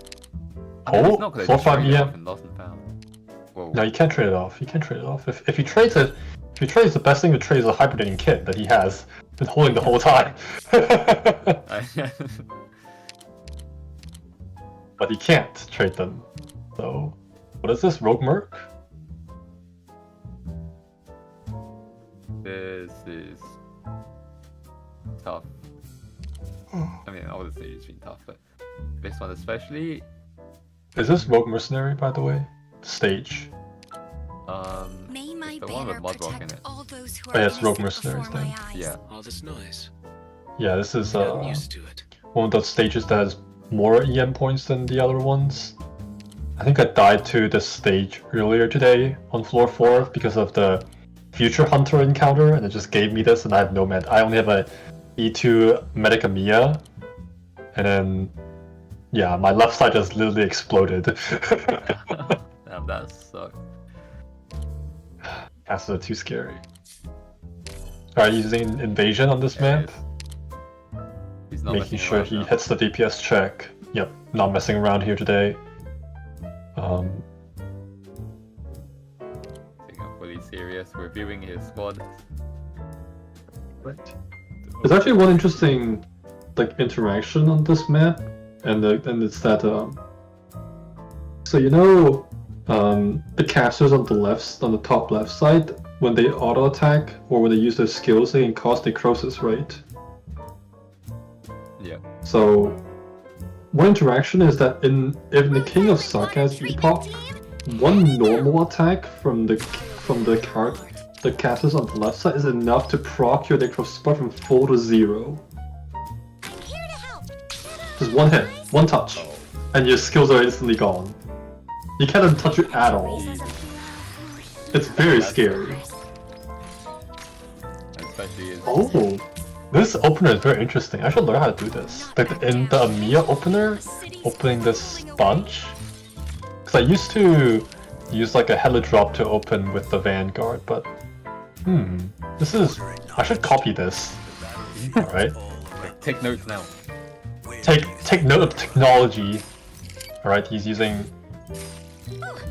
Oh, floor 5 EM.
Whoa.
No, you can't trade it off. You can't trade it off. If he trades it, the best thing to trade is a hibernating kit that he has been holding the whole time. But he can't trade them. So, what is this? Rogue Merc?
This is tough. I mean, all the stages have been tough, but this one especially.
Is this Rogue Mercenary, by the way? Stage.
May my
the one with
banner
Mudrock in
protect
it.
all those who
Oh,
are
yeah, it's Rogue
innocent
Mercenaries
before my
then.
eyes.
Yeah.
Oh, that's nice.
Yeah, this is
I'm used to it.
one of those stages that has more EM points than the other ones. I think I died to this stage earlier today on floor 4 because of the Future Hunter encounter, and it just gave me this, and I have no med. I only have a E2 Medicamia, and then yeah, my left side just literally exploded.
Damn, that sucks.
Castles are too scary. Are you using invasion on this map?
He's not
Making
messing
sure
around
he
now.
hits the DPS check. yep, not messing around here today.
Being fully serious, reviewing his squad.
Right. There's actually one interesting like interaction on this map, and it's that so you know the casters on the top left side, when they auto attack or when they use their skills, they can cause necrosis, right?
Yeah.
So one interaction is that in the King of Sarkaz epoch, one normal attack from the casters on the left side is enough to proc your necrosis bar from full to 0. Just one hit, one touch, and your skills are instantly gone. You can't touch it at all. It's very scary.
Especially in
Oh, this opener is very interesting. I should learn how to do this. Like in the Amiya opener, opening this bunch. Because I used to use like a heli drop to open with the Vanguard, but this is. I should copy this. All right.
take notes now.
Take note of technology. All right, he's using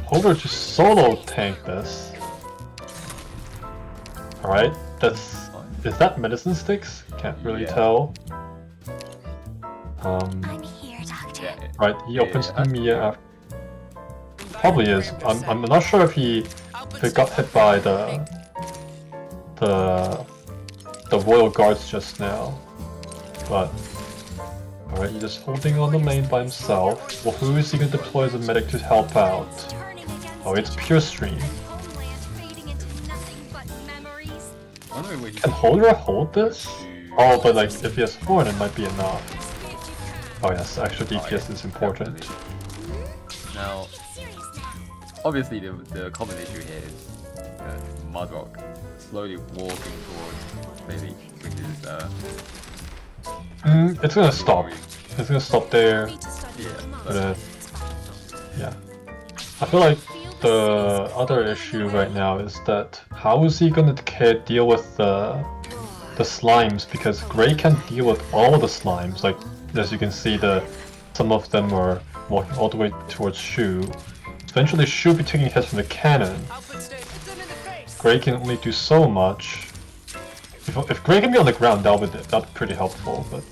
Holder to solo tank this. All right, is that medicine sticks? Can't really tell.
I'm here, Doctor.
Yeah.
Right, he opens Amiya after. Probably is. I'm not sure if he got hit by the Royal Guards just now, but alright, he's just holding on the lane by himself. Well, who is he gonna deploy as a medic to help out? Oh, it's Pure Stream. Can Holder hold this? Oh, but like if he has Horn, it might be enough. Oh yes, extra DPS is important.
Now, obviously the common issue here is Mudrock slowly walking towards Lady, which is
it's gonna stop. It's gonna stop there.
yeah.
Yeah. I feel like the other issue right now is that how is he gonna deal with the slimes, because Gray can't deal with all the slimes. Like as you can see, some of them are walking all the way towards Shu. Eventually Shu will be taking hits from the cannon. Gray can only do so much. If Gray can be on the ground, that'd be pretty helpful, but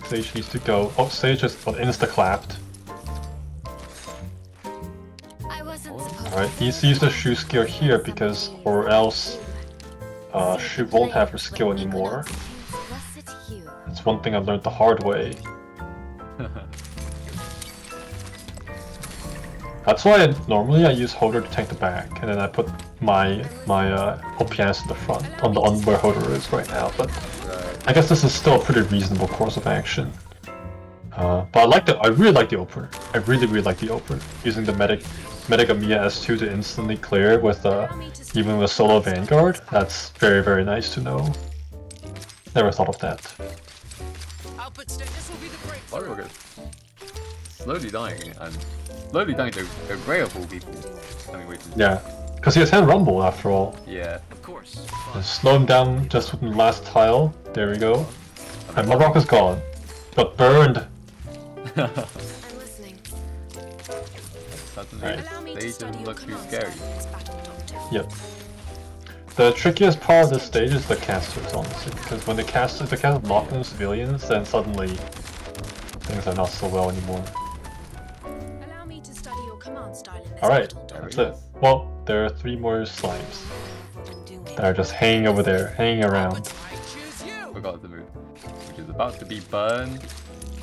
Sage needs to go. Oh, Sage just insta-clapped. Alright, he's used the Shu skill here because, or else Shu won't have her skill anymore. That's one thing I learned the hard way. That's why normally I use Holder to tank the back, and then I put my OPS in the front, on where Holder is right now, but I guess this is still a pretty reasonable course of action. But I really like the opener. I really like the opener. Using the medic Amiya S2 to instantly clear with even with solo Vanguard, that's very nice to know. Never thought of that.
Mudrock is slowly dying, and slowly dying to Gray of all people. I mean, which is,
Yeah, because he has hand rumble after all.
yeah.
Of course.
Just slow him down just with the last tile. There we go. And Mudrock is gone. Got burned.
I'm listening.
Suddenly,
Right.
Allow me to
they
study
just
your
look too
commands,
scary.
Miss Battle Doctor.
Yep. The trickiest part of this stage is the casters, honestly, because when the casters lock in civilians, then suddenly things are not so well anymore.
Allow me to study your command style in this
Alright,
battle,
that's
Doctor.
it. Well, there are 3 more slimes that are just hanging over there, hanging around.
I choose you.
Forgot the move, which is about to be burned.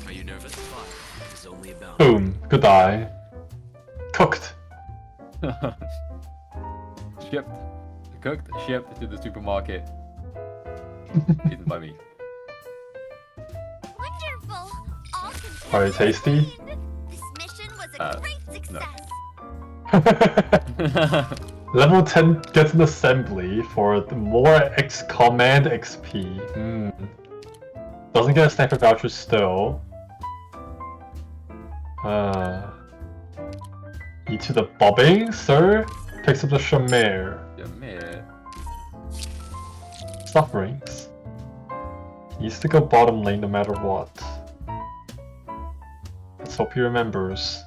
Are you nervous? Fire is only about.
Boom, goodbye. Cooked.
Shipped, cooked, shipped to the supermarket. Eaten by me.
Wonderful! All
Are they tasty?
This mission was a great
no.
success.
Level 10 gets an assembly for the more command XP. Doesn't get a sniper voucher still. Eat to the bobbing, sir. Picks up the Shamir.
Yeah, man.
Sufferings. He needs to go bottom lane no matter what. Let's hope he remembers.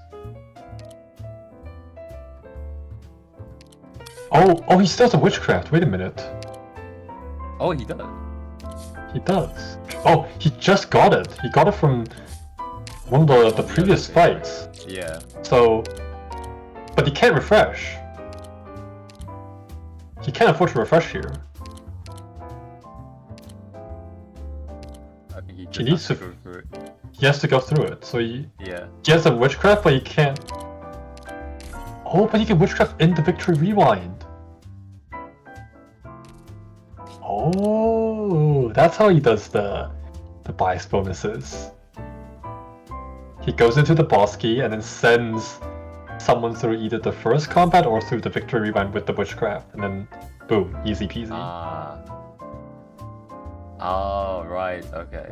Oh, he still has a witchcraft. Wait a minute.
Oh, he does.
He does. Oh, he just got it. He got it from one of the previous fights.
Yeah.
So, but he can't refresh. He can't afford to refresh here.
I think he just
He needs
has
to-
go through it.
He has to go through it. So he
Yeah.
has a witchcraft, but he can't. Oh, but he can witchcraft in the victory rewind. Oh, that's how he does the bias bonuses. He goes into the boss key and then sends someone through either the first combat or through the victory rewind with the witchcraft, and then boom, easy peasy.
Ah. Oh, right. Okay.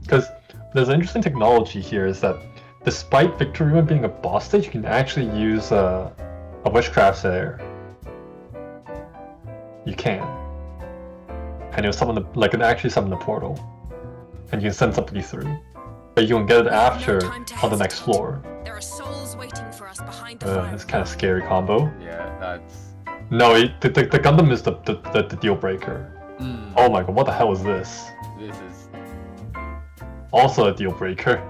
Because there's an interesting technology here is that despite victory rewind being a boss stage, you can actually use a witchcraft there. You can. And it'll summon it actually summon the portal. And you can send somebody through. But you can get it after on the next floor.
There are souls waiting for us behind the fire.
It's kind of scary combo.
Yeah, that's.
No, the Gundam is the deal breaker.
Mm,
Oh my god, what the hell is this?
This is.
Also a deal breaker.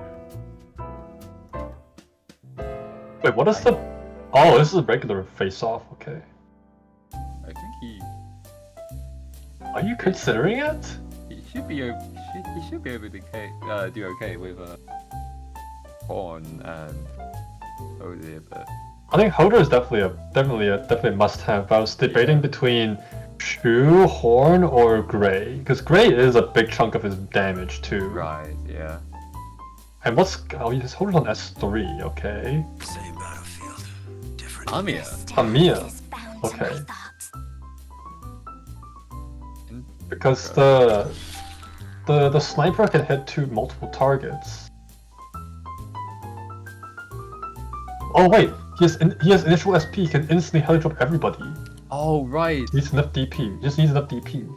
Wait, what is the... Oh, this is a regular face-off, okay.
I think he
Are you considering it?
should be he should be able to do okay with Horn and Odir, but
I think Hoder is definitely a must-have. But I was debating between Shu, Horn, or Gray, because Gray is a big chunk of his damage too.
right, yeah.
And his Hoder's on S3, okay.
Same battlefield, different.
Amia.
Tamiya,
Is bound
okay.
to my thoughts.
Because the sniper can hit multiple targets. Oh wait, he has initial SP, he can instantly heli drop everybody.
Oh right.
He needs enough DP. Just needs enough DP.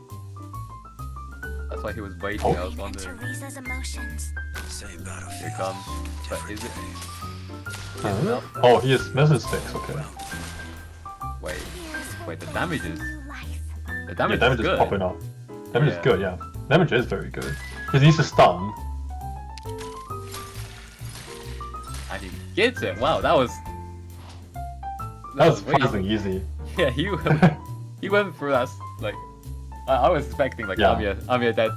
That's why he was waiting.
Oh.
I was
Even
wondering.
Teresa's emotions.
Same battlefield.
Here comes. But is it?
Oh, he has medicine sticks. Okay.
Wait.
Here's
Wait, the
hoping
damage
for
is-
new life.
The
Yeah,
damage,
damage
is
is
good.
popping off. Damage is
Yeah.
good. Yeah, damage is very good. He needs to stun.
And he gets it. Wow, that was.
That was
way-
surprisingly easy.
Yeah, he went through that. Like, I was expecting like
Yeah.
Amia dead.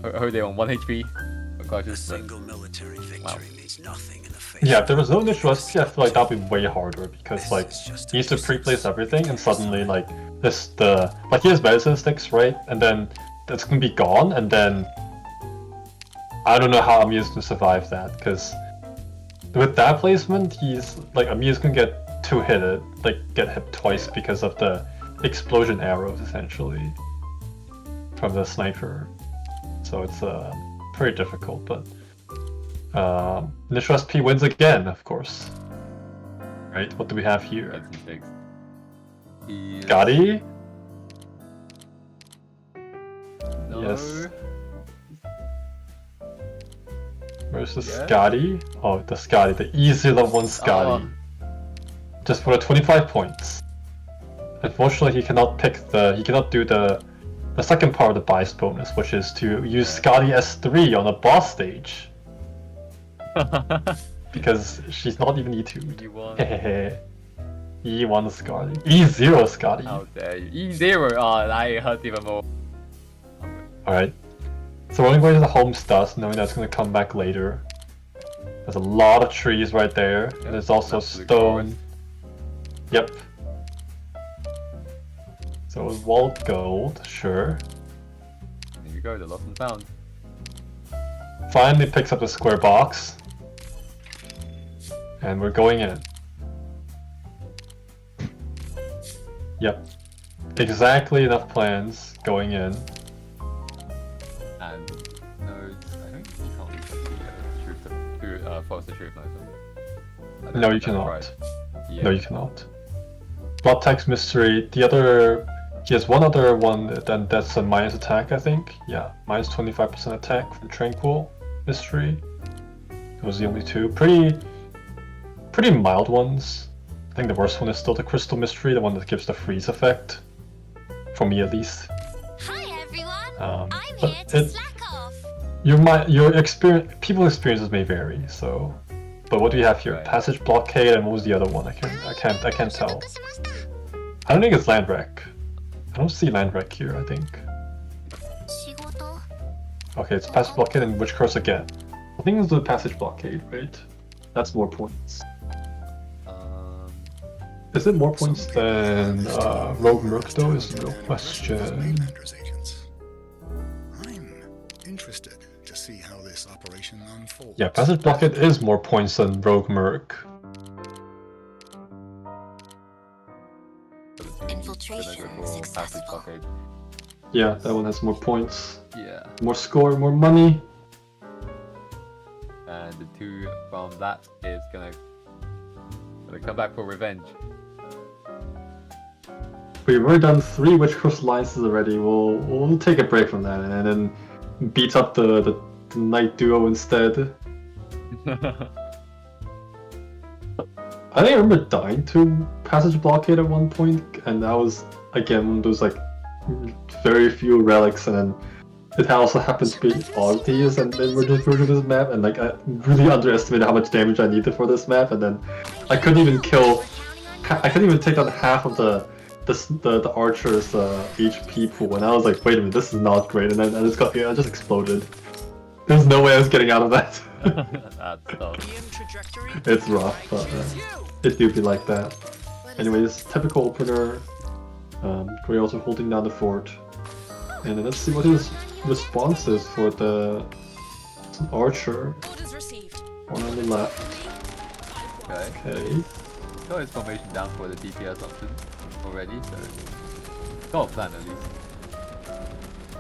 Are they on 1 HP?
A
Unconscious, but-
single military victory
Wow.
means nothing in the face.
Yeah, if there was no initial SP, I feel like that'd be way harder because
This
like
is just
he needs to
a
pre-place everything and suddenly like he has medicine sticks, right? And then that's gonna be gone, and then I don't know how Amiya's gonna survive that because with that placement, Amiya's gonna get get hit twice because of the explosion arrows essentially from the sniper. So it's pretty difficult, but initial SP wins again, of course. Right? What do we have here?
That's fixed. He-
Scotty?
No.
Yes. Where's the
Yeah?
Scotty? Oh, the Scotty, the easy level 1 Scotty. Just for the 25 points. Unfortunately, he cannot do the second part of the bias bonus, which is to use Scotty S3 on a boss stage. Because she's not even E2.
You won.
Hehehe. E1 Scotty. E0 Scotty.
How dare you? E0. Oh, that hurt even more.
Alright. So we're only going to the home stuff, knowing that's going to come back later. There's a lot of trees right there. And there's also
Absolute
stone. Yep. So walled gold, sure.
Here you go, the lost and found.
Finally picks up the square box. And we're going in. Yep. Exactly enough plans going in.
And nodes. I think you can't use the truth force the truth nodes.
No, you cannot.
Right. Yeah.
No, you cannot. Blood text mystery. The other He has one other one, then that's a minus attack, I think. Yeah, minus 25% attack from Tranquil Mystery. Those are the only two. Pretty mild ones. I think the worst one is still the Crystal Mystery, the one that gives the freeze effect. For me at least.
Hi everyone, I'm
but
here to slack off.
Your experience, people's experiences may vary. So, but what do you have here?
Right.
Passage Blockade, and what was the other one? I can't tell. I don't think it's Landwreck. I don't see Landwreck here. I think.
仕事?
Okay, it's Passage Blockade and Witch Curse again. I think it's the Passage Blockade, right? That's more points. Is it more points than Rogue Merc though? Is the real question.
Mainlanders agents. I'm interested to see how this operation unfolds.
Yeah, Passage Blockade is more points than Rogue Merc.
Infiltration successful.
Yeah, that one has more points,
Yeah.
more score, more money.
And the two from that is gonna come back for revenge.
We've already done 3 Witch Curse alliances already. We'll take a break from that and then beat up the Knight duo instead. I think I remember dying to Passage Blockade at one point, and that was again one of those like very few relics, and then it also happened to be oddities and then we're just version of this map, and like I really underestimated how much damage I needed for this map, and then I couldn't even take down half of the archer's HP pool, and I was like, wait a minute, this is not great, and then I just exploded. There's no way I was getting out of that.
That's tough.
Trajectory.
It's rough, but it do be like that. Anyways, typical opener. Gray also holding down the fort. And then let's see what his response is for the archer.
Orders received.
One on the left.
Okay.
Okay.
Got his formation down for the DPS option already, so got a plan at least.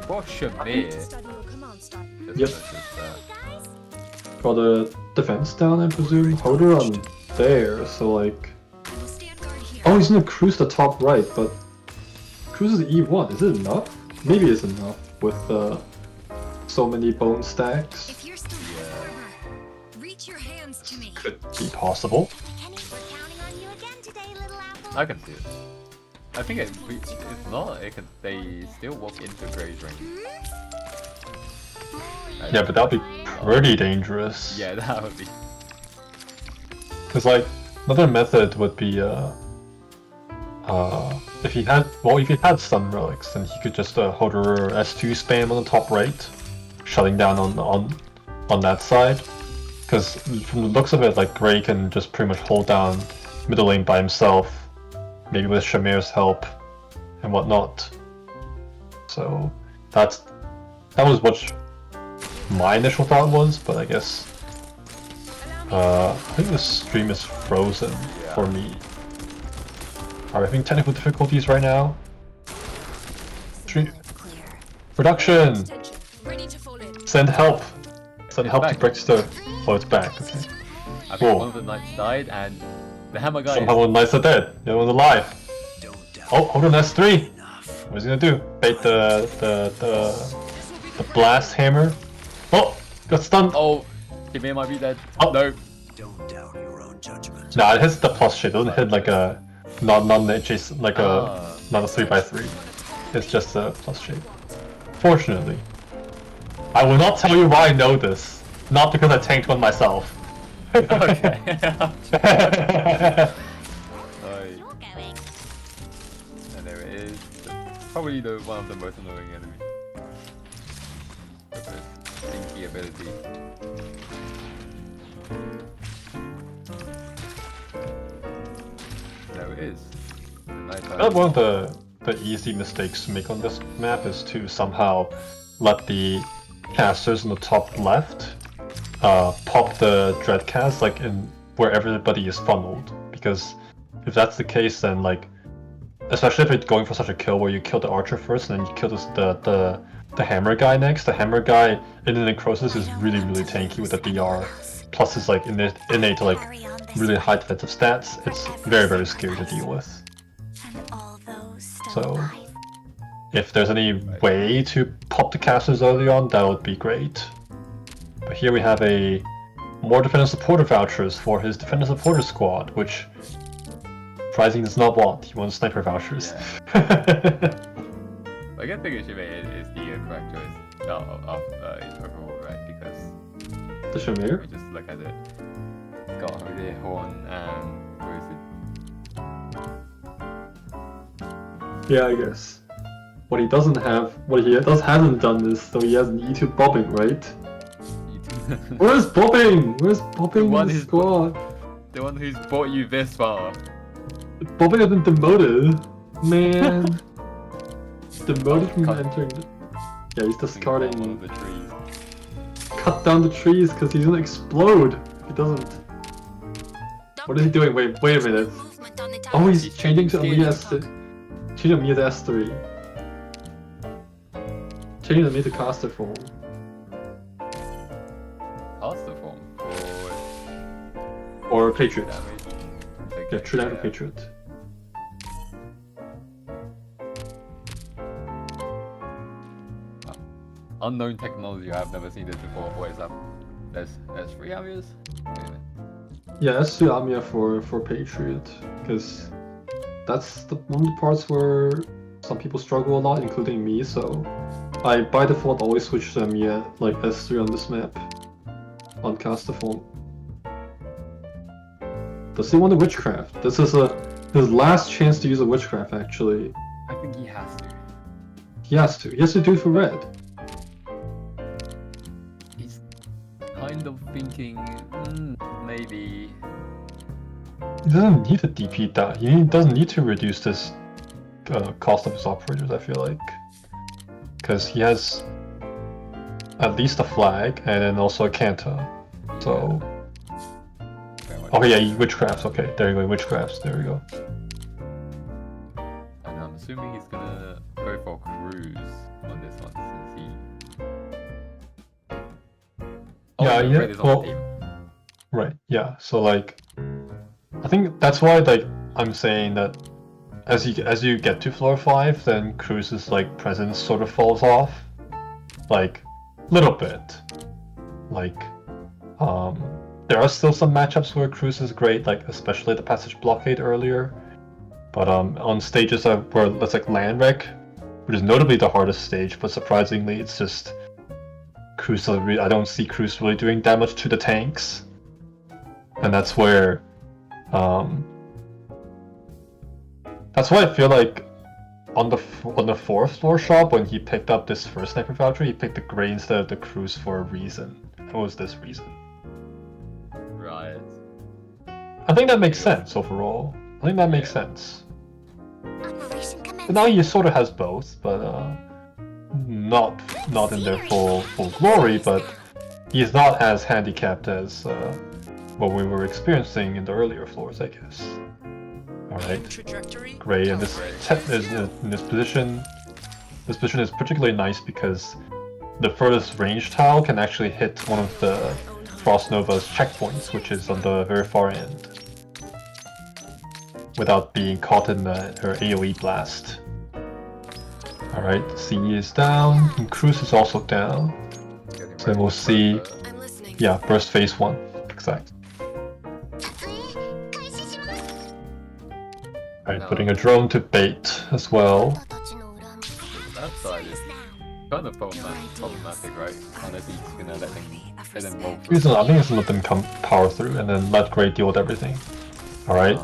For Shamir,
Study your command style.
Yep. Got the defense down, I presume. Holder on there, so like.
We'll stand guard here.
Oh, he's gonna cruise the top right, but cruises E1. Is it enough? Maybe it's enough with so many bone stacks.
If you're still reach your hands to me.
Could be possible.
Kenny, we're counting on you again today, little apple.
I can see it. I think if not, they still walk into Gray's ring.
Yeah, but that'd be pretty dangerous.
Yeah, that would be.
Cause like another method would be if he had stun relics, then he could just Holder S2 spam on the top right, shutting down on that side. Cause from the looks of it, like Gray can just pretty much hold down middle lane by himself, maybe with Shamir's help and whatnot. So that was what my initial thought was, but I guess I think the stream is frozen for me. Are we having technical difficulties right now? Stream production.
Attention. Ready to fall in.
Send help. Send help to
back.
Brickster. Oh, it's back. Okay.
I think
Whoa.
one of the knights died, and the hammer guy.
Somehow one of the knights are dead. The other one's alive.
Don't doubt
Oh, hold on, that's 3.
enough.
What's he gonna do? Bait the blast hammer. Oh, got stunned.
Oh, Kimir might be dead.
Oh.
No.
Don't doubt your own judgment.
Nah, it hits the plus shit. It doesn't hit like a not adjacent, like a not a 3x3. It's just a plus shape. Fortunately, I will not tell you why I know this. Not because I tanked one myself.
Okay.
You're going.
And there it is. Probably one of the most annoying enemies. With this stinky ability. There it is. The nighttime.
One of the easy mistakes to make on this map is to somehow let the casters in the top left pop the dreadcast like in where everybody is funneled, because if that's the case, then like, especially if it's going for such a kill where you kill the archer first and then you kill the hammer guy next, the hammer guy in the necrosis is really tanky with the DR, plus it's like innate like really high defensive stats. It's very scary to deal with.
And all those still
So
alive.
if there's any way to pop the casters early on, that would be great. But here we have a more defender supporter vouchers for his defender supporter squad, which Rising does not want. He wants sniper vouchers.
Yeah. I guess the Shime is the correct choice overall, right? Because
The Shamir?
we just look at it. It's got the horn and where is it?
Yeah, I guess. What he doesn't have, what he hasn't done is, so he has an E2 bobbing, right? Where's bobbing? Where's bobbing in the squad?
The one who's brought you this far.
Bobbing has been demoted. Man. Demoted from entering the... Yeah, he's discarding...
One of the trees.
Cut down the trees because he's gonna explode if he doesn't. What is he doing? Wait a minute. Oh, he's changing to Amiya S3. Changing Amiya to S3. Changing Amiya to caster form.
Caster form
Or Patriot.
damage.
Yeah, true damage Patriot.
Unknown technology, I've never seen this before. What is that? There's 3 Amias?
Yeah, S3 Amiya for Patriot. Because that's one of the parts where some people struggle a lot, including me, so I by default always switch to Amiya, like S3 on this map. On caster form. Does he want a witchcraft? This is his last chance to use a witchcraft, actually.
I think he has to.
He has to. He has to do it for red.
He's kind of thinking, maybe.
He doesn't need to DP that. He doesn't need to reduce this cost of his operators, I feel like. Because he has at least a flag and then also a Kanta. So... Okay, yeah, witchcrafts. Okay, there you go, witchcrafts. There we go.
And I'm assuming he's gonna go for Cruise on this one since he. Oh,
Yeah,
no,
yeah,
Red is on
well-
the team.
Right, yeah. So like, I think that's why like I'm saying that as you get to floor 5, then Cruise's like presence sort of falls off, like little bit. Like, there are still some matchups where Cruise is great, like especially the passage blockade earlier. But on stages where it's like land wreck, which is notably the hardest stage, but surprisingly it's just Cruise. I don't see Cruise really doing that much to the tanks, and that's where, that's why I feel like on the 4th floor shop when he picked up this first sniper voucher, he picked the gray instead of the Cruise for a reason. What was this reason?
Right.
I think that makes sense overall. I think that makes sense.
Operation
But now he sort of has both, but not in their full glory. But he's not as handicapped as what we were experiencing in the earlier floors, I guess. All right,
Trajectory.
Gray in this in this position. This position is particularly nice because the furthest range tile can actually hit one of the Frost Nova's checkpoints, which is on the very far end, without being caught in her AoE blast. Alright, C is down, and Cruise is also down. So we'll see,
I'm listening.
yeah, burst phase 1, exactly. Alright, putting a drone to bait as well.
That side is kind of problematic, right? Unless he's gonna let them roll through.
I think he's gonna let them power through and then let Gray deal with everything. Alright.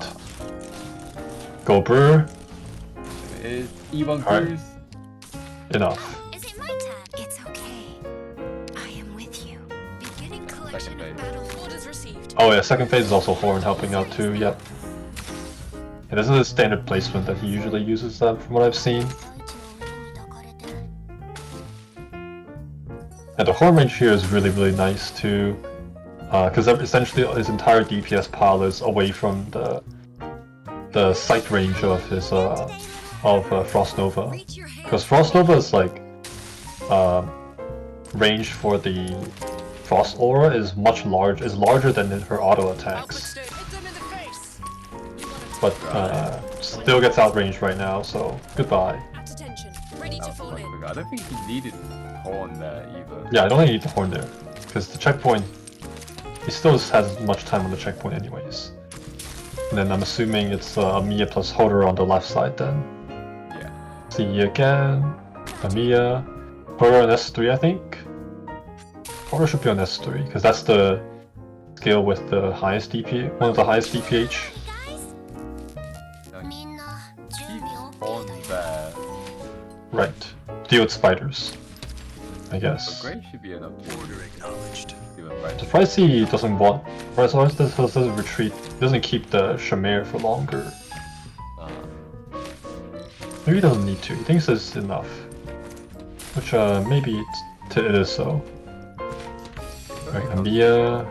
Go Brewer.
It is E1
Alright.
Cruise.
Enough.
Is it my turn? It's okay. I am with you.
Beginning collection
Second
of
phase.
battle orders received.
Oh yeah, second phase is also Horn helping out too, yep. And this is a standard placement that he usually uses from what I've seen. And the Horn range here is really, really nice too. Because essentially his entire DPS pile is away from the sight range of his Frost Nova.
Reach your hand.
Because Frost Nova is like range for the Frost Aura is larger than her auto attacks.
Hit them in the face.
But still gets outranged right now, so goodbye.
At attention. Ready to Fall in.
I don't think he needed Horn there either.
Yeah, I don't think you need the horn there. Because the checkpoint, he still has much time on the checkpoint anyways. And then I'm assuming it's Amiya plus Hodor on the left side then.
Yeah.
See again, Amiya, Hodor on S3 I think. Hodor should be on S3, because that's the skill with the highest DP, one of the highest DPH.
Keep Horn there.
Right. Deal with spiders, I guess.
Gray should be enough to
Order acknowledged.
do it right.
Surprised he doesn't want. Surprised he doesn't retreat. He doesn't keep the Shamir for longer. Maybe he doesn't need to. He thinks it's enough. Which maybe it is so. Right, Amiya,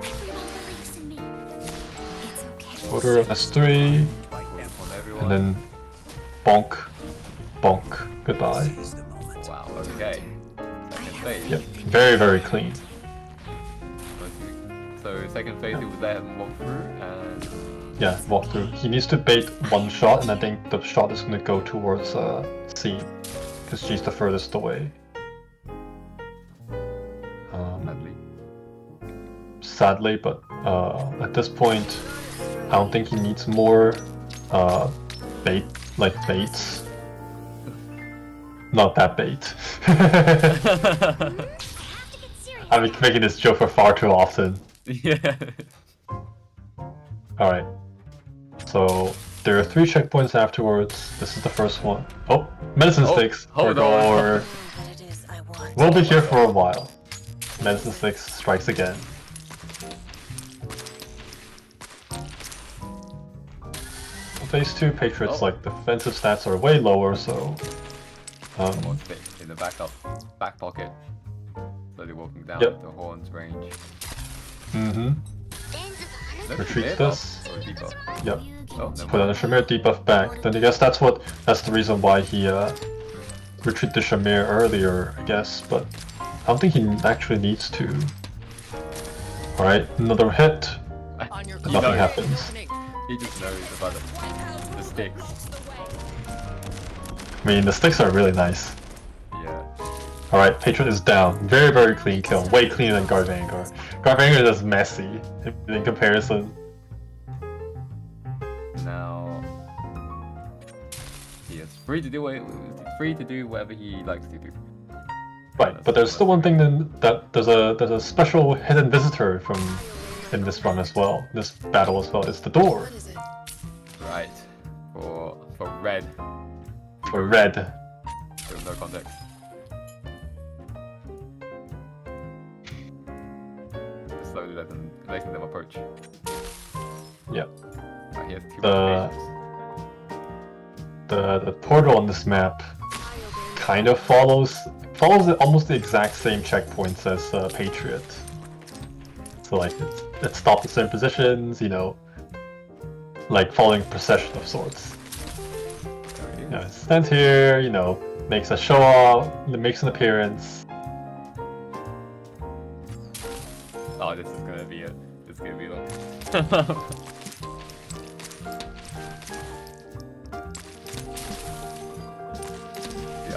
Order S3, and then bonk, bonk, goodbye.
Seize the moment.
Wow, okay. Second phase.
Yep, very, very clean.
So second phase he would let him walk through and
Yeah, walk through. He needs to bait one shot, and I think the shot is gonna go towards C, because she's the furthest away. Sadly, but at this point, I don't think he needs more baits. Not that bait. I've been making this joke for far too often.
yeah.
Alright. So there are 3 checkpoints afterwards. This is the first one. Oh, medicine sticks.
Hold on.
We'll be here for a while. Medicine sticks strikes again. Phase 2 Patriots, like, defensive stats are way lower, so...
Someone's fit in the back pocket. Slowly walking down
Yep.
the Horn's range.
Retreat this.
Or debuff.
Yep.
Oh, no
Put on the Shamir debuff back. Then I guess that's the reason why he retreat the Shamir earlier, I guess, but I don't think he actually needs to. Alright, another hit.
On your
And nothing
knows.
happens.
opening.
He just knows about the sticks.
I mean, the sticks are really nice.
Yeah.
Alright, Patron is down. Very, very clean kill. Way cleaner than Garvangar. Garvangar is messy in comparison.
Now he is free to do whatever he likes to do.
Right, but there's still one thing that there's a special hidden visitor in this run as well, this battle as well. It's the door.
Right. For red.
For red.
With no context. Slowly letting them approach.
Yep.
He has 2
The-
more
The portal on this map kind of follows almost the exact same checkpoints as Patriot. So like it's stopped at certain positions, you know, like following a procession of sorts. You know, it stands here, you know, makes a show off, makes an appearance.
Oh, this is gonna be it. This is gonna be long.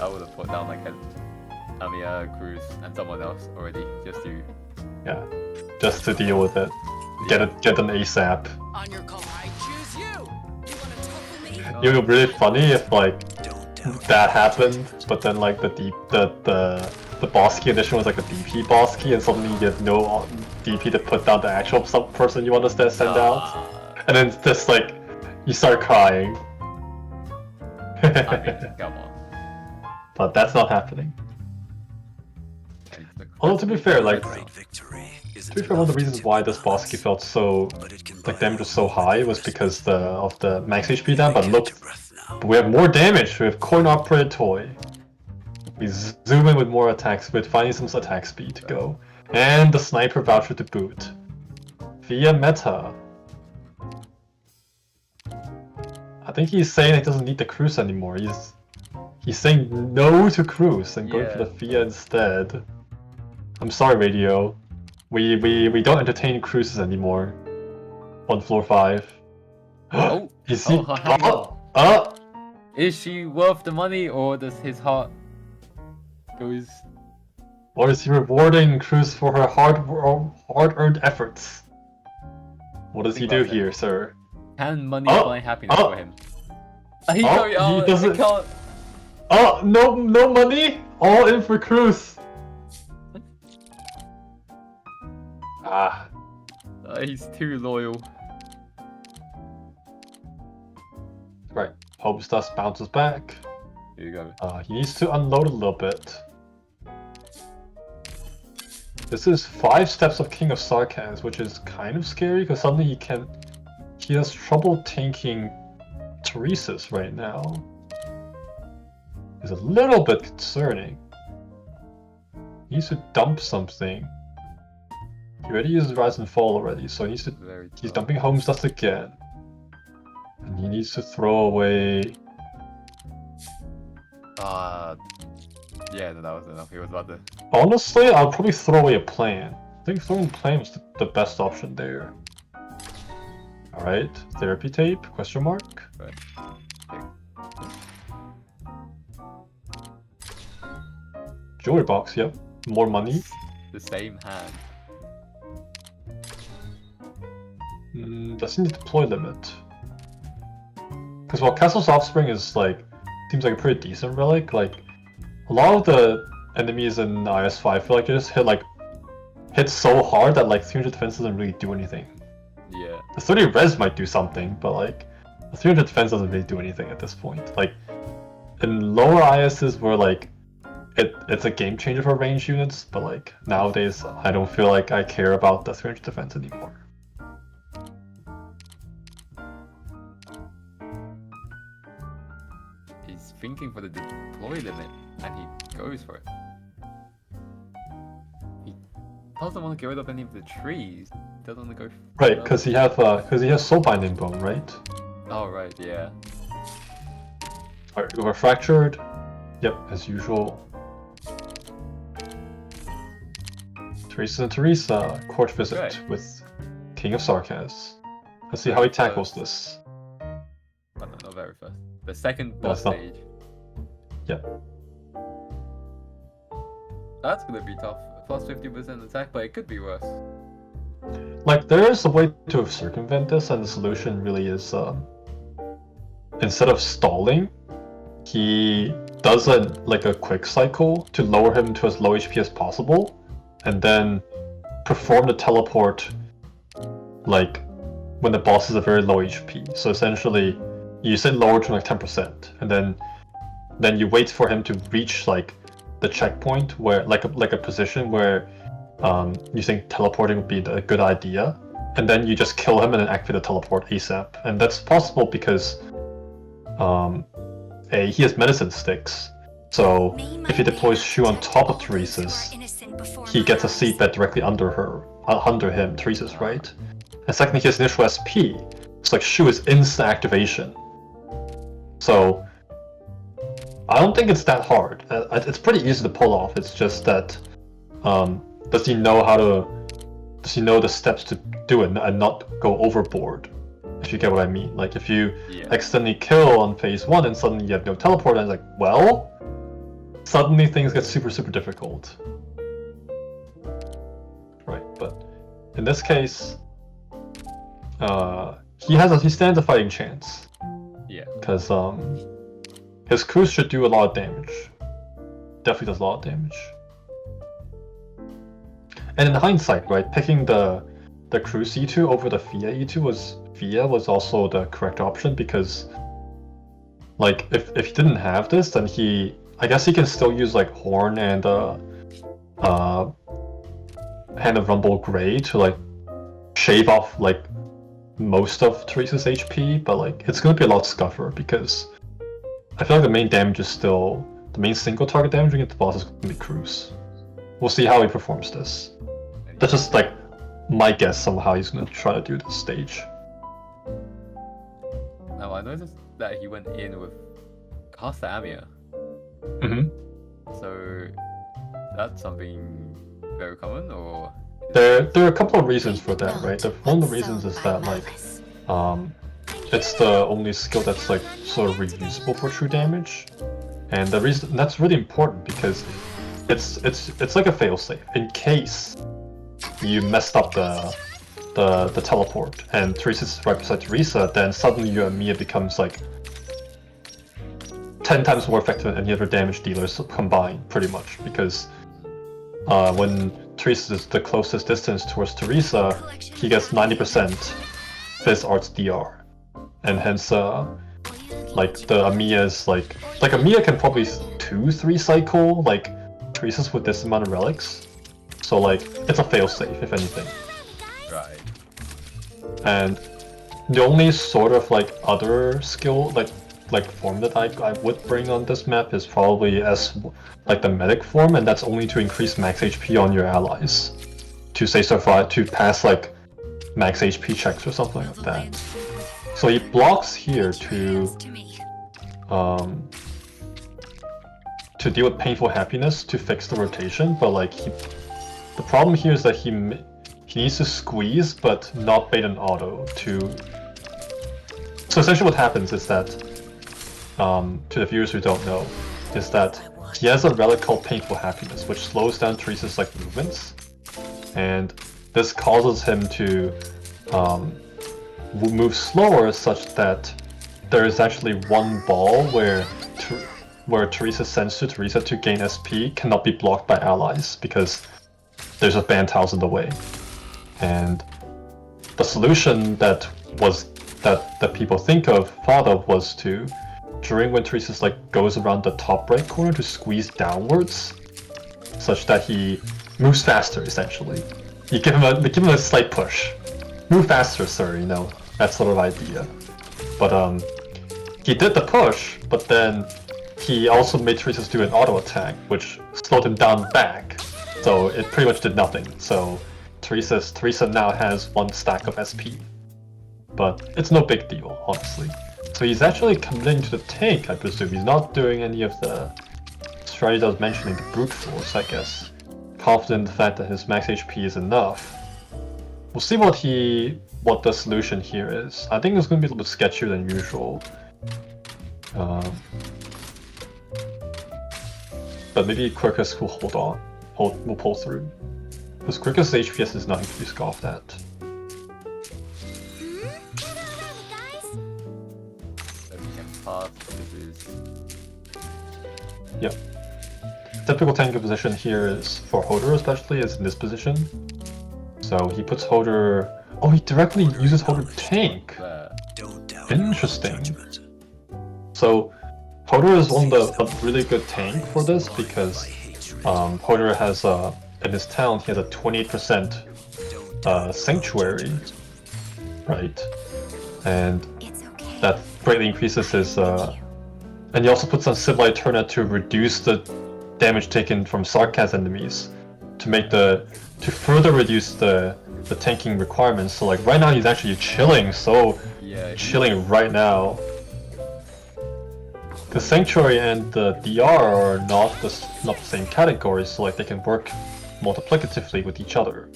I would have put down like Amiya, Cruz, and someone else already,
just to deal with it. Get an ASAP.
On your call. I choose you. You want to talk with me?
It would be really funny if like
Don't doubt
that happened, but then like the boss key edition was like a DP boss key, and suddenly you get no DP to put down the actual person you want to send out, and then just like you start crying.
I mean, come on.
But that's not happening. Although to be fair, like
great victory.
to be fair, one of the reasons why this boss key felt so like damage was so high was because of the max HP down. But look, we have more damage. We have coin operated toy. We zoom in with more attacks, with finding some attack speed to go, and the sniper voucher to boot via meta. I think he's saying he doesn't need the cruise anymore. He's saying no to cruise and going for the Fia instead. I'm sorry, Radio. We don't entertain cruises anymore. On floor 5.
Oh,
Is he?
hang on.
Oh!
Is she worth the money, or does his heart goes.
Or is he rewarding Cruz for her hard-earned efforts? What does he do here, sir?
Can money
Oh,
buy happiness
oh.
for him? He doesn't. Can't.
Oh, no money? All in for Cruz. Ah.
He's too loyal.
Right. Hope's dust bounces back.
Here you go.
He needs to unload a little bit. This is 5 steps of King of Sarkaz, which is kind of scary because suddenly he has trouble tanking Teresa's right now. It's a little bit concerning. He needs to dump something. He already used Rise and Fall already, so he needs to. He's dumping Home's Dust again. And he needs to throw away.
Yeah, no, that was enough. He was about to.
Honestly, I'll probably throw away a plan. I think throwing a plan was the best option there. Alright, therapy tape, question mark.
Right.
Jewelry box, yep. More money.
The same hand.
Does he need deploy limit? Because while Castle's Offspring is like, seems like a pretty decent relic, like, a lot of the enemies in IS5 feel like they just hit so hard that like 300 defense doesn't really do anything.
Yeah.
The 30 res might do something, but like, the 300 defense doesn't really do anything at this point. Like, in lower ISs where like, it's a game changer for range units, but like, nowadays I don't feel like I care about the 300 defense anymore.
He's thinking for the deploy limit, and he goes for it. He doesn't want to get rid of any of the trees. He doesn't want to go.
Right, because he has soul binding bone, right?
Oh right, yeah.
Alright, we're fractured. Yep, as usual. Teresa and Teresa, court visit
Right.
with King of Sarkaz. Let's see how he tackles this.
Oh, no, not very first. The second boss
not-
stage.
Yep.
That's gonna be tough. Plus 50% attack, but it could be worse.
Like, there is a way to circumvent this, and the solution really is, instead of stalling, he does a quick cycle to lower him to as low HP as possible, and then perform the teleport, like, when the boss is a very low HP. So essentially, you say lower to like 10%, and then you wait for him to reach like the checkpoint where like a position where you think teleporting would be a good idea, and then you just kill him and then activate the teleport ASAP. And that's possible because he has medicine sticks, so if he deploys Shu on top of Teresa's, he gets a seat bed directly under him, Teresa's, right? And secondly, he has initial SP, so like Shu is instant activation. So I don't think it's that hard. It's pretty easy to pull off. It's just that does he know the steps to do it and not go overboard? If you get what I mean. Like if you accidentally kill on phase 1 and suddenly you have no teleport, and it's like, well, suddenly things get super difficult. Right, but in this case, he stands a fighting chance.
Yeah.
Because his Cruz should do a lot of damage. Definitely does a lot of damage. And in hindsight, right, picking the Cruz E2 over the Fia E2 was also the correct option, because like if he didn't have this, then I guess he can still use like Horn and Hand of Rumble Grey to like shave off like most of Teresa's HP, but like it's gonna be a lot scuffer because I feel like the main damage is still the main single target damage against the boss is gonna be Cruz. We'll see how he performs this. That's just like my guess on how he's gonna try to do this stage.
Now I noticed that he went in with Caster Amir.
Mm-hmm.
So that's something very common, or
There are a couple of reasons for that, right? One of the reasons is that like it's the only skill that's like sort of reusable for true damage, and the reason that's really important because it's like a failsafe in case you messed up the teleport and Teresa's right beside Teresa, then suddenly your Mia becomes like 10 times more effective than any other damage dealers combined, pretty much, because when Teresa is the closest distance towards Teresa, he gets 90% Fizz Arts DR, and hence like the Amiya's like Amiya can probably 2-3 cycle like Teresa's with this amount of relics, so like it's a failsafe if anything.
Right.
And the only sort of like other skill like form that I would bring on this map is probably as like the medic form, and that's only to increase max HP on your allies to say survive to pass like max HP checks or something like that. So he blocks here to deal with painful happiness to fix the rotation, but like the problem here is that he needs to squeeze but not bait an auto to. So essentially what happens is that to the viewers who don't know, is that he has a relic called Painful Happiness, which slows down Teresa's like movements, and this causes him to move slower, such that there is actually one ball where Teresa sends to Teresa to gain SP cannot be blocked by allies because there's a ban tiles in the way. And the solution that people thought of was to, during when Teresa's like goes around the top right corner, to squeeze downwards, such that he moves faster. Essentially, you give him a slight push, move faster, sir. You know, that sort of idea. But he did the push, but then he also made Teresa's do an auto attack, which slowed him down back. So it pretty much did nothing. So Teresa now has 1 stack of SP, but it's no big deal, honestly. So he's actually committing to the tank, I presume. He's not doing any of the strategies I was mentioning, the brute force, I guess. Confident in the fact that his max HP is enough. We'll see what the solution here is. I think it's going to be a little bit sketchier than usual. But maybe Quirkus will will pull through. Because Quirkus' HPS is not increased, go off that. Yep. Typical tanker position here is, for Hodor especially, is in this position. So he puts Hodor... Oh, he directly uses Hodor to tank! Interesting. So, Hodor is a really good tank for this because Hodor has, in his town, he has a 28% Sanctuary, right? And that greatly increases his... and he also puts on Civil Eterna to reduce the damage taken from Sarkaz enemies, to further reduce the tanking requirements. So like right now he's actually chilling, chilling right now. The Sanctuary and the DR are not the same category, so like they can work multiplicatively with each other.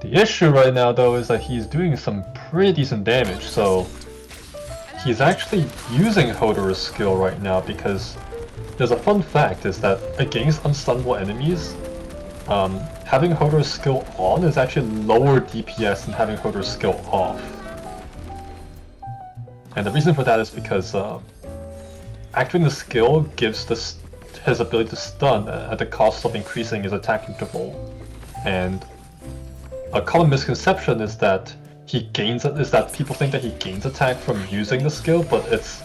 The issue right now though is that he's doing some pretty decent damage, so he's actually using Hodor's skill right now, because there's a fun fact is that against unstunnable enemies, having Hodor's skill on is actually lower DPS than having Hodor's skill off. And the reason for that is because activating the skill gives his ability to stun at the cost of increasing his attack interval. And a common misconception is that people think that he gains attack from using the skill, but it's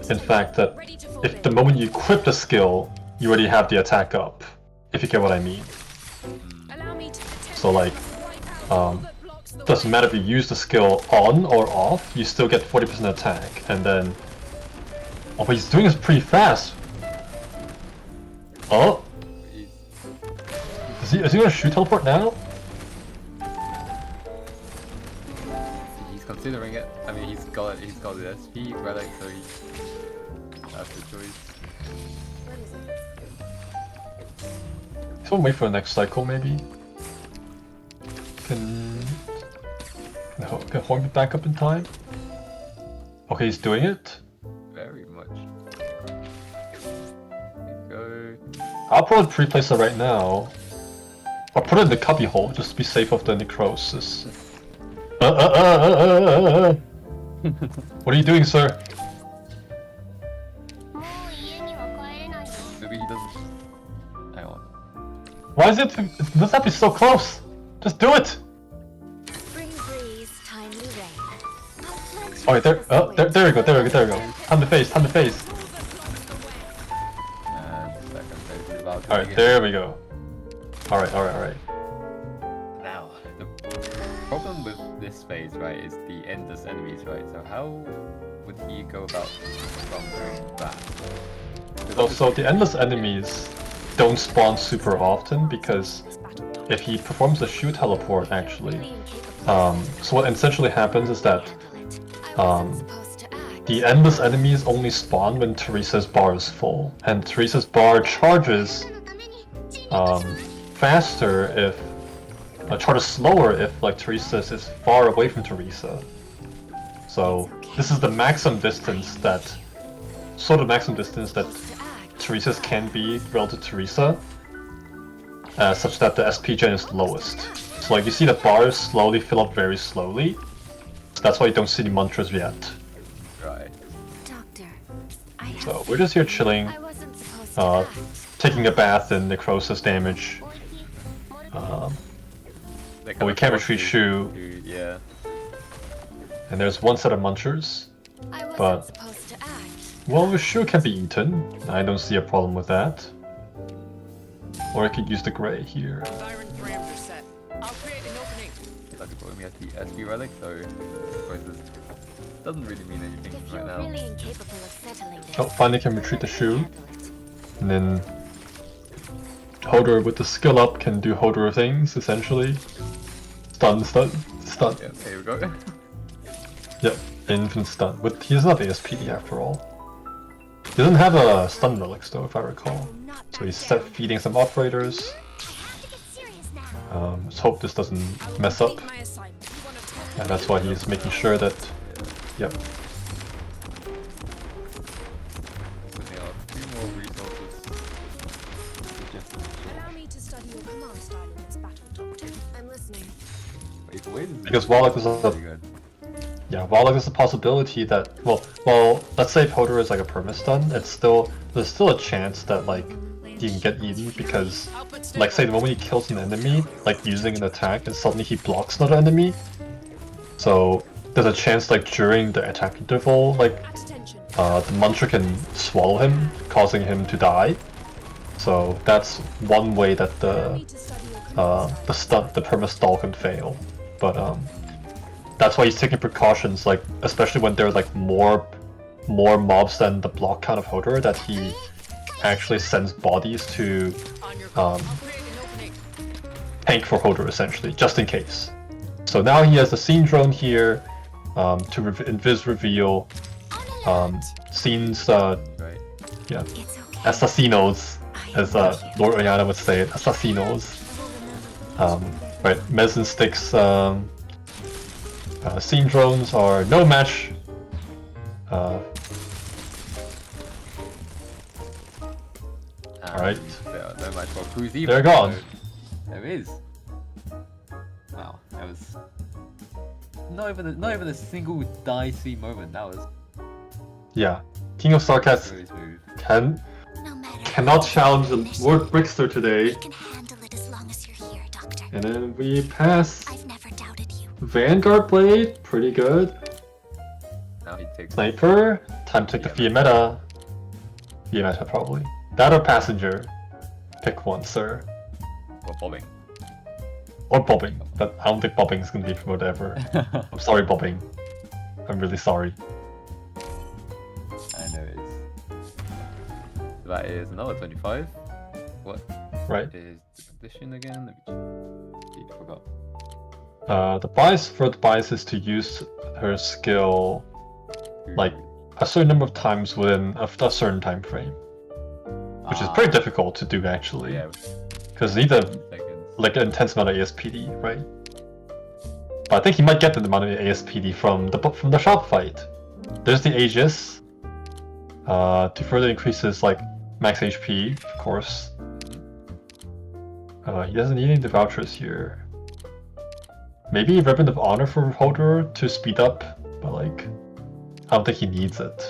in fact that if the moment you equip the skill, you already have the attack up, if you get what I mean. So like, doesn't matter if you use the skill on or off, you still get 40% attack, and then... Oh, but he's doing this pretty fast! Oh! Is he gonna shoot teleport now?
He's considering it. I mean, he's got the SP relic, so that's the choice.
He's gonna wait for the next cycle, maybe. Can Horn be back up in time? Okay, he's doing it.
Very much. Go.
I'll probably pre-place it right now. I'll put it in the cubby hole just to be safe of the necrosis. What are you doing, sir?
Maybe he doesn't. Hang on.
Why is it? It doesn't have to be so close. Just do it.
Spring breeze, timely rain.
Alright, there we go, there we go. Time to face, time to face.
And second phase is about to
Alright,
begin.
there we go. Alright.
Now, the problem with this phase, right, is the endless enemies, right? So how would he go about countering that?
So the endless enemies don't spawn super often because if he performs a shoe teleport, actually, so what essentially happens is that the endless enemies only spawn when Teresa's bar is full, and Teresa's bar charges faster if charges slower if like Teresa is far away from Teresa. So this is the maximum distance that Teresa's can be relative to Teresa, such that the SP gen is lowest. So like you see the bars slowly fill up very slowly, so that's why you don't see any mantras yet.
Right.
Doctor,
So we're just here chilling,
I wasn't supposed to act.
taking a bath in necrosis damage.
They
But we
kind
can't
of
retreat
force
Shu,
you to- Yeah.
and there's one set of munchers.
I wasn't
but-
supposed to act.
Well, the Shu can be eaten. I don't see a problem with that. Or I could use the gray here.
Siren parameter set. I'll create an opening.
He's like putting me at the SP relic, so I suppose this doesn't really mean anything
If
right
you're
now.
really incapable of settling this,
Oh, finally can retreat the Shu.
handle it.
And then Hodor with the skill up can do Hodor things, essentially. Stun.
Yeah, here we go.
Yep, infinite stun. But he doesn't have ASPD after all. He doesn't have a stun relics though, if I recall. So he's feeding some operators.
Have to get serious now.
Let's hope this doesn't mess up.
My assignment. You wanna talk
And that's why he's making sure that... Yep.
Putting out a few more resources.
Allow me to study your command style in this battle, Doctor. I'm listening.
Wait, the way this is
Because Wallach is a...
pretty good.
Yeah, Wallach is a possibility that... Well, let's say if Hodor is like a perma-stun, there's still a chance that like he can get eaten because... Like say the moment he kills an enemy, like using an attack, and suddenly he blocks another enemy. So there's a chance like during the attack interval, like
At attention.
the Muncher can swallow him, causing him to die. So that's one way that
Allow me to study your command
the perma stall can fail. But that's why he's taking precautions, like especially when there's like more mobs than the block count of Hodor, that he actually sends bodies to
on your call. I'll create an opening.
tank for Hodor essentially, just in case. So now he has the scene drone here to invis reveal scenes.
Right.
Yeah,
It's okay.
assassinos, as Lord Oyana would say it, assassinos. Right, medicine sticks. Scene drones are no match. Alright.
No match for Cruise either.
They're gone.
So there is. Wow, that was not even a single dicey moment. That was
Yeah, King of Sarkaz
really smooth.
No matter
cannot
how
challenge the
mission,
Lord Brickster today.
you can handle it as long as you're here, Doctor.
And then we pass
I've never doubted you.
Vanguard Blade, pretty good.
Now he takes
Sniper, time to take the Fiametta. Fiametta probably. That or Passenger. Pick one, sir.
for bombing.
Or Bobbing, but I don't think Bobbing is gonna be promoted ever. I'm sorry, Bobbing. I'm really sorry.
I know it is. So that is another 25. What
Right.
is the condition again? Let me I forgot.
The bias for the bias is to use her skill like a certain number of times within a certain time frame, which is pretty difficult to do actually,
Yeah,
because you need a
seconds.
like an intense amount of ASPD, right? But I think he might get the amount of ASPD from the shop fight. There's the Aegis to further increase his like max HP, of course. He doesn't need any vouchers here. Maybe Ribbon of Honor for Holder to speed up, but like, I don't think he needs it.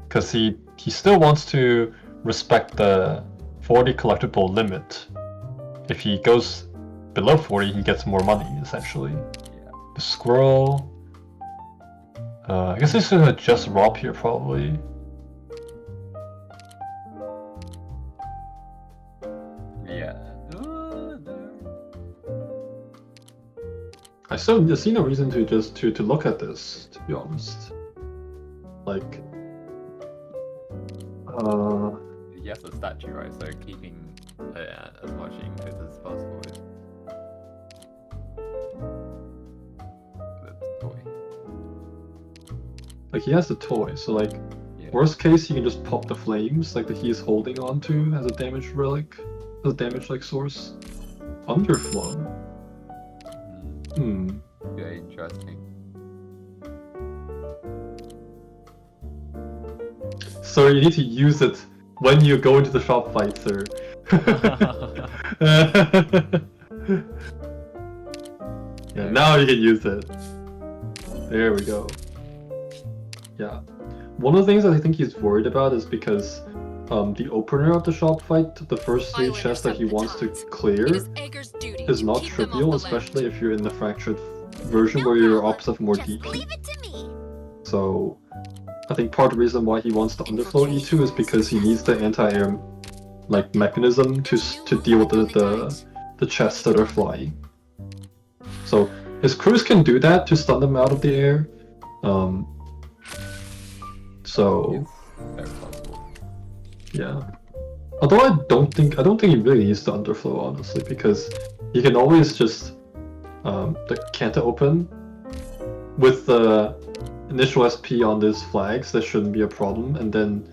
Because he still wants to respect the 40 collectible limit. If he goes below 40, he gets more money, essentially.
Yeah.
The squirrel... I guess he's gonna just rob here, probably.
Yeah.
I see no reason to just to look at this, to be honest. Like,
He has a statue, right? So keeping as much input as possible is the toy.
like he has the toy, so like,
Yeah.
worst case he can just pop the flames, like that he's holding on to as a damage relic, as a damage like source. Underflow. Hmm.
Yeah, interesting.
So you need to use it when you go into the shop fight, sir. Yeah, now you can use it. There we go. Yeah. One of the things that I think he's worried about is because the opener of the shop fight, the first
I
three
will
chests that he
intercept the
wants to
targets.
clear,
It is Ager's duty
is
to
not
keep them off
trivial,
the
especially
land.
if you're in the fractured version
No
where your
problem.
ops have more
Just
DP.
leave it to me.
So I think part of the reason why he wants the underflow E2 is because he needs the anti-air like mechanism to deal with the chests that are flying. So his crews can do that to stun them out of the air. So
Very possible.
yeah. Although I don't think he really needs the underflow, honestly, because he can always just the canter open with the initial SP on these flags. That shouldn't be a problem, and then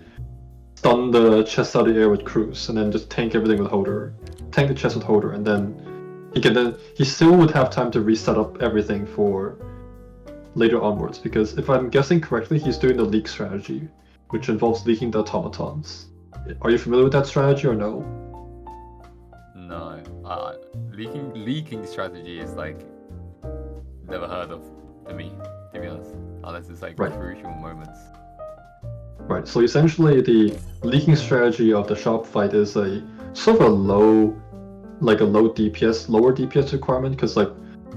stun the chest out of the air with cruise, and then just tank everything with holder, tank the chest with holder, and then he still would have time to reset up everything for later onwards. Because if I'm guessing correctly, he's doing the leak strategy, which involves leaking the automatons. Are you familiar with that strategy or no?
No. Leaking strategy is like never heard of to me, to be honest. Unless it's like
Right.
crucial moments.
Right, so essentially the leaking strategy of the shop fight is a sort of a lower DPS requirement, because like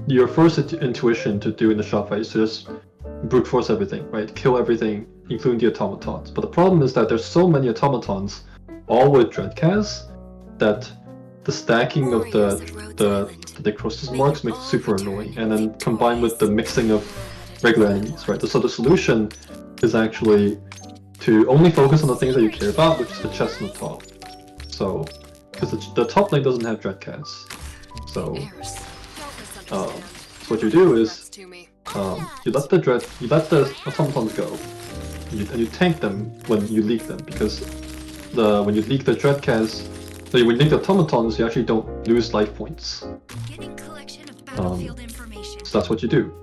your first intuition to do in the shop fight is to just brute force everything, right? Kill everything, including the automatons. But the problem is that there's so many automatons, all with Dreadcast, that the stacking of the necrosis marks makes it super annoying, and then combined with the mixing of regular enemies, right? So the solution is actually to only focus on the things that you care about, which is the chest on the top. So, because the top lane doesn't have Dreadcast. So, so what you do is you let the automatons go, and you tank them when you leak them, because when you leak the Dreadcast, when you leak the automatons, you actually don't lose life points.
Getting collection of battlefield information.
So that's what you do.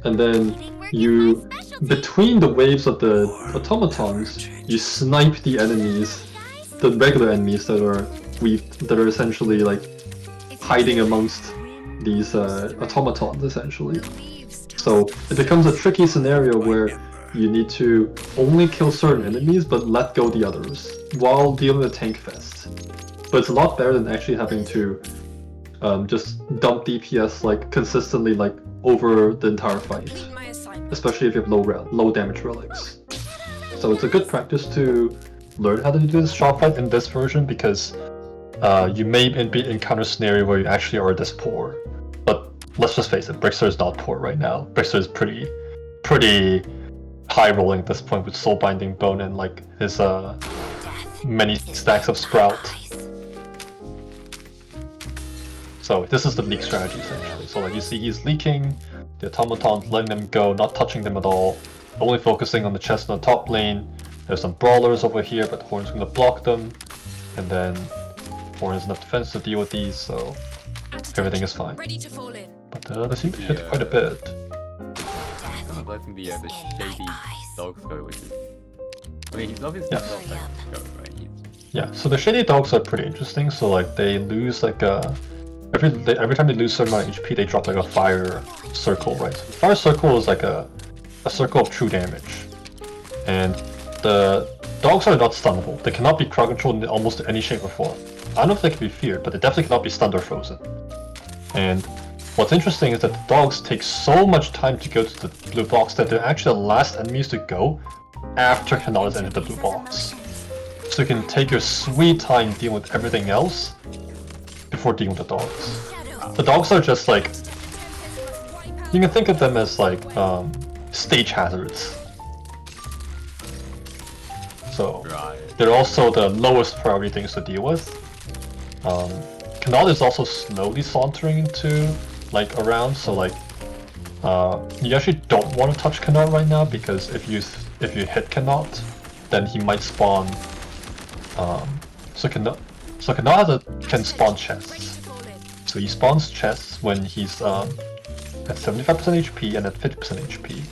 And then you, between the waves of the automatons, you snipe the enemies, the regular enemies that are essentially like hiding amongst these automatons, essentially. So it becomes a tricky scenario where you need to only kill certain enemies but let go the others while dealing with a tank fest. But it's a lot better than actually having to just dump DPS like consistently like over the entire fight,
Complete my assignment.
especially if you have low damage relics. So it's a good practice to learn how to do this shop fight in this version, because you may be encounter a scenario where you actually are this poor. But let's just face it, brickster is not poor right now. Brickster is pretty high rolling at this point with soul binding bone and like his many stacks of sprout. So this is the leak strategy essentially. So like you see he's leaking the automatons, letting them go, not touching them at all, only focusing on the chest in the top lane. There's some brawlers over here, but Horn's gonna block them, and then Horn has enough defense to deal with these, so everything is fine.
Ready to fall in.
But they seem to hit quite a bit.
I'm letting the shady dogs go, which is. I mean, he's obviously
Yeah.
not letting go, right?
Yeah, so the shady dogs are pretty interesting. So like they lose like every time they lose a certain amount of HP, they drop like a fire circle, right? Fire circle is like a circle of true damage, and the dogs are not stunnable. They cannot be crowd controlled in almost any shape or form. I don't know if they can be feared, but they definitely cannot be stunned or frozen. And what's interesting is that the dogs take so much time to go to the blue box that they're actually the last enemies to go after Kanata has entered the blue box. So you can take your sweet time dealing with everything else before dealing with the dogs. The dogs are just like, you can think of them as like stage hazards. So they're also the lowest priority things to deal with. Kanata is also slowly sauntering into like around, so like you actually don't want to touch Kanata right now, because if you hit Kanata, then he might spawn. So Kanata can spawn chests. So he spawns chests when he's at 75% HP and at 50% HP.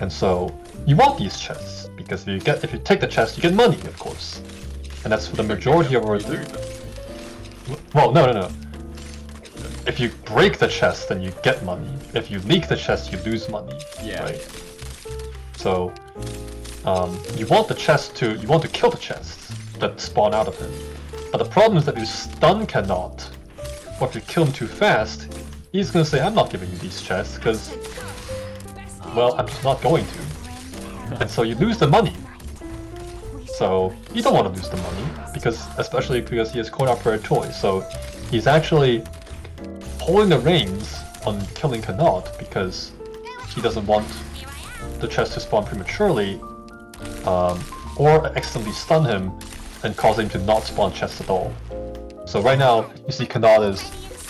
And so you want these chests, because if you take the chest, you get money, of course. And that's for the majority of our... Well, no. If you break the chest, then you get money. If you leak the chest, you lose money.
Yeah.
Right? So you want to kill the chests that spawn out of him. But the problem is that if you stun Kanata, or if you kill him too fast, he's gonna say, I'm not giving you these chests, because, well, I'm just not going to. And so you lose the money. So you don't want to lose the money, especially because he has coin-operated toys. So he's actually holding the reins on killing Kanata because he doesn't want the chest to spawn prematurely, or accidentally stun him and cause him to not spawn chests at all. So right now, you see Kanata is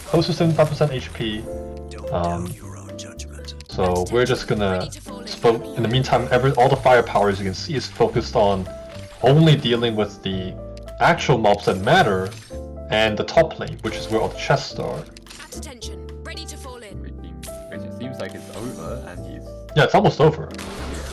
close to 75% HP.
Don't doubt your own judgment.
So we're just gonna, in the meantime, all the firepower, as you can see, is focused on only dealing with the actual mobs that matter and the top lane, which is where all the chests are.
At attention, ready to fall in.
Which it seems like it's over, and he's...
Yeah, it's almost over.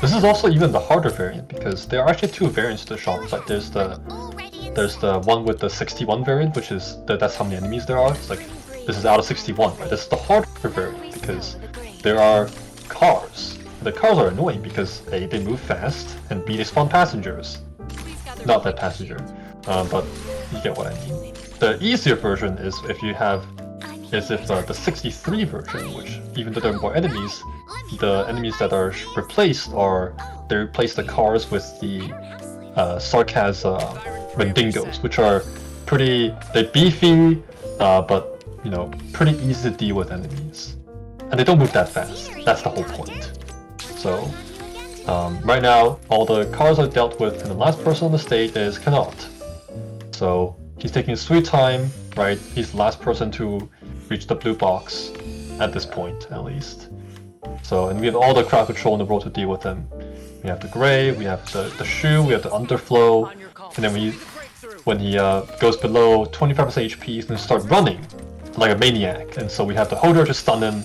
This is also even the harder variant, because there are actually two variants to the shop. Like there's the one with the 61 variant, which is that's how many enemies there are. It's like, this is out of 61, right? This is the harder variant because there are cars. The cars are annoying because A, they move fast, and B, they spawn passengers. Not that passenger, but you get what I mean. The easier version is if the 63 version, which even though there are more enemies, the enemies that are replaced they replace the cars with the sarcasm Wendigos, which are they're beefy, but pretty easy to deal with enemies. And they don't move that fast. That's the whole point. So right now, all the cars are dealt with, and the last person on the stage is Kanata. So he's taking his sweet time, right? He's the last person to reach the blue box at this point, at least. So, and we have all the crowd control in the world to deal with him. We have the gray, we have the shoe, we have the underflow, and then when he goes below 25% HP, he's gonna start running like a maniac. And so we have the holder to stun him,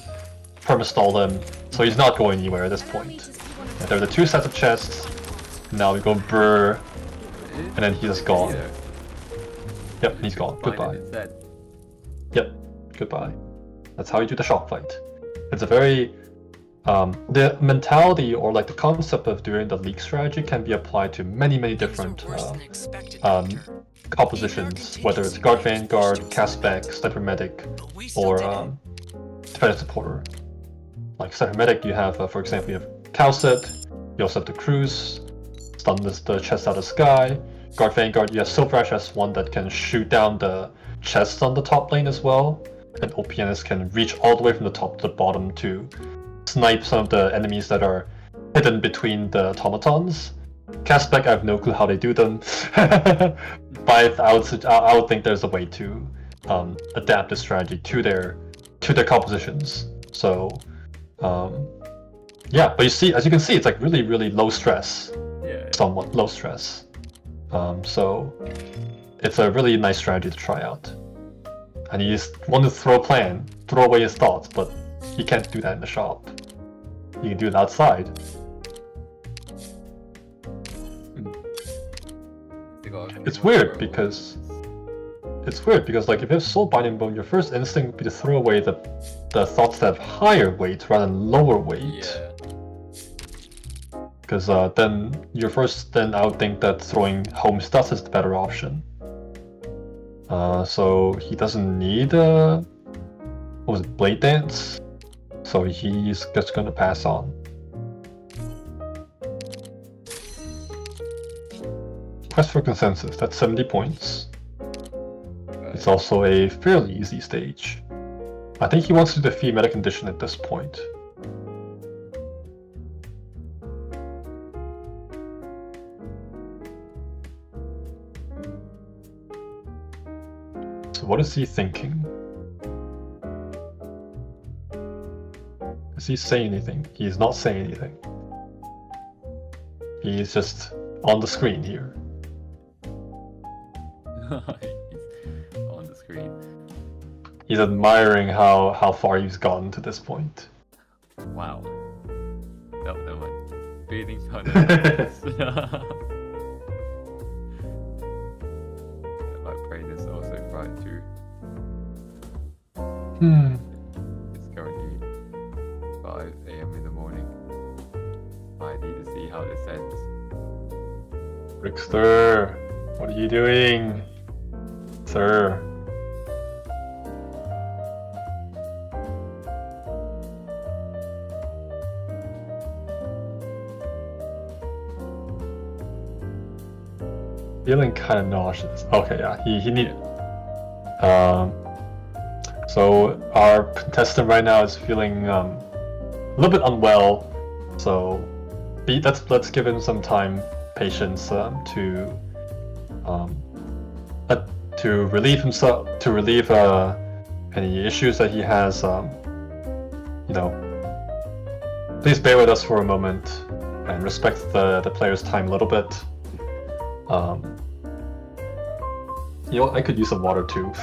perma-stall him, so he's not going anywhere at this point. And there are the two sets of chests. Now we go brr, and then he's just gone. Yep, he's gone. Goodbye. Yep, goodbye. That's how you do the shock fight. It's a very the mentality or like the concept of doing the leak strategy can be applied to many different compositions, whether it's guard vanguard, castback, sniper medic, or defensive supporter. Like sniper medic, you have for example, you have Kazdel, you also have the cruise, stun the chest out of the sky. Guard vanguard, you have Silver Ash S1 that can shoot down the chests on the top lane as well, and OPNS can reach all the way from the top to the bottom to snipe some of the enemies that are hidden between the automatons. Castback, I have no clue how they do them, but I would think there's a way to adapt this strategy to their compositions. So yeah, but as you can see, it's like really low stress, somewhat low stress. So it's a really nice strategy to try out. And you just want to throw away his thoughts, but you can't do that in the shop. You can do it outside. It's weird because like if you have soul binding bone, your first instinct would be to throw away the thoughts that have higher weight rather than lower weight.
Yeah.
Because then I would think that throwing home stuff is the better option. So he doesn't need what was it, Blade Dance? So he's just gonna pass on. Quest for Consensus, that's 70 points. It's also a fairly easy stage. I think he wants to defeat Meta Condition at this point. So what is he thinking? Does he say anything? He is not saying anything. He is just on the screen here.
He's on the screen.
He's admiring how far he's gotten to this point.
Wow. No one. Feelings are nice. My brain is also fried too. It's currently 5 AM in the morning. I need to see how this ends.
Brickster, what are you doing? Sir. Feeling kind of nauseous. Okay, yeah, he need. So our contestant right now is feeling a little bit unwell. So let's give him some time, patience to relieve himself, to relieve any issues that he has. Please bear with us for a moment and respect the player's time a little bit. I could use some water too.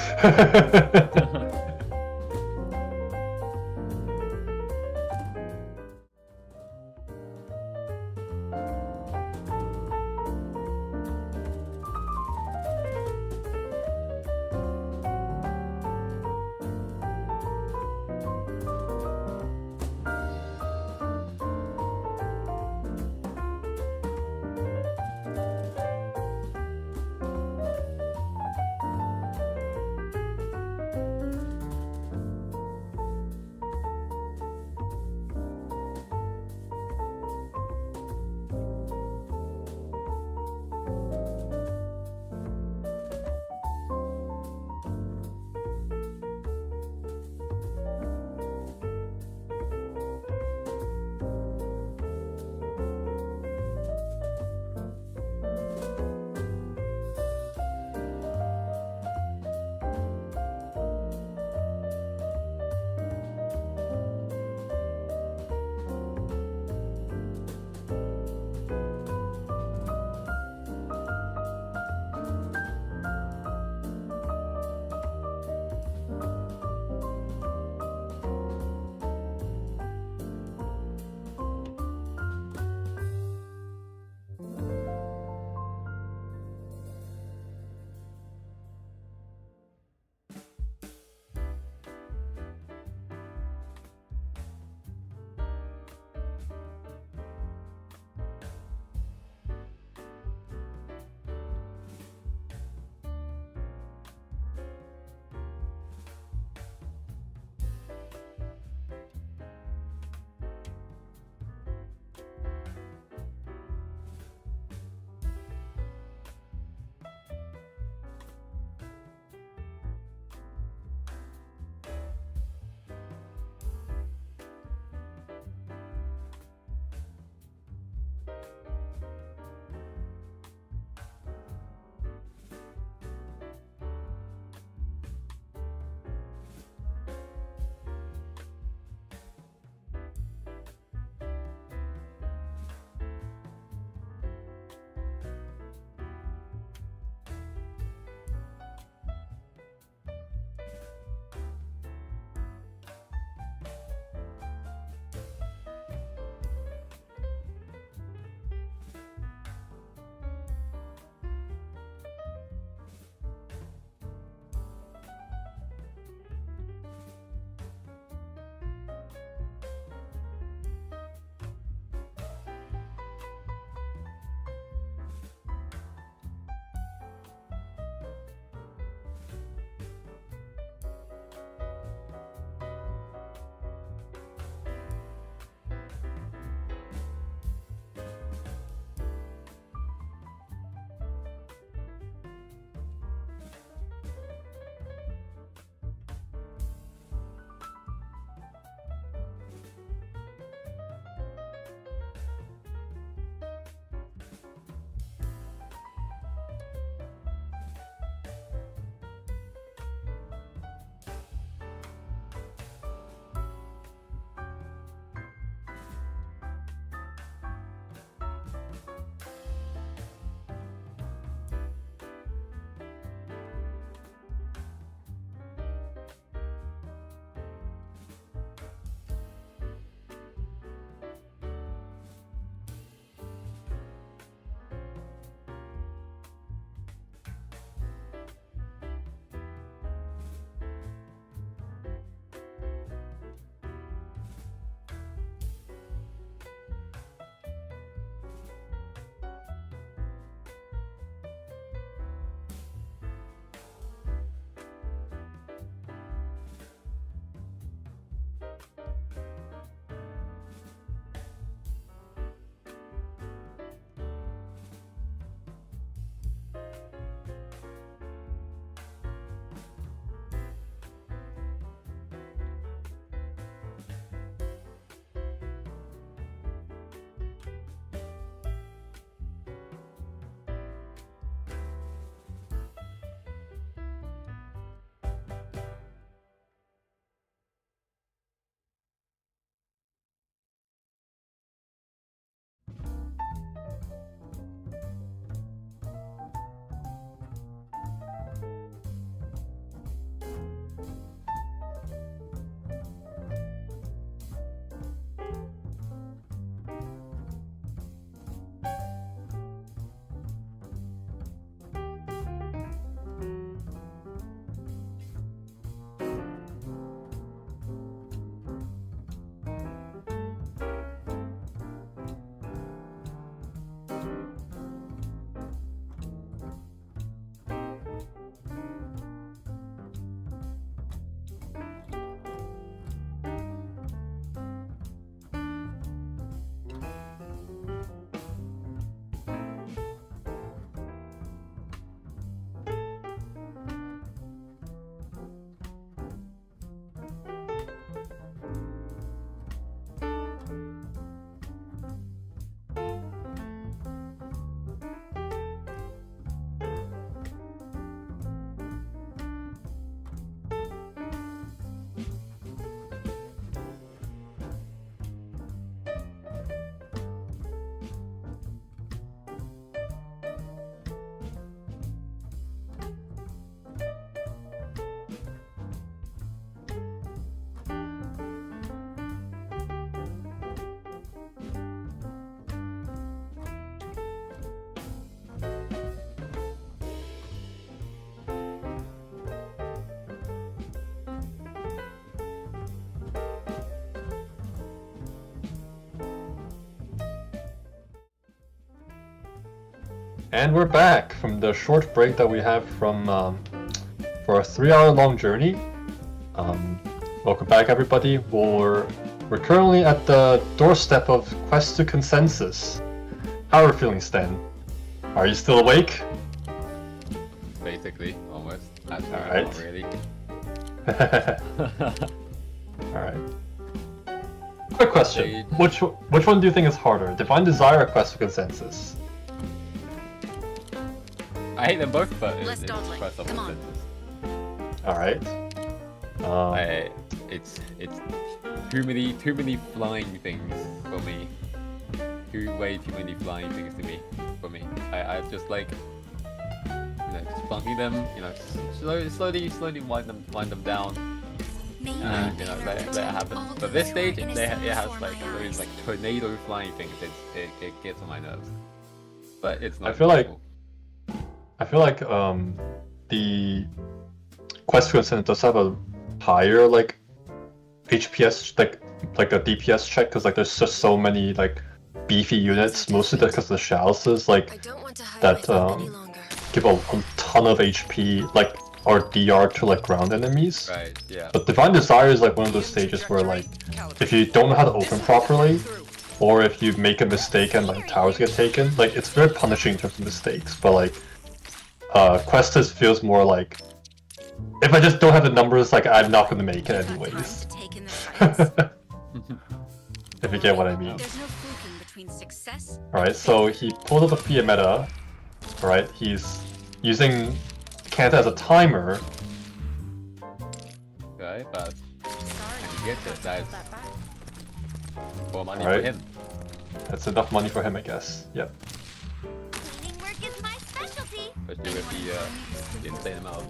And we're back from the short break that we have from for a 3-hour-long journey. Welcome back, everybody. We're currently at the doorstep of Quest to Consensus. How are we feeling, Stan? Are you still awake?
Basically, almost. That's
Alright.
not really.
Alright. Quick question. Which one do you think is harder? Divine Desire or Quest to Consensus?
I hate them both, but
Less
it's
dawdling.
Quest of
Come on.
Consensus.
Alright.
It's too many flying things for me. Way too many flying things for me. I just like, just bunking them, slowly wind them down. And let it happen. But this stage, it has like those like tornado flying things. It gets on my nerves. But it's not.
I feel like the Quest to Consensus does have a higher like HPS like a DPS check because like there's just so many like beefy units, mostly because the chalices like that give a ton of HP like or DR to like ground enemies.
Right. Yeah.
But Divine Desire is like one of those stages where like if you don't know how to open properly, or if you make a mistake and like towers get taken, like it's very punishing in terms of mistakes. But like Questus feels more like if I just don't have the numbers, like I'm not gonna make it anyways. If you get what I mean. Alright, so he pulled up a Fiametta. Alright, he's using Kanta as a timer.
Okay, but and you get it, that's more money
Alright.
for him.
That's enough money for him, I guess. Yep.
Cleaning work is my specialty.
Especially with the insane amount of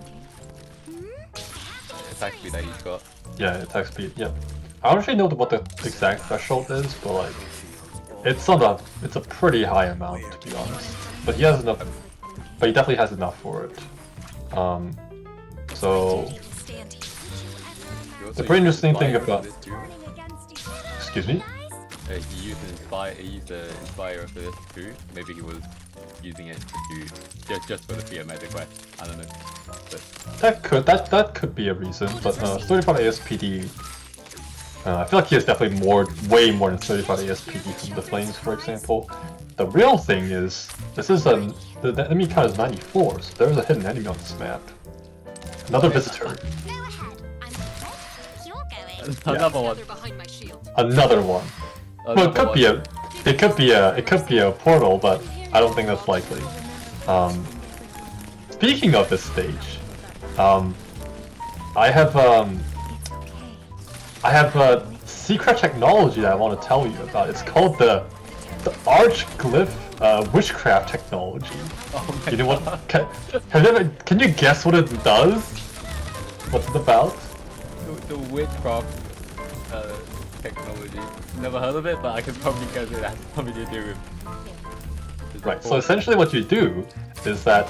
attack speed that he's got.
Yeah, attack speed, yep. I don't actually know what the exact threshold is, but like it's a pretty high amount to be honest. But he has enough, but he definitely has enough for it. So the pretty interesting thing about excuse me?
He used the Inspire for this too. Maybe he was using it to just for the Fiametta quest. I don't know. But
That could be a reason, but 35 ASPD. I feel like he has definitely way more than 35 ASPD from the Flames, for example. The real thing is, the enemy count is 94, so there's a hidden enemy on this map. Another visitor.
Go ahead. I'm ready. You're going.
another one.
They're behind my shield.
Another one. Well, it could be a portal, but I don't think that's likely. Speaking of this stage, I have a secret technology that I want to tell you about. It's called the Archglyph witchcraft technology.
Oh my
You know what? Can you guess what it does? What's it about?
The witchcraft technology. Never heard of it, but I can probably guess it has something to do with.
Right. So essentially, what you do is that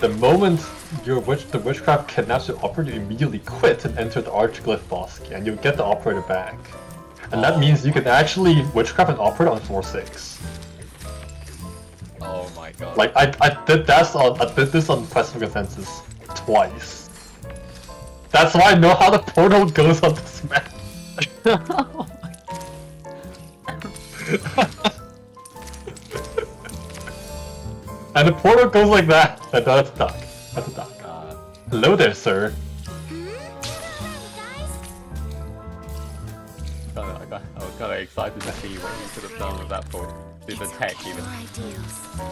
the moment the witchcraft kidnaps your operator, you immediately quit and enter the Archglyph Bosque, and you'll get the operator back. And that means you can actually witchcraft an operator on 4-6.
Oh my god.
Like I did this on Quest for Consensus twice. That's why I know how the portal goes on this map. And the portal goes like that. That's a duck. That's a duck. Hello there, sir.
I was kind of excited to see what you could have done with that for the tech even. I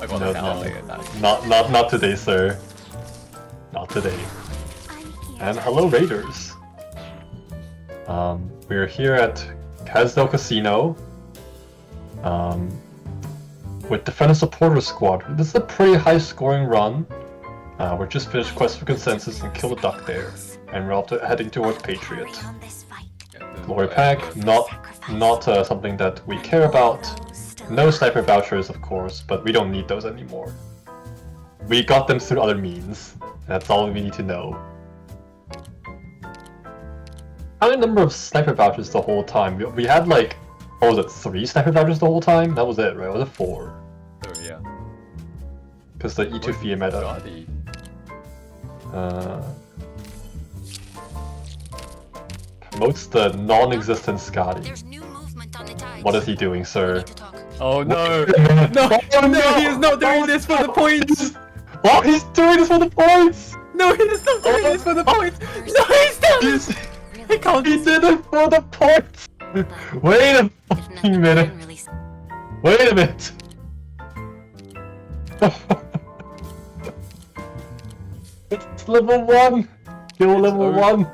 got
No,
it out later.
not today, sir. Not today. And hello, Raiders. We're here at Kazdel Kasino. With Defender Supporter Squad. This is a pretty high scoring run. We're just finished Quest for Consensus and killed a duck there. And we're heading towards Patriot. Glory Pack, not something that we care about. No sniper vouchers, of course, but we don't need those anymore. We got them through other means. That's all we need to know. How many number of sniper vouchers the whole time? We had like, what was it, 3 sniper vouchers the whole time? That was it, right? Or was it 4?
Oh yeah.
because the E2 fear meta.
Scotty.
Promotes the non-existent Scotty.
There's new movement on the tides.
What is he doing,
We
sir?
need to talk.
Oh no!
Wait a minute.
No!
Oh,
No! He is not doing this for the points!
Oh, he's doing this for the points!
No, he is not doing this for the points! No, he's done
He's,
it! He can't.
he did it for the points! Wait a fucking minute! Wait a minute! It's level 1! Skill level
over.
1!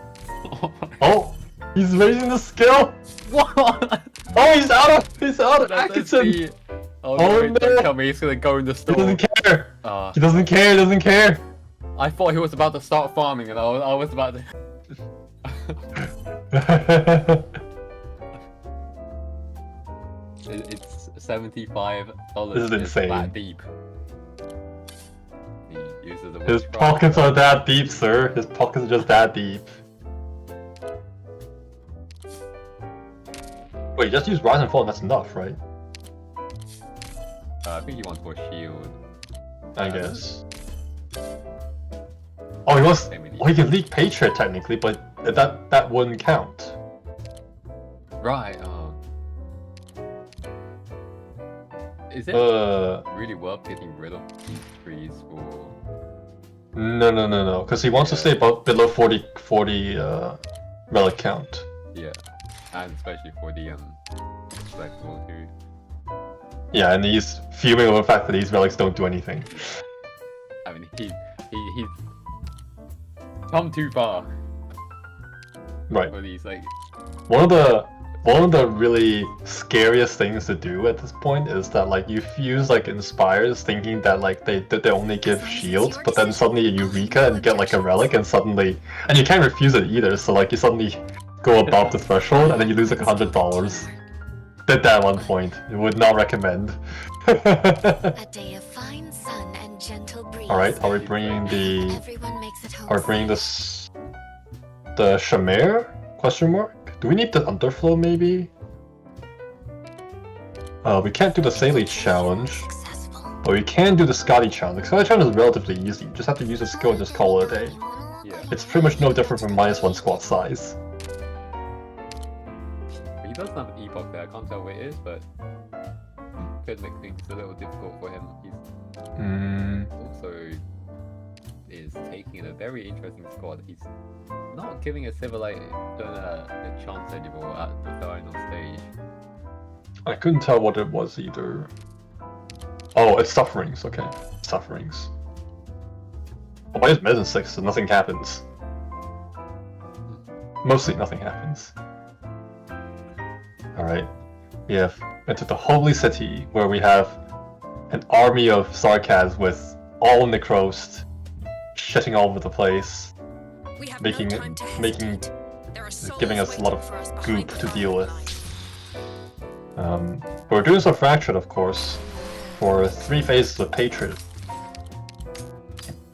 Oh! He's raising the skill!
What?
Oh, he's out of
Let's
Atkinson!
see. Oh,
Oh,
no, don't
no.
tell me he's gonna go in the
He
store.
doesn't care!
Ah,
He doesn't care, doesn't care!
I thought he was about to start farming and I was about to... It's $75.
This is insane.
That deep. He uses the
His
witch
pockets are that deep, sir. His pockets are just that deep. Wait, just use Rise and Fall and that's enough, right?
I think he wants more shield.
I guess. Oh, he wants. Oh, he can leak Patriot technically, but that wouldn't count.
Right, is it really worth getting rid of these trees for...
No, because he wants to stay below 40 relic count.
Yeah, and especially for the flexible too.
Yeah, and he's fuming over the fact that these relics don't do anything.
I mean, he's come too far
Right.
for these, like...
One of the really scariest things to do at this point is that like you fuse like Inspires thinking that like they only give shields, but then suddenly you Eureka and get like a relic and you can't refuse it either, so like you suddenly go above the threshold and then you lose like $100. Did that at one point. Would not recommend.
A day of fine sun and gentle breeze.
Alright, are we bringing the
Everyone makes it home.
are we bringing this the Shamir? Question mark? Do we need the Underflow maybe? We can't do the Saley challenge,
Successful.
but we can do the Scotty challenge. The Scotty challenge is relatively easy. You just have to use a skill and just call it a day.
Yeah.
It's pretty much no different from -1 squad size.
But he does have an epoch there, I can't tell where it is, but... could make things a little difficult for him. He's also... is taking a very interesting squad. He's not giving a Civilite a chance anymore at the final stage.
I couldn't tell what it was either. Oh, it's Sufferings, okay. Sufferings. Oh, but it's Medicine 6, so nothing happens. Mostly nothing happens. Alright. We have entered the Holy City, where we have an army of Sarkaz with all necrosed, shitting all over the place,
We have
making
no time to
making
hesitate. There are souls
giving us a lot of
waiting for us behind
goop
the
to
line.
deal with. But we're doing some Fractured, of course, for 3 phases of Patriot.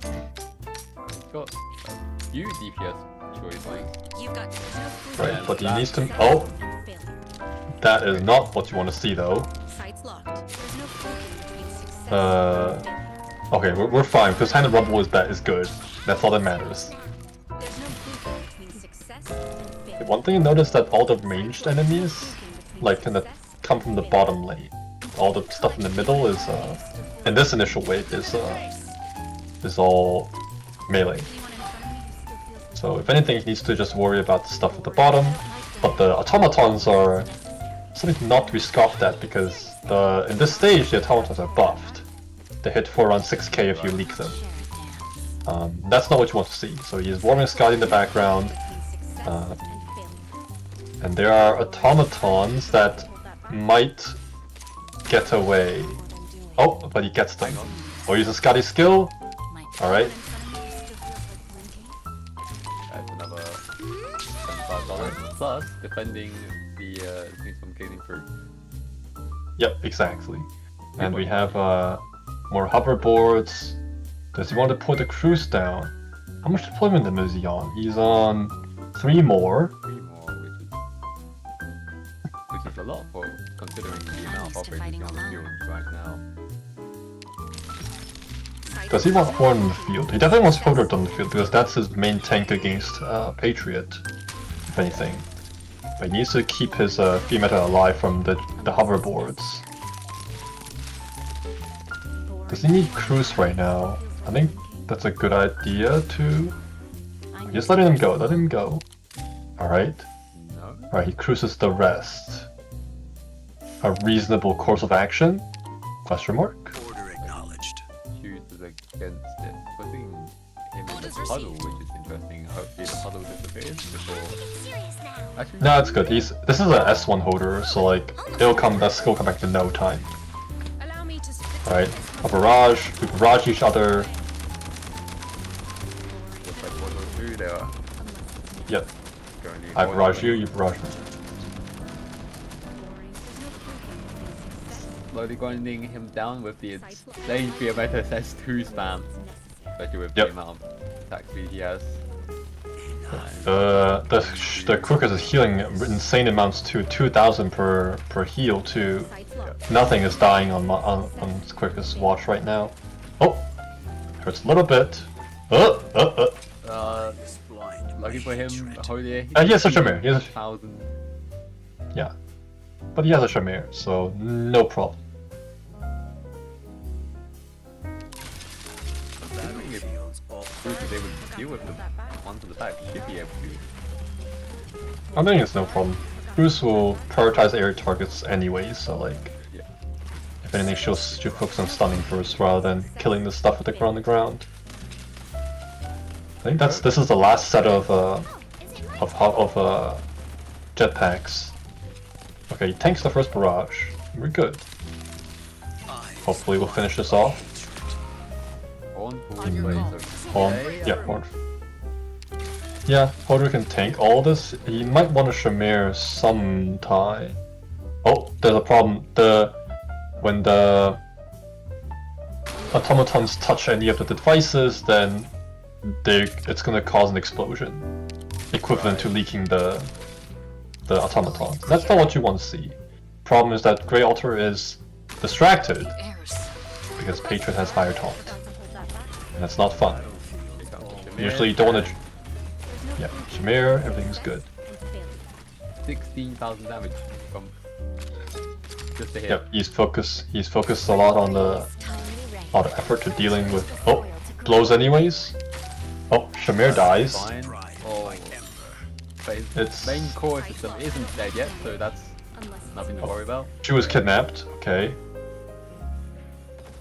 He's got a few DPS choice lines.
You've got
Right, but he
that-
needs to. Oh, that is not what you want to see, though.
sights locked. There's no cloaking between success
Okay, we're fine because Hand and Rumble is good. That's all that matters.
There's no cloaking between success and failure.
One thing you notice that all the ranged enemies, like, come from the bottom lane. All the stuff in the middle is, in this initial wave is all melee. So if anything, he needs to just worry about the stuff at the bottom. But the automatons are something not to be scoffed at because in this stage the automatons are buffed. They hit for around 6k if you leak them. That's not what you want to see. So he's warming Scotty in the background. And there are automatons that might get away. Oh, but he gets them. Or uses Scotty's skill. Alright.
That's another $75 plus defending the things from getting through.
Yep, exactly. And we have more hoverboards. Does he want to put the cruise down? How much deployment limit is he on? He's on 3 more.
3 more, which is a lot for considering the amount of operators on the field right now.
Does he want Horn on the field? He definitely wants Hodor on the field because that's his main tank against Patriot, if anything. But he needs to keep his free meta alive from the hoverboards. Does he need Cruise right now? I think that's a good idea to... Just let him go, let him go. Alright.
No.
Alright, he cruises the rest. A reasonable course of action? Question mark?
Order acknowledged.
Chooses against it. Putting him in the puddle, which is interesting. Hopefully the puddle disappears before... Actually,
No, it's good. This is an S1 holder, so like it'll come back in no time.
Allow me to
Alright, a barrage, we barrage each other.
just like 1 or 2 there.
Yep.
Going to
I barrage you, you barrage me.
Slowly grinding him down with the insane fear meta S2 spam. Especially with
Yep.
the amount of attack speed he has.
The Crookers is healing insane amounts to 2,000 per heal too. Nothing is dying on Quickest watch right now. Oh, hurts a little bit.
This blind
Lucky for him,
hatred.
Holy.
He has a Shamir. He has a,
1,000.
yeah, but he has a Shamir, so no problem.
Assuming if
Fields all
Bruce is able to deal with the ones in the back, he should be able to.
I think it's no problem. Bruce will prioritize area targets anyway, so like,
Yeah.
if anything, she'll focus on stunning first rather than killing the stuff on the ground. I think this is the last set of jetpacks. Okay, he tanks the first barrage. We're good. Hopefully we'll finish this off.
On full place.
Yeah, Horn. Yeah, Hodor can tank all this. He might want to Shamir sometime. Oh, there's a problem. When the automatons touch any of the devices, then it's gonna cause an explosion, equivalent to leaking the automatons. That's not what you want to see. Problem is that Grey Altar is distracted because Patriot has higher taunt, and that's not fun. Usually you don't want to. Yeah, Shamir, everything's good.
16,000 damage from just a hit.
Yep, he's focused a lot on the effort to dealing with blows anyways. Oh, Shamir dies.
Fine. Oh, but his
It's-
main core system isn't dead yet, so that's nothing to worry about.
She was kidnapped. Okay.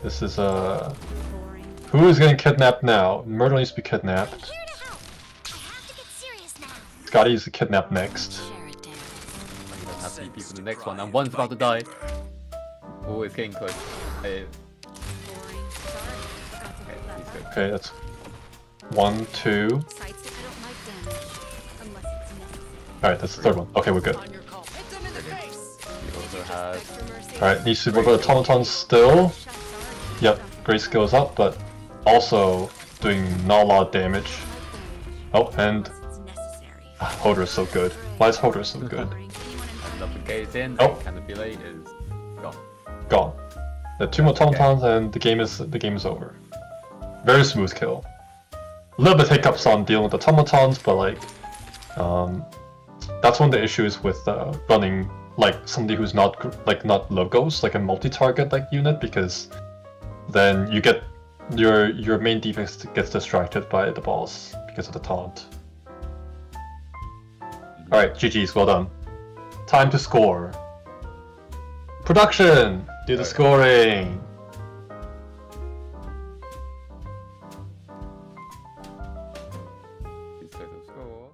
This is who is getting kidnapped now? Murder needs to be kidnapped.
Here to help. I have to get serious now.
Scotty is kidnapped next.
Share it down.
I'm gonna have to beat for the next one, and one's about to die. Oh, it's getting close. Okay, he's good.
Okay, that's 1, 2. Alright, that's the third one. Okay, we're good.
On your call. Hit them in the face.
He also has
Alright, needs to work with automatons still. Yep, great skills up, but also doing not a lot of damage. Oh, and Hodor is so good. Why is Hodor so good?
another gaze in.
Oh.
Canopy is gone.
Gone. The 2 more automatons and the game is over. Very smooth kill. A little bit hiccups on dealing with the automatons, but like, that's one of the issues with running like somebody who's not logos, like a multi-target like unit, because then you get your main defense gets distracted by the boss because of the taunt. Alright, GG's, well done. Time to score. Production! Do the scoring!
His total score.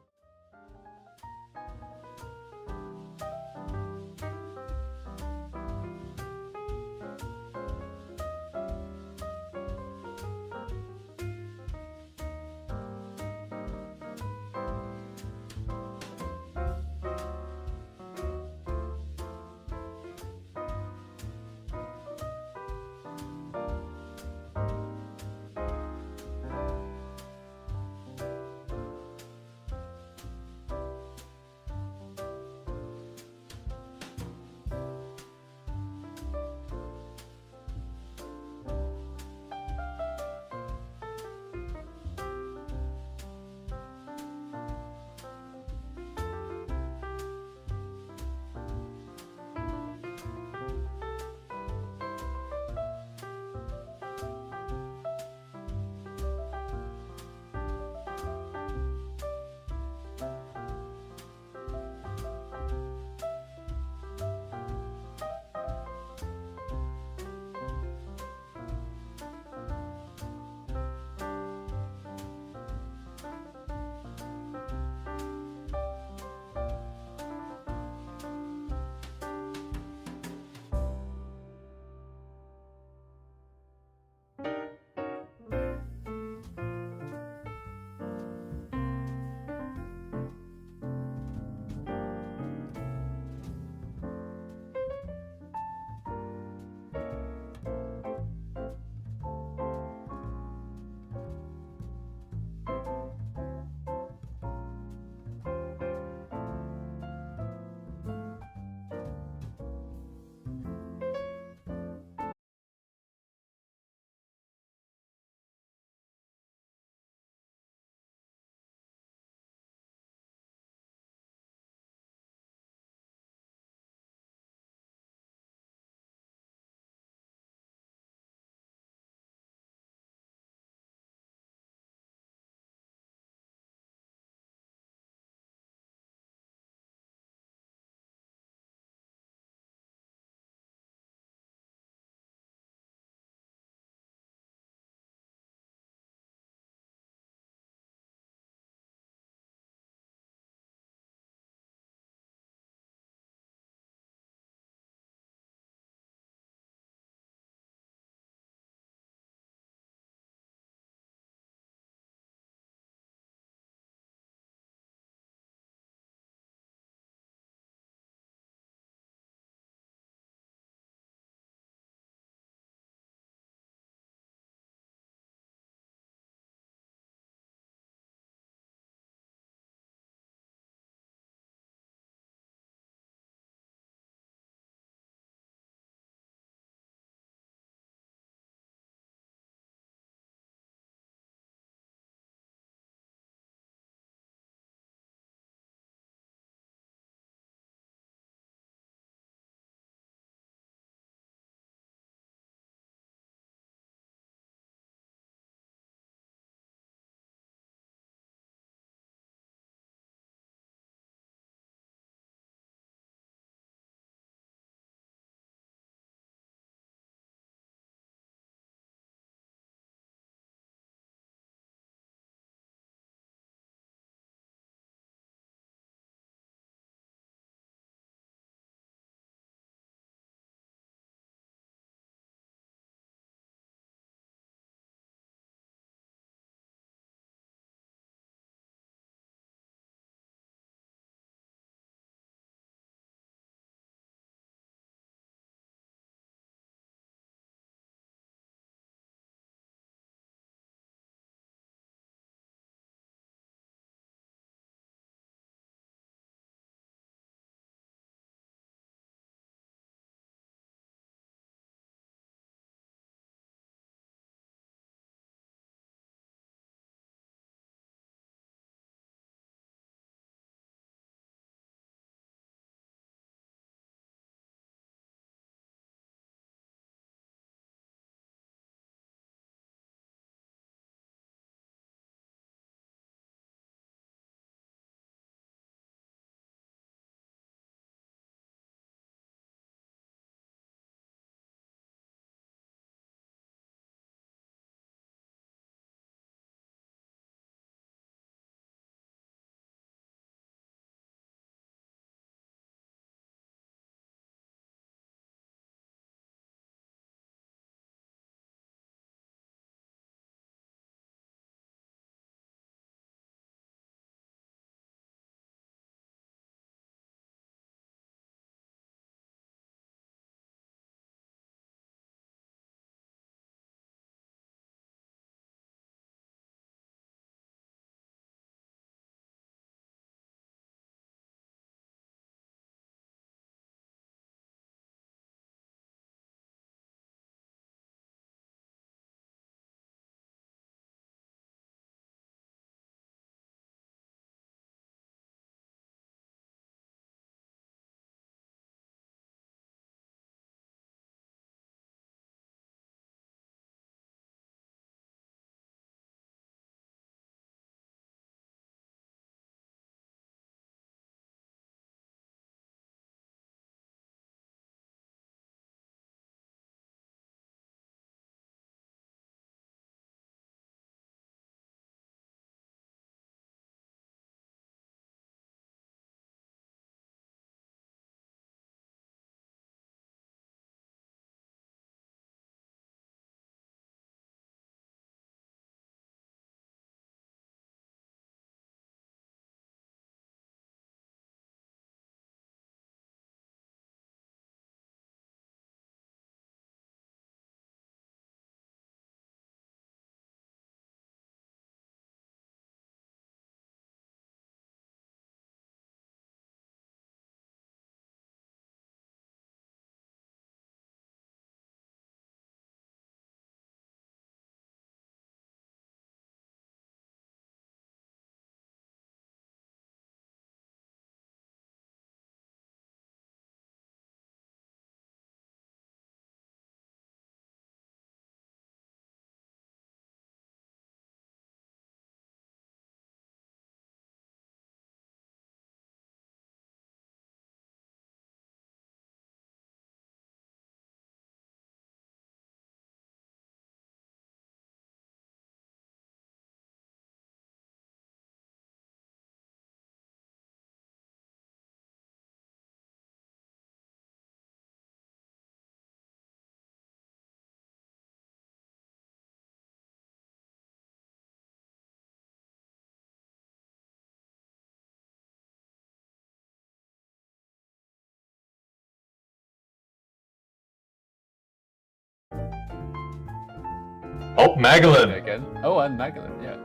Oh, Magellan!
Again. Oh, and Magellan, yeah.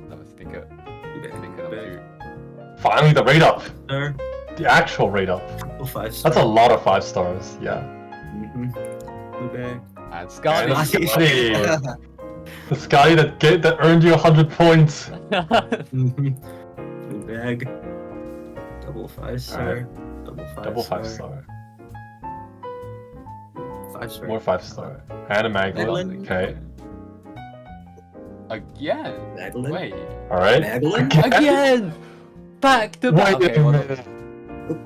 That was Stinker. Stinker number 2.
Finally, the rate up!
Star.
The actual rate up.
Triple 5-star.
That's a lot of 5 stars, yeah.
Blue bag.
And Scotty.
And Scotty. The Scotty that earned you 100 points.
Blue bag. Double 5-star.
Double 5 star.
5-star.
More 5 star. And a Magellan. Okay.
Again?
Magellan.
Wait.
Alright.
Magellan?
Again! Back to back.
Wait a minute.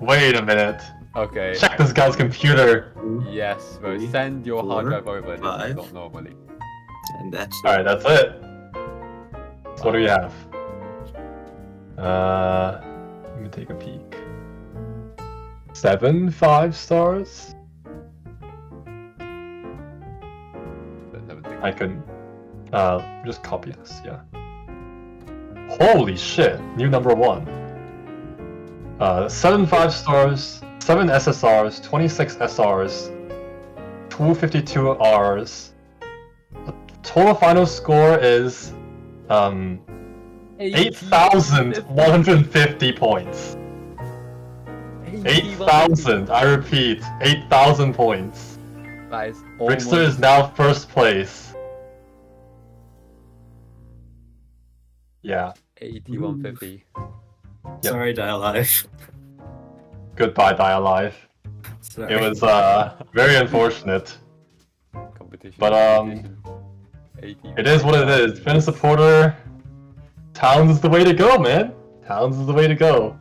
Wait a minute.
Okay.
Check this guy's computer.
Yes, bro.
Three,
Send your hard
4,
drive over. This is
5.
not normally.
And that's
Alright, that's it. So what do we have? Let me take a peek. 7 5 stars? I can just copy this, yeah. Holy shit, new number 1. 7 5 stars, 7 SSRs, 26 SRs, 252 Rs. The total final score is 8,150 points. 8,000, I repeat, 8,000 points.
That is
Brickster is now first place. Yeah.
8150.
Sorry, Die Alive.
Goodbye, Die Alive.
Sorry.
It was very unfortunate,
Competition.
but
competition.
it is what it is. Been a supporter. Towns is the way to go, man. Towns is the way to go.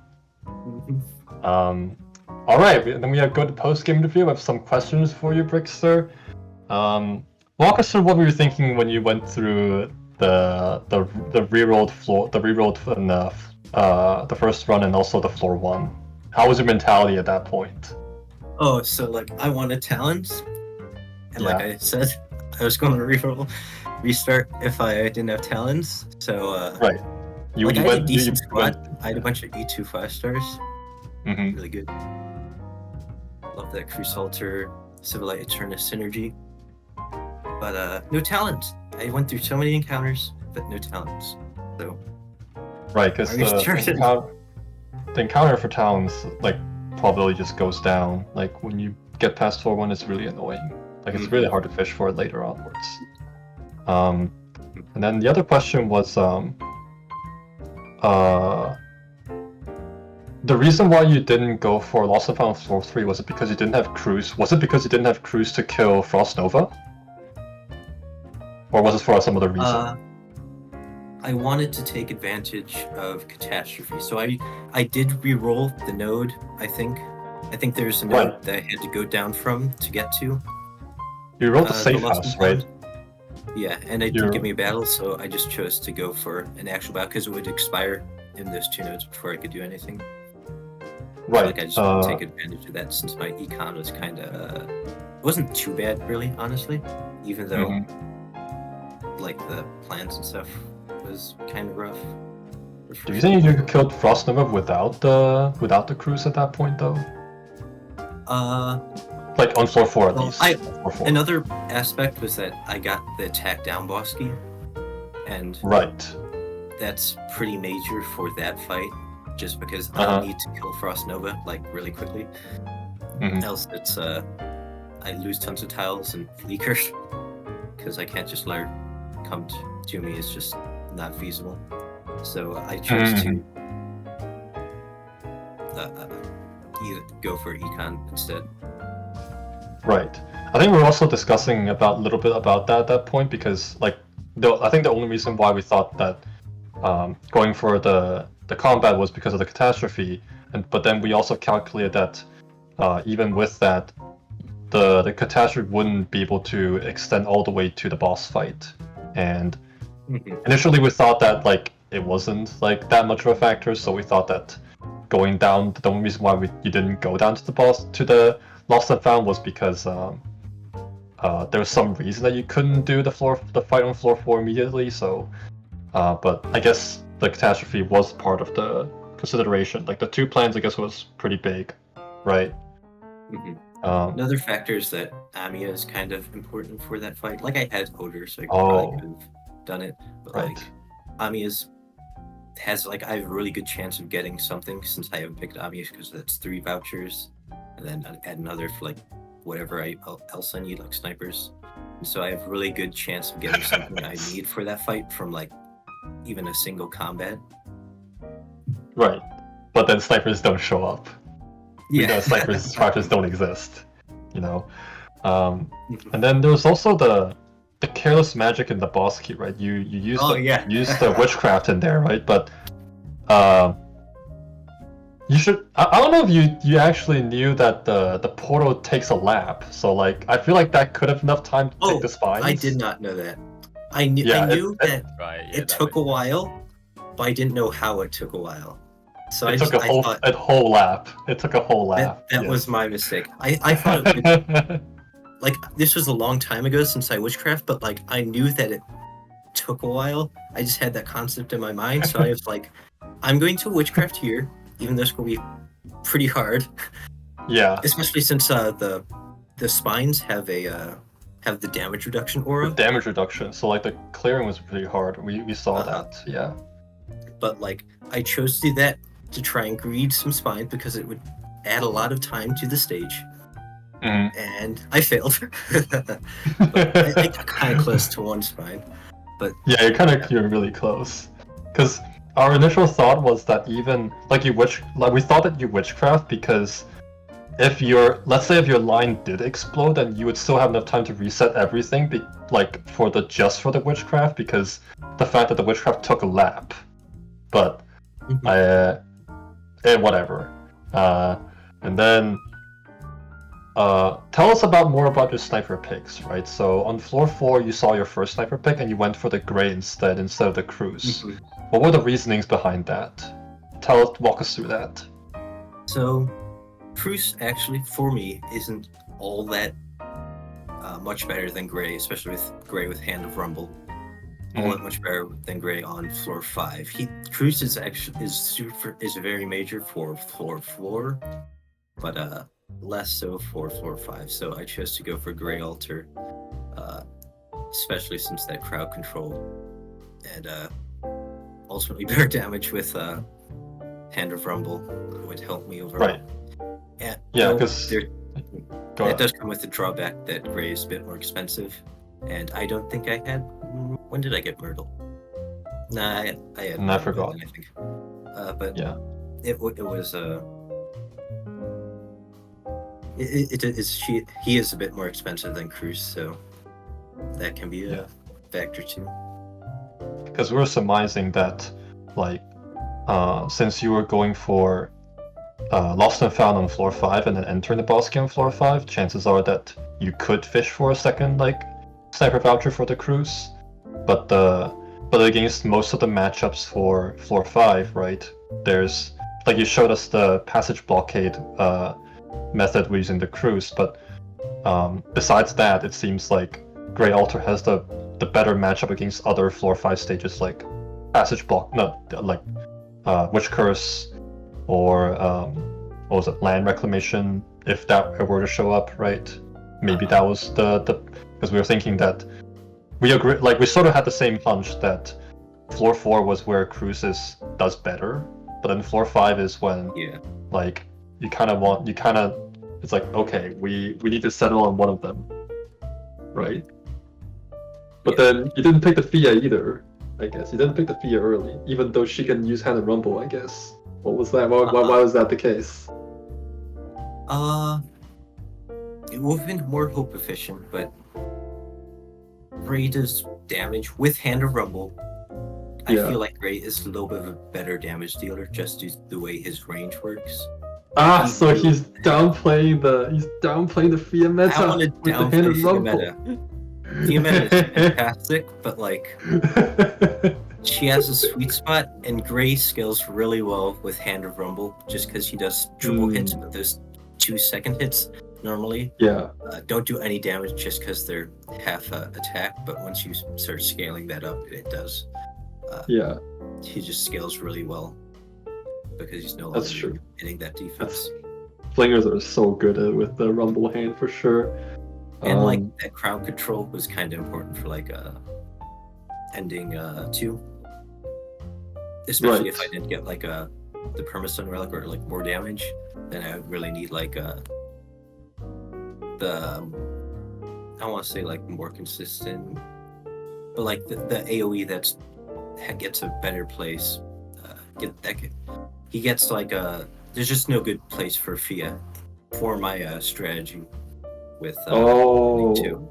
All right. Then we have go to post game interview. I have some questions for you, Brickster. Walk us through what we were thinking when you went through the rerolled floor, the rerolled in the first run, and also the floor 1. How was your mentality at that point?
Oh, so like I wanted talents, and like
Yeah.
I said, I was going to restart if I didn't have talents. So
Right. You,
like
you
I had a
went.
decent
you
squad.
went-
I had a bunch of E2 5-stars.
Mhm.
Really good. Love that Cruise Halter, Civilite Eternus synergy. But no talents. I went through so many encounters, but no talents. So
Right, because
I restarted.
the encounter for towns like probably just goes down. Like when you get past floor 1, it's really annoying. Like it's really hard to fish for it later onwards. And then the other question was the reason why you didn't go for Lost and Found floor 3, was it because you didn't have Cruise? Was it because you didn't have Cruise to kill Frost Nova? Or was it for some other reason?
I wanted to take advantage of Catastrophe, so I did re-roll the node. I think there's a node
Right.
that I had to go down from to get to.
You rolled the
the
safe
Lost
house,
and
right?
Found. Yeah, and it
You're-
didn't give me a battle, so I just chose to go for an actual battle because it would expire in those 2 nodes before I could do anything.
Right.
Like I just wanted to take advantage of that since my econ was kind of wasn't too bad really, honestly. Even though like the plans and stuff was kind of rough.
Do you think you killed Frost Nova without the cruise at that point though? Like on floor 4 at
Well,
least. Floor 4.
Another aspect was that I got the attack down boss key, and
Right.
that's pretty major for that fight. Just because
Uh-huh.
I need to kill Frost Nova like really quickly,
Mhm.
else it's I lose tons of tiles and leakers because I can't just let her come to me. It's just not feasible. So I chose to either go for econ instead.
Right. I think we're also discussing about a little bit about that at that point because like I think the only reason why we thought that going for the combat was because of the catastrophe, but then we also calculated that even with that, the catastrophe wouldn't be able to extend all the way to the boss fight. And initially we thought that like it wasn't like that much of a factor, so we thought that going down, the only reason why you didn't go down to the Lost and Found was because there was some reason that you couldn't do the fight on floor 4 immediately. So, but I guess the catastrophe was part of the consideration. Like the 2 plans, I guess, was pretty big, right?
Another factor is that Amiya is kind of important for that fight. Like I had Odor, so I
Oh.
probably could have done it. But
Right.
like Amiya's has like I have a really good chance of getting something since I haven't picked Amiya because that's 3 vouchers, and then I add another for like whatever else I need, like snipers. And so I have a really good chance of getting something I need for that fight from like even a single combat.
Right. But then snipers don't show up. Because snipers vouchers don't exist. You know? And then there's also the careless magic in the boss key, right? You use the witchcraft in there, right? But you should I don't know if you actually knew that the portal takes a lap. So like I feel like that could have enough time to take the spines.
I did not know that. I knew that it took a while, but I didn't know how it took a while. So
it took a whole lap. It took a whole lap.
That was my mistake. I thought it would, like this was a long time ago since I witchcraft, but like I knew that it took a while. I just had that concept in my mind, so I was like, I'm going to witchcraft here, even though it's going to be pretty hard.
Yeah.
Especially since the spines have the damage reduction aura.
The damage reduction. So like the clearing was pretty hard. We saw that. Yeah.
But like I chose to do that to try and greed some spines because it would add a lot of time to the stage. And I failed. But I got kind of close to 1 spine. But
yeah, you're really close. Because our initial thought was that even like we thought that you witchcraft because if let's say if your line did explode, then you would still have enough time to reset everything, for the witchcraft, because the fact that the witchcraft took a lap. But whatever. And then tell us more about your sniper picks, right? So on floor 4, you saw your first sniper pick, and you went for the gray instead of the cruise. What were the reasonings behind that? Walk us through that.
So, Cruise actually, for me, isn't all that much better than Gray, especially with Gray with Hand of Rumble. All that much better than Gray on floor 5. Cruise is very major for floor 4, but less so for floor 5. So I chose to go for Gray Altar, especially since that crowd control and ultimately better damage with Hand of Rumble would help me overall.
Right.
And
yeah, because
it does come with the drawback that Gray is a bit more expensive, and I don't think I had. When did I get Myrtle? Nah, I had.
I forgot.
I think. But
yeah,
it was he is a bit more expensive than Cruz, so that can be a factor too.
Because we were surmising that, since you were going for Lost and Found on floor 5 and then entering the boss key on floor 5, chances are that you could fish for a second sniper voucher for the cruise. But against most of the matchups for floor 5, right? There's you showed us the passage blockade method using the cruise, but besides that, it seems like Grey Altar has the better matchup against other floor 5 stages like passage Witch Curse, or what was it, Land Reclamation, if that were to show up, right? Maybe that was because we were thinking that we agree, we sort of had the same hunch that floor 4 was where Cruises does better, but then floor 5 is when it's okay, we need to settle on one of them, right? But then you didn't pick the Fia either, I guess. You didn't pick the Fia early, even though she can use Hand and Rumble, I guess. What was that? Why was that the case?
It would have been more hope efficient, but Gray does damage with Hand of Rumble. I feel like Gray is a little bit of a better damage dealer just due to the way his range works.
So he's downplaying the Fia meta.
I want to downplay Fia meta. Fia meta is fantastic, but she has a sweet spot, and Gray scales really well with Hand of Rumble just because he does triple hits, but those 2-second hits normally don't do any damage just because they're half attack, but once you start scaling that up, it does. He just scales really well because he's no longer hitting that defense.
Flingers are so good with the Rumble hand for sure.
And like that crowd control was kind of important for like ending 2. Especially if I didn't get like the permastone relic or like more damage, then I would really need like the I don't want to say like more consistent, but like the AOE that gets a better place. He gets like there's just no good place for Fia for my strategy with 2.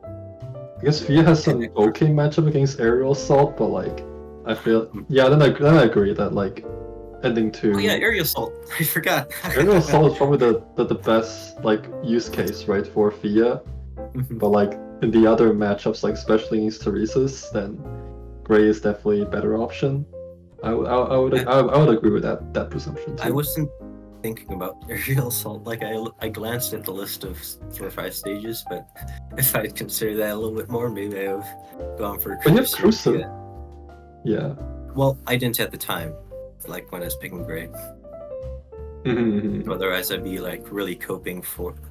I guess Fia has some okay matchup against Aerial Assault, but like I feel then I agree that like ending 2.
Oh yeah, Aerial Assault. I forgot.
Aerial Assault is probably the best like use case, right, for Fia. But like in the other matchups, like especially against Teresa's, then Gray is definitely a better option. I would agree with that presumption too.
I wasn't thinking about Aerial Assault. Like I glanced at the list of 4 or 5 stages, but if I consider that a little bit more, maybe I have gone for
But you have Crucible. Yeah.
Well, I didn't at the time, like when I was picking Gray. Otherwise, I'd be like really coping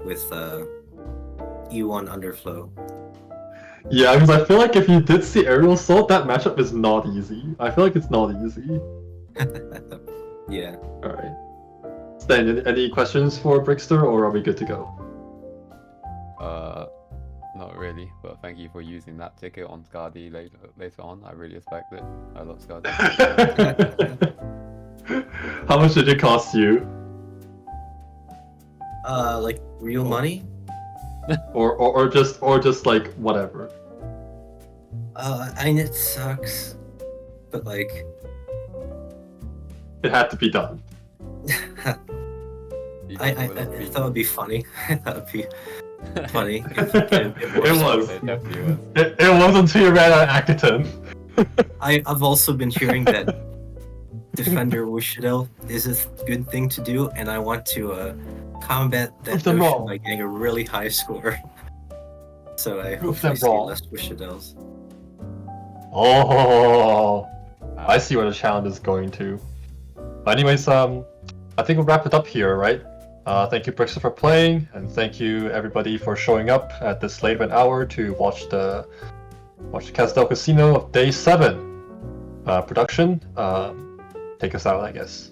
with E1 underflow.
Yeah, because I feel like if you did see Aerial Assault, that matchup is not easy. I feel like it's not easy.
Yeah.
Alright. Stan, any questions for Brickster, or are we good to go?
Not really, but thank you for using that ticket on Skadi later on. I really respect it. I love Skadi.
How much did it cost you?
Like real money?
or just like whatever.
I mean it sucks, but like
it had to be done.
I thought it'd be funny. I thought it'd be funny.
It was. It was until you ran out of Akaton.
I've also been hearing that Defender Wishadel is a good thing to do, and I want to combat that notion by getting a really high score. So I hope I see less Wishadels.
Oh, I see where the challenge is going to. But anyways, I think we'll wrap it up here, right? Thank you, Brickster, for playing, and thank you everybody for showing up at this late of an hour to watch the Kazdel Kasino of Day 7 production. Take us out, I guess.